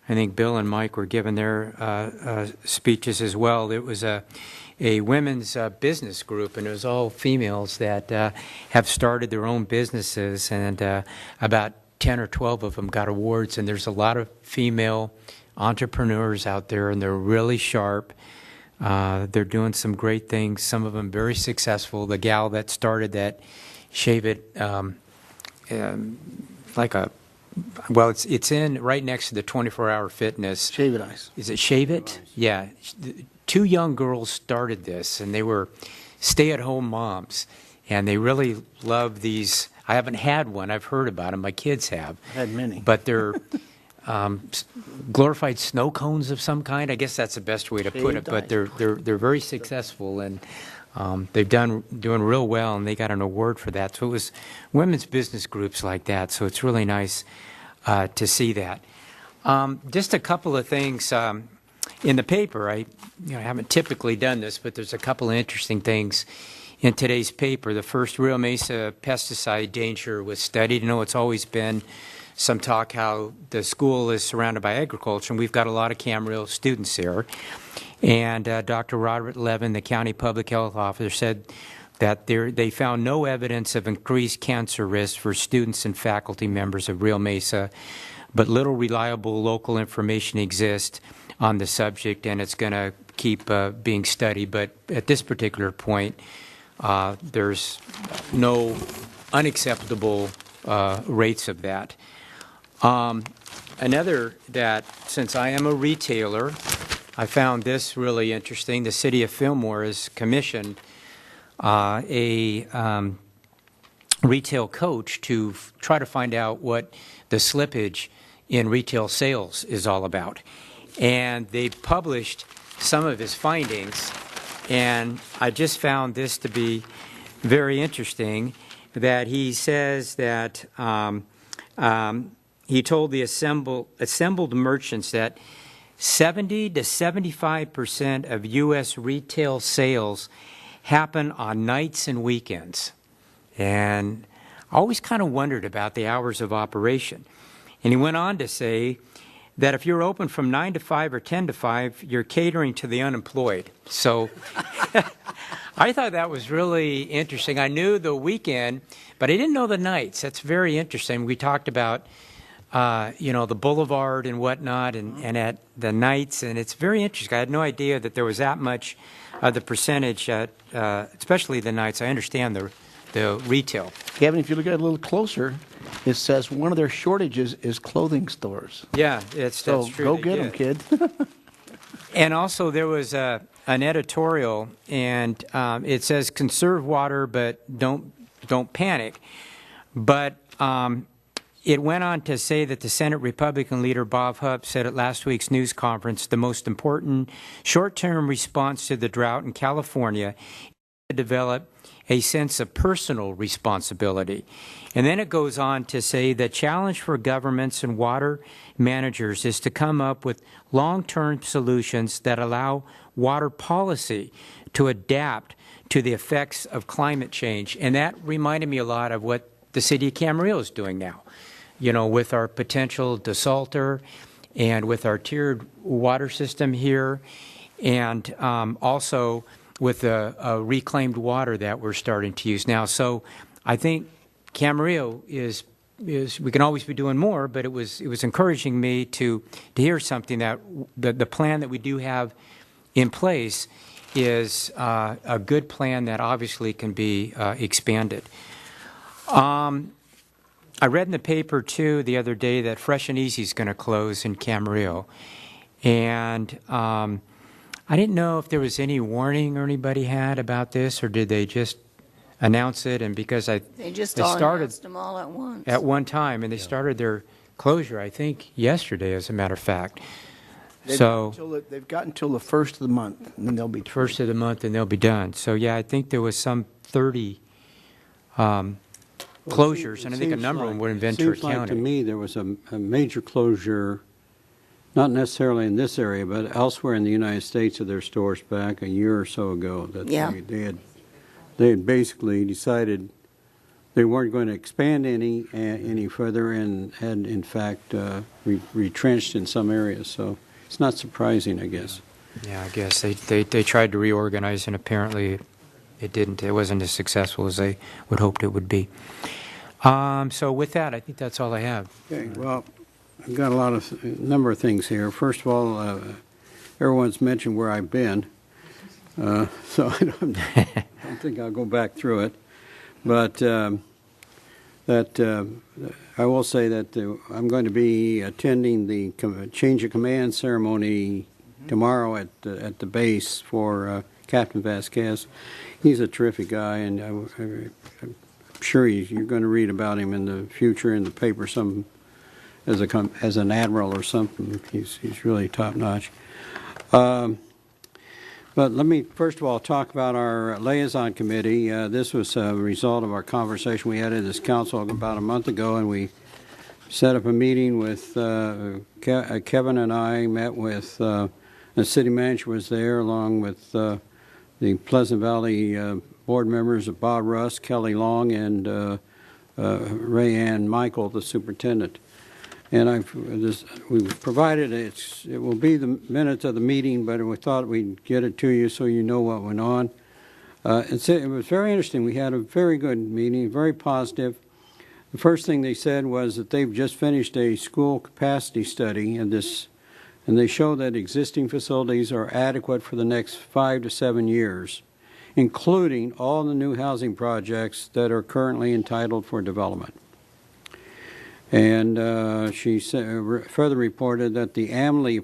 A: I think Bill and Mike were giving their speeches as well. It was a women's business group, and it was all females that have started their own businesses, and about 10 or 12 of them got awards, and there's a lot of female entrepreneurs out there, and they're really sharp. They're doing some great things, some of them very successful. The gal that started that Shave It, it's in right next to the 24-hour fitness.
E: Shave It Ice.
A: Is it Shave It? Yeah. Two young girls started this, and they were stay-at-home moms, and they really love these. I haven't had one. I've heard about them. My kids have.
E: I had many.
A: But they're glorified snow cones of some kind. I guess that's the best way to put it. But they're very successful, and they've doing real well, and they got an award for that. So it was women's business groups like that. So it's really nice to see that. Just a couple of things. In the paper, I haven't typically done this, but there's a couple of interesting things in today's paper. The first Rio Mesa pesticide danger was studied. It's always been some talk how the school is surrounded by agriculture, and we've got a lot of Camarillo students there. And Dr. Robert Levin, the county public health officer, said that they found no evidence of increased cancer risk for students and faculty members of Rio Mesa, but little reliable local information exists on the subject, and it's going to keep being studied. But at this particular point, there's no unacceptable rates of that. Another that, since I am a retailer, I found this really interesting. The city of Fillmore has commissioned a retail coach to try to find out what the slippage in retail sales is all about. And they published some of his findings, and I just found this to be very interesting, that he says that he told the assembled merchants that 70 to 75% of U.S. retail sales happen on nights and weekends. And I always kind of wondered about the hours of operation. And he went on to say that if you're open from 9 to 5 or 10 to 5, you're catering to the unemployed. So I thought that was really interesting. I knew the weekend, but I didn't know the nights. That's very interesting. We talked about, the boulevard and whatnot and at the nights, and it's very interesting. I had no idea that there was that much the percentage, especially the nights. I understand the retail.
E: Kevin, if you look at it a little closer, it says one of their shortages is clothing stores.
A: Yeah, that's true.
E: Go
A: they
E: get them,
A: did.
E: kid.
A: And also there was an editorial, and it says conserve water, but don't panic. But it went on to say that the Senate Republican leader Bob Hupp said at last week's news conference the most important short-term response to the drought in California is to develop a sense of personal responsibility. And then it goes on to say the challenge for governments and water managers is to come up with long-term solutions that allow water policy to adapt to the effects of climate change. And that reminded me a lot of what the city of Camarillo is doing now, with our potential desalter and with our tiered water system here, and also with the reclaimed water that we're starting to use now. So I think Camarillo is we can always be doing more, but it was encouraging me to hear something that the plan that we do have in place is a good plan that obviously can be expanded. I read in the paper, too, the other day that Fresh and Easy is going to close in Camarillo. And I didn't know if there was any warning or anybody had about this, or did they just announce it? And because
N: They started announced them all at once.
A: at one time, and they started their closure, I think, yesterday, as a matter of fact.
E: They've got until the first of the month, and then they'll be
A: first of the month, and they'll be done. So yeah, I think there was some 30 closures, and I think a number of them were in Ventura
B: Seems like
A: County.
B: to me there was a major closure, not necessarily in this area, but elsewhere in the United States of their stores back a year or so ago. That
N: Yeah.
B: they had basically decided they weren't going to expand any further, and had in fact retrenched in some areas. So it's not surprising, I guess.
A: Yeah, I guess they tried to reorganize, and apparently it didn't. It wasn't as successful as they would hoped it would be. So with that, I think that's all I have.
B: Okay, well, I've got a number of things here. First of all, everyone's mentioned where I've been, so I don't think I'll go back through it. But I will say that I'm going to be attending the change of command ceremony tomorrow at the base for Captain Vasquez. He's a terrific guy, and I'm sure you're going to read about him in the future in the paper, as an admiral or something. He's really top notch. But let me first of all talk about our liaison committee. This was a result of our conversation we had at this council about a month ago, and we set up a meeting with Kevin and I met with the city manager was there, along with the Pleasant Valley board members of Bob Russ, Kelly Long, and Ray Ann Michael, the superintendent. And we've provided it will be the minutes of the meeting, but we thought we'd get it to you so you know what went on. It was very interesting. We had a very good meeting, very positive. The first thing they said was that they've just finished a school capacity study, and they show that existing facilities are adequate for the next 5 to 7 years, including all the new housing projects that are currently entitled for development. And she further reported that the Amley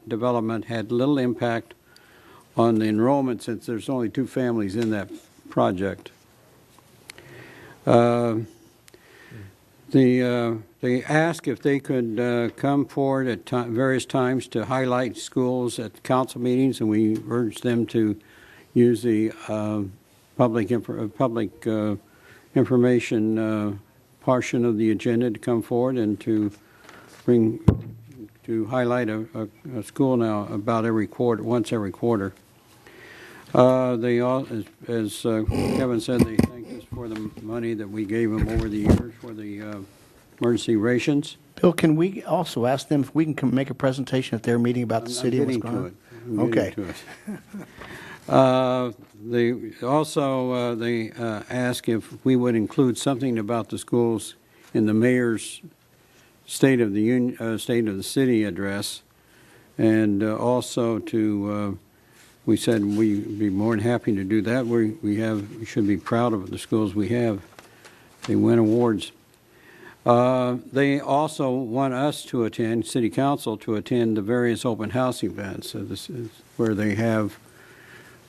B: development had little impact on the enrollment, since there's only 2 families in that project. They asked if they could come forward at various times to highlight schools at council meetings, and we urged them to use the public information portion of the agenda to come forward and to highlight a school now about once every quarter. They all, as Kevin said, they thanked us for the money that we gave them over the years for the emergency rations.
E: Bill, can we also ask them if we can make a presentation at their meeting about the city and what's going on? Okay.
B: They asked if we would include something about the schools in the mayor's State of the City address, and also to. We said we'd be more than happy to do that. We should be proud of the schools we have. They win awards. They also want us to attend, City Council, to attend the various open house events. So this is where they have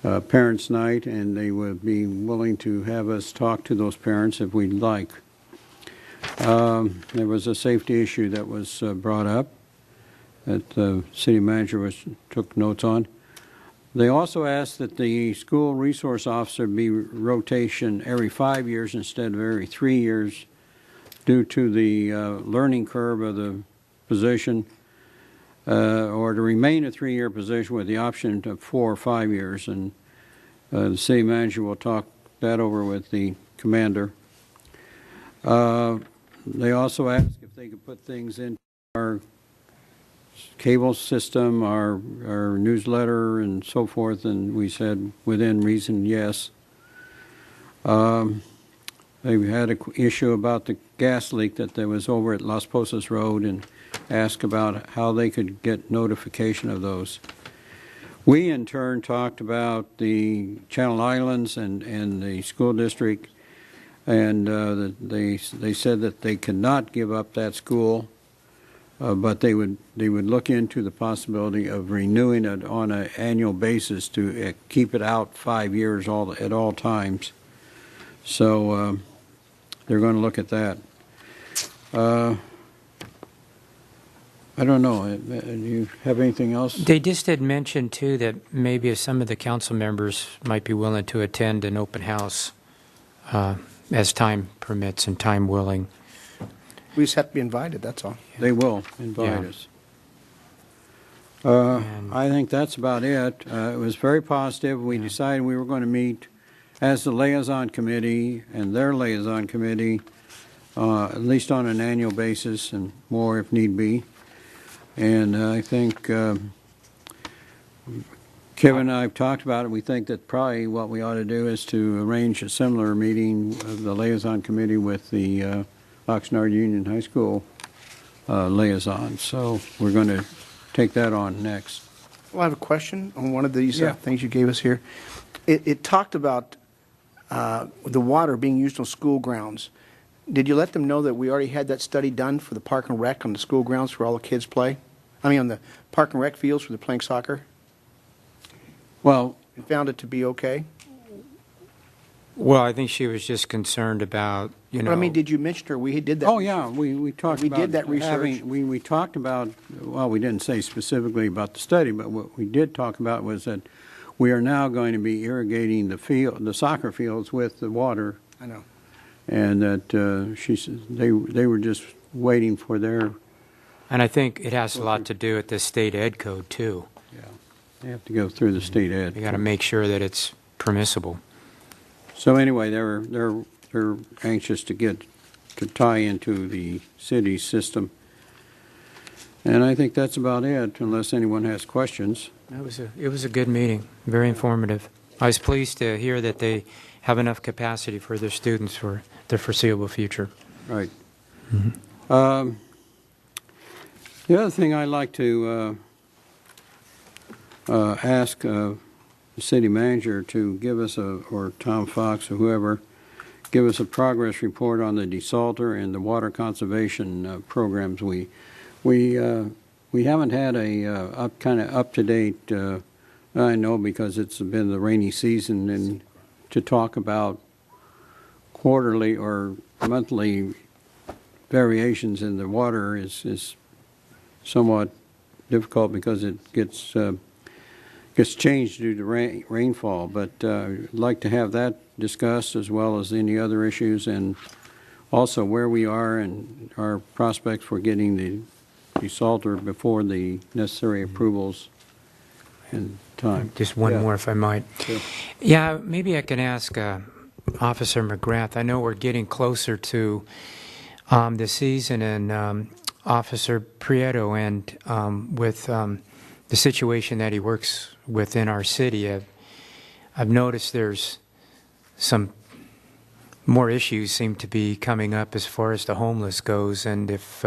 B: Parents' Night, and they would be willing to have us talk to those parents if we'd like. There was a safety issue that was brought up that the city manager took notes on. They also asked that the school resource officer be rotation every 5 years instead of every 3 years due to the learning curve of the position, or to remain a 3-year position with the option to 4 or 5 years. And the city manager will talk that over with the commander. They also asked if they could put things into our cable system, our newsletter, and so forth, and we said within reason, yes. They had an issue about the gas leak that there was over at Las Posas Road and asked about how they could get notification of those. We, in turn, talked about the Channel Islands and the school district, and they said that they could not give up that school. But they would look into the possibility of renewing it on an annual basis to keep it out 5 years at all times. So they're going to look at that. I don't know. Do you have anything else?
A: They just had mentioned, too, that maybe some of the council members might be willing to attend an open house as time permits and time willing.
E: We just have to be invited, that's all.
B: They will invite us. I think that's about it. It was very positive. We decided we were going to meet as the liaison committee and their liaison committee, at least on an annual basis and more if need be. And I think Kevin and I have talked about it. We think that probably what we ought to do is to arrange a similar meeting of the liaison committee with the Oxnard Union High School liaison. So we're going to take that on next.
E: Well, I have a question on one of these
B: Yeah.
E: things you gave us here. It talked about the water being used on school grounds. Did you let them know that we already had that study done for the park and rec on the school grounds where all the kids play? I mean, on the park and rec fields where they're playing soccer?
B: Well,
E: you found it to be okay?
A: Well, I think she was just concerned about,
E: But, I mean, did you mention her? We did that.
B: Oh, yeah, we talked about.
E: We did that research.
B: We talked about, well, we didn't say specifically about the study, but what we did talk about was that we are now going to be irrigating the soccer fields with the water.
E: I know.
B: And that she said they were just waiting for their.
A: And I think it has a lot to do with the state ed code, too.
B: Yeah, they have to go through the state ed.
A: You got to make sure that it's permissible.
B: So anyway, they're anxious to tie into the city system, and I think that's about it. Unless anyone has questions.
A: It was a good meeting, very informative. I was pleased to hear that they have enough capacity for their students for the foreseeable future.
B: Right. Mm-hmm. The other thing I'd like to ask the city manager to give us or Tom Fox or whoever, give us a progress report on the desalter and the water conservation programs. We haven't had a kind of up-to-date, I know because it's been the rainy season, and to talk about quarterly or monthly variations in the water is somewhat difficult because it gets changed due to rainfall. But I'd like to have that discussed as well as any other issues, and also where we are and our prospects for getting the desalter before the necessary approvals. And time.
A: Just one
B: Yeah.
A: more, if I might.
B: Sure.
A: Yeah, maybe I can ask Officer McGrath. I know we're getting closer to the season, and Officer Prieto, and with the situation that he works within our city, I've noticed there's some more issues seem to be coming up as far as the homeless goes, and if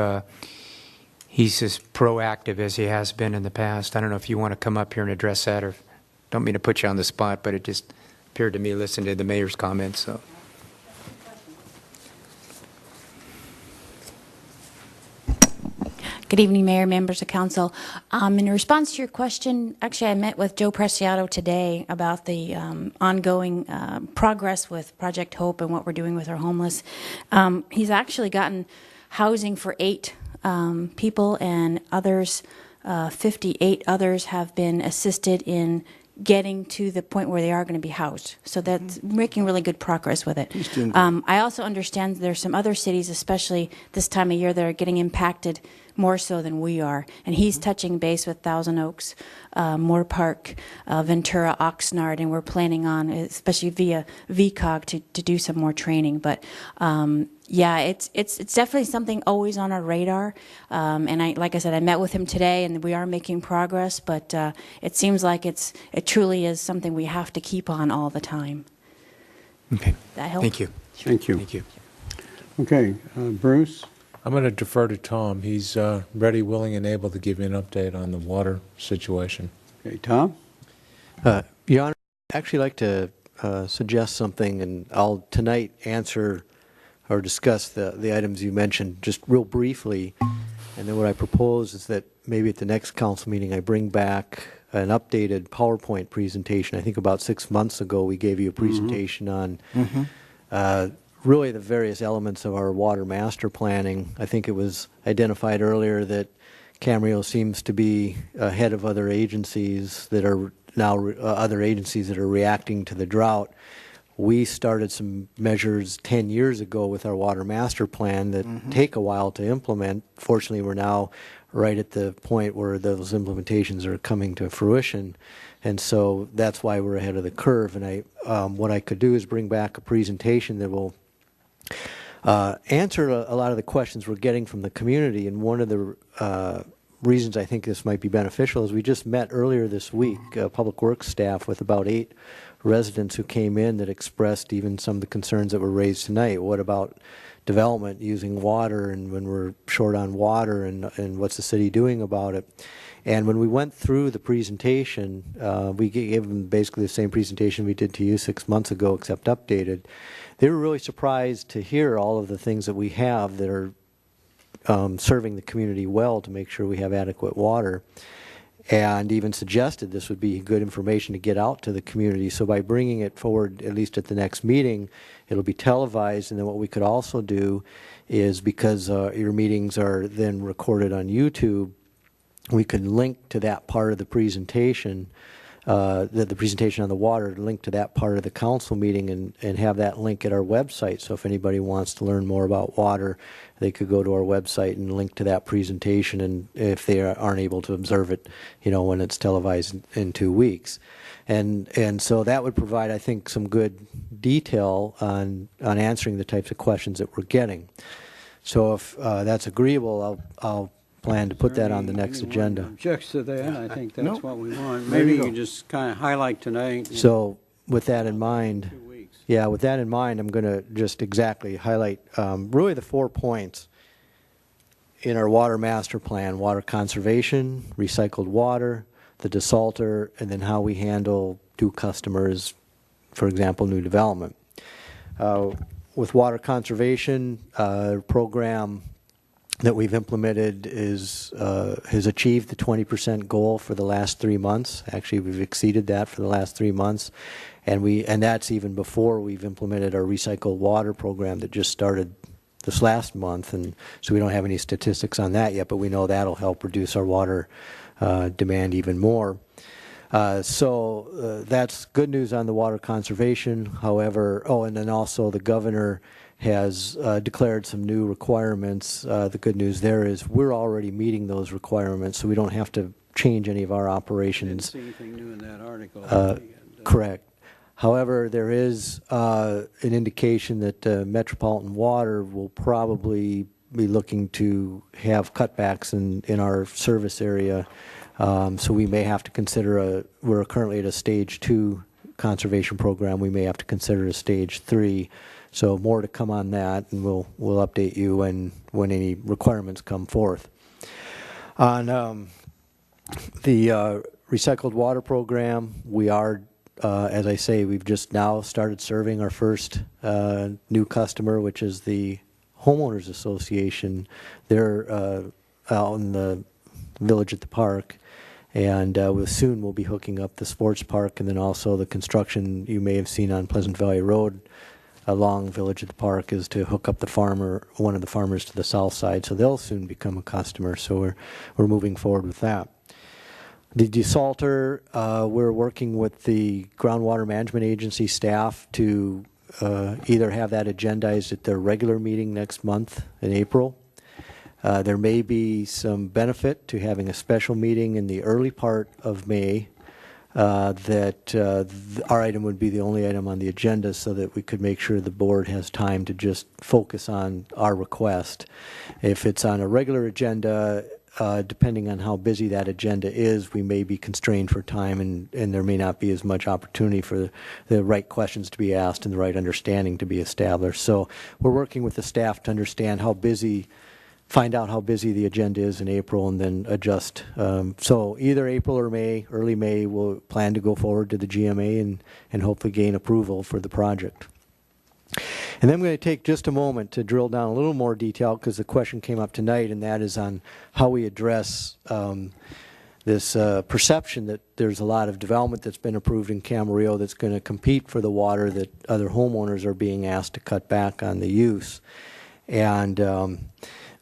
A: he's as proactive as he has been in the past. I don't know if you want to come up here and address that, or don't mean to put you on the spot, but it just appeared to me listening to the mayor's comments. So.
L: Good evening, Mayor, members of council. In response to your question, actually I met with Joe Preciado today about the ongoing progress with Project Hope and what we're doing with our homeless. He's actually gotten housing for 8 people, and others, 58 others have been assisted in getting to the point where they are going to be housed. So that's making really good progress with it. I also understand there's some other cities, especially this time of year, that are getting impacted more so than we are. And he's touching base with Thousand Oaks, Moore Park, Ventura, Oxnard, and we're planning on, especially via VCOG, to do some more training. But yeah, it's definitely something always on our radar. And like I said, I met with him today, and we are making progress. But it seems like it truly is something we have to keep on all the time.
A: Okay.
L: That help?
A: Thank you.
B: Thank you.
A: Thank you.
B: Okay, Bruce?
D: I'm going to defer to Tom. He's ready, willing, and able to give you an update on the water situation.
B: Okay, Tom?
U: Your Honor, I'd actually like to suggest something, and I'll tonight answer or discuss the items you mentioned just real briefly. And then what I propose is that maybe at the next council meeting I bring back an updated PowerPoint presentation. I think about 6 months ago we gave you a presentation on really the various elements of our water master planning. I think it was identified earlier that Camarillo seems to be ahead of other agencies that are now reacting to the drought. We started some measures 10 years ago with our water master plan that take a while to implement. Fortunately, we're now right at the point where those implementations are coming to fruition. And so that's why we're ahead of the curve. And what I could do is bring back a presentation that will answer a lot of the questions we're getting from the community. And one of the reasons I think this might be beneficial is we just met earlier this week, Public Works staff, with about 8 residents who came in that expressed even some of the concerns that were raised tonight. What about development using water, and when we're short on water, and what's the city doing about it? And when we went through the presentation, we gave them basically the same presentation we did to you 6 months ago, except updated. They were really surprised to hear all of the things that we have that are serving the community well to make sure we have adequate water, and even suggested this would be good information to get out to the community. So by bringing it forward, at least at the next meeting, it'll be televised. And then what we could also do is, because your meetings are then recorded on YouTube, we could link to that part of the presentation, the presentation on the water, link to that part of the council meeting, and have that link at our website. So if anybody wants to learn more about water, they could go to our website and link to that presentation, and if they aren't able to observe it, when it's televised in 2 weeks. And so that would provide, I think, some good detail on answering the types of questions that we're getting. So if that's agreeable, I'll plan to put that on the next agenda.
B: Objects to that, I think that's
U: Nope.
B: what we want.
U: There
B: Maybe
U: you
B: you
U: go.
B: can just kind of highlight tonight.
U: So with that in mind, I'm going to just exactly highlight really the 4 points in our water master plan: water conservation, recycled water, the desalter, and then how we handle new customers, for example, new development. With water conservation, program that we've implemented has achieved the 20% goal for the last 3 months. Actually, we've exceeded that for the last 3 months, and that's even before we've implemented our recycled water program that just started this last month. And so we don't have any statistics on that yet, but we know that'll help reduce our water demand even more. So that's good news on the water conservation. However, and then also the governor has declared some new requirements. The good news there is we're already meeting those requirements, so we don't have to change any of our operations.
B: Didn't see anything new in that article.
U: Correct. However, there is an indication that Metropolitan Water will probably be looking to have cutbacks in our service area. So we may have to consider we're currently at a stage 2 conservation program. We may have to consider a stage 3. So more to come on that, and we'll update you when any requirements come forth. On the recycled water program, we are, as I say, we've just now started serving our first new customer, which is the Homeowners Association. They're out in the village at the park, and we'll be hooking up the sports park, and then also the construction you may have seen on Pleasant Valley Road along Village at the Park is to hook up one of the farmers to the south side, so they'll soon become a customer. So we're moving forward with that. The desalter, we're working with the Groundwater Management Agency staff to either have that agendized at their regular meeting next month in April. There may be some benefit to having a special meeting in the early part of May that our item would be the only item on the agenda so that we could make sure the board has time to just focus on our request. If it's on a regular agenda, depending on how busy that agenda is, we may be constrained for time, and there may not be as much opportunity for the right questions to be asked and the right understanding to be established. So we're working with the staff to understand find out how busy the agenda is in April, and then adjust. So either April or May, early May, we'll plan to go forward to the GMA and hopefully gain approval for the project. And then I'm going to take just a moment to drill down a little more detail, because the question came up tonight, and that is on how we address this perception that there's a lot of development that's been approved in Camarillo that's going to compete for the water that other homeowners are being asked to cut back on the use. And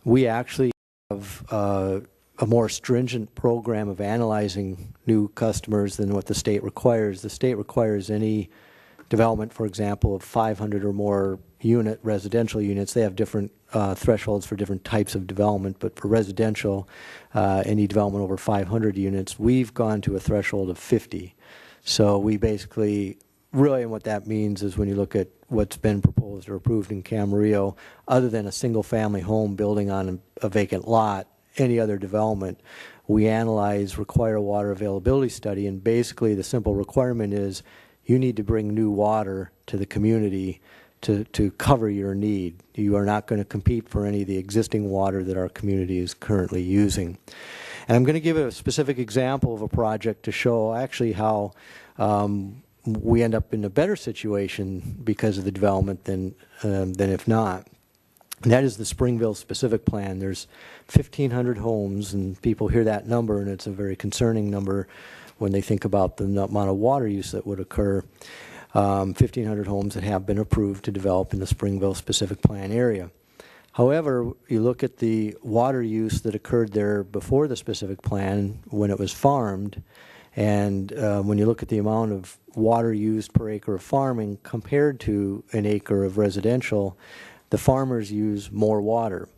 U: we actually have a more stringent program of analyzing new customers than what the state requires. The state requires any development, for example, of 500 or more residential units. They have different thresholds for different types of development, but for residential, any development over 500 units, we've gone to a threshold of 50. So we basically, really, and what that means is when you look at what's been proposed or approved in Camarillo, other than a single-family home building on a vacant lot, any other development, we require a water availability study, and basically the simple requirement is you need to bring new water to the community to cover your need. You are not going to compete for any of the existing water that our community is currently using. And I'm going to give a specific example of a project to show actually how we end up in a better situation because of the development than if not. And that is the Springville specific plan. There's 1,500 homes, and people hear that number, and it's a very concerning number when they think about the amount of water use that would occur. 1,500 homes that have been approved to develop in the Springville specific plan area. However, you look at the water use that occurred there before the specific plan when it was farmed, and when you look at the amount of water used per acre of farming compared to an acre of residential, the farmers use more water.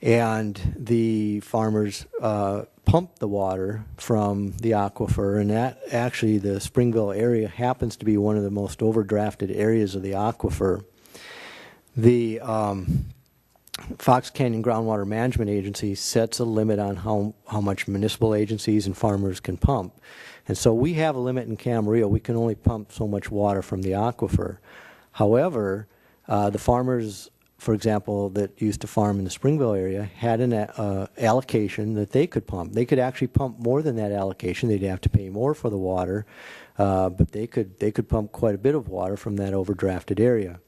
U: And the farmers pump the water from the aquifer, and that actually the Springville area happens to be one of the most overdrafted areas of the aquifer. The Fox Canyon Groundwater Management Agency sets a limit on how much municipal agencies and farmers can pump. And so we have a limit in Camarillo. We can only pump so much water from the aquifer. However, the farmers, for example, that used to farm in the Springville area had an allocation that they could pump. They could actually pump more than that allocation. They'd have to pay more for the water, but they could pump quite a bit of water from that overdrafted area.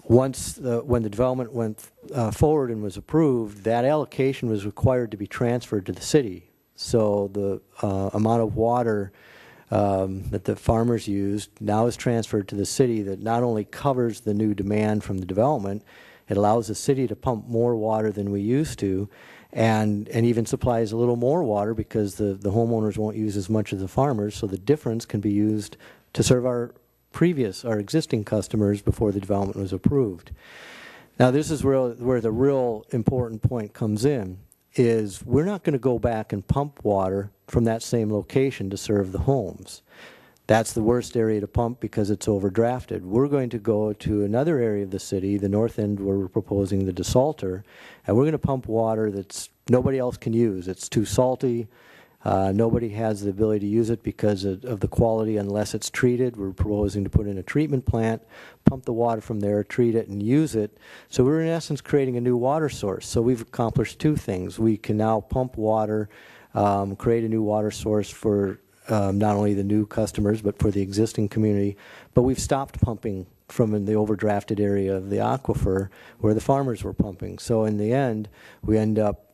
U: When the development went forward and was approved, that allocation was required to be transferred to the city. So the amount of water that the farmers used now is transferred to the city, that not only covers the new demand from the development, it allows the city to pump more water than we used to, and even supplies a little more water because the homeowners won't use as much as the farmers, so the difference can be used to serve our existing customers before the development was approved. Now this is where the real important point comes in. is we're not going to go back and pump water from that same location to serve the homes. That's the worst area to pump because it's overdrafted. We're going to go to another area of the city, the north end where we're proposing the desalter, and we're going to pump water that's nobody else can use. It's too salty. Nobody has the ability to use it because of the quality unless it's treated. We're proposing to put in a treatment plant, pump the water from there, treat it, and use it. So we're in essence creating a new water source. So we've accomplished two things. We can now pump water, create a new water source for not only the new customers but for the existing community. But we've stopped pumping from in the overdrafted area of the aquifer where the farmers were pumping. So in the end, we end up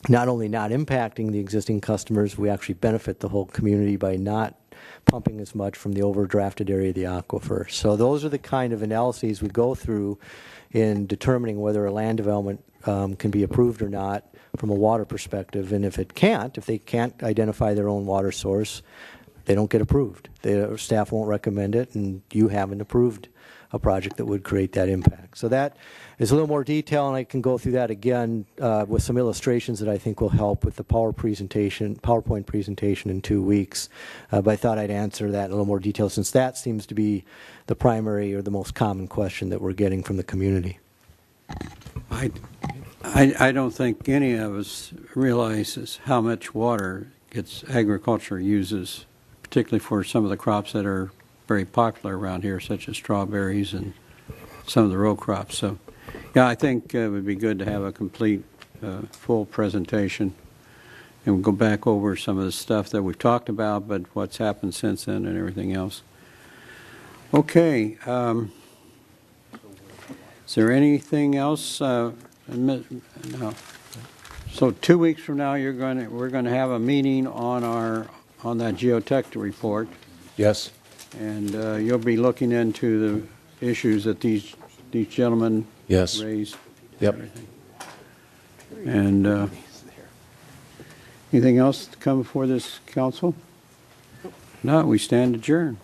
U: not only not impacting the existing customers, we actually benefit the whole community by not pumping as much from the overdrafted area of the aquifer. So those are the kind of analyses we go through in determining whether a land development can be approved or not from a water perspective. And if they can't identify their own water source, they don't get approved. The staff won't recommend it, and you haven't approved a project that would create that impact. So that is a little more detail, and I can go through that again with some illustrations that I think will help with the PowerPoint presentation in 2 weeks. But I thought I'd answer that in a little more detail since that seems to be the primary or the most common question that we're getting from the community.
B: I don't think any of us realizes how much water agriculture uses, particularly for some of the crops that are very popular around here, such as strawberries and some of the row crops. So, yeah, I think it would be good to have a complete, full presentation, and we'll go back over some of the stuff that we've talked about, but what's happened since then and everything else. Okay. Is there anything else? No. So 2 weeks from now, we're going to have a meeting on that geotech report.
D: Yes.
B: And you'll be looking into the issues that these gentlemen raised.
D: Yep.
B: And anything else to come before this council? No, we stand adjourned.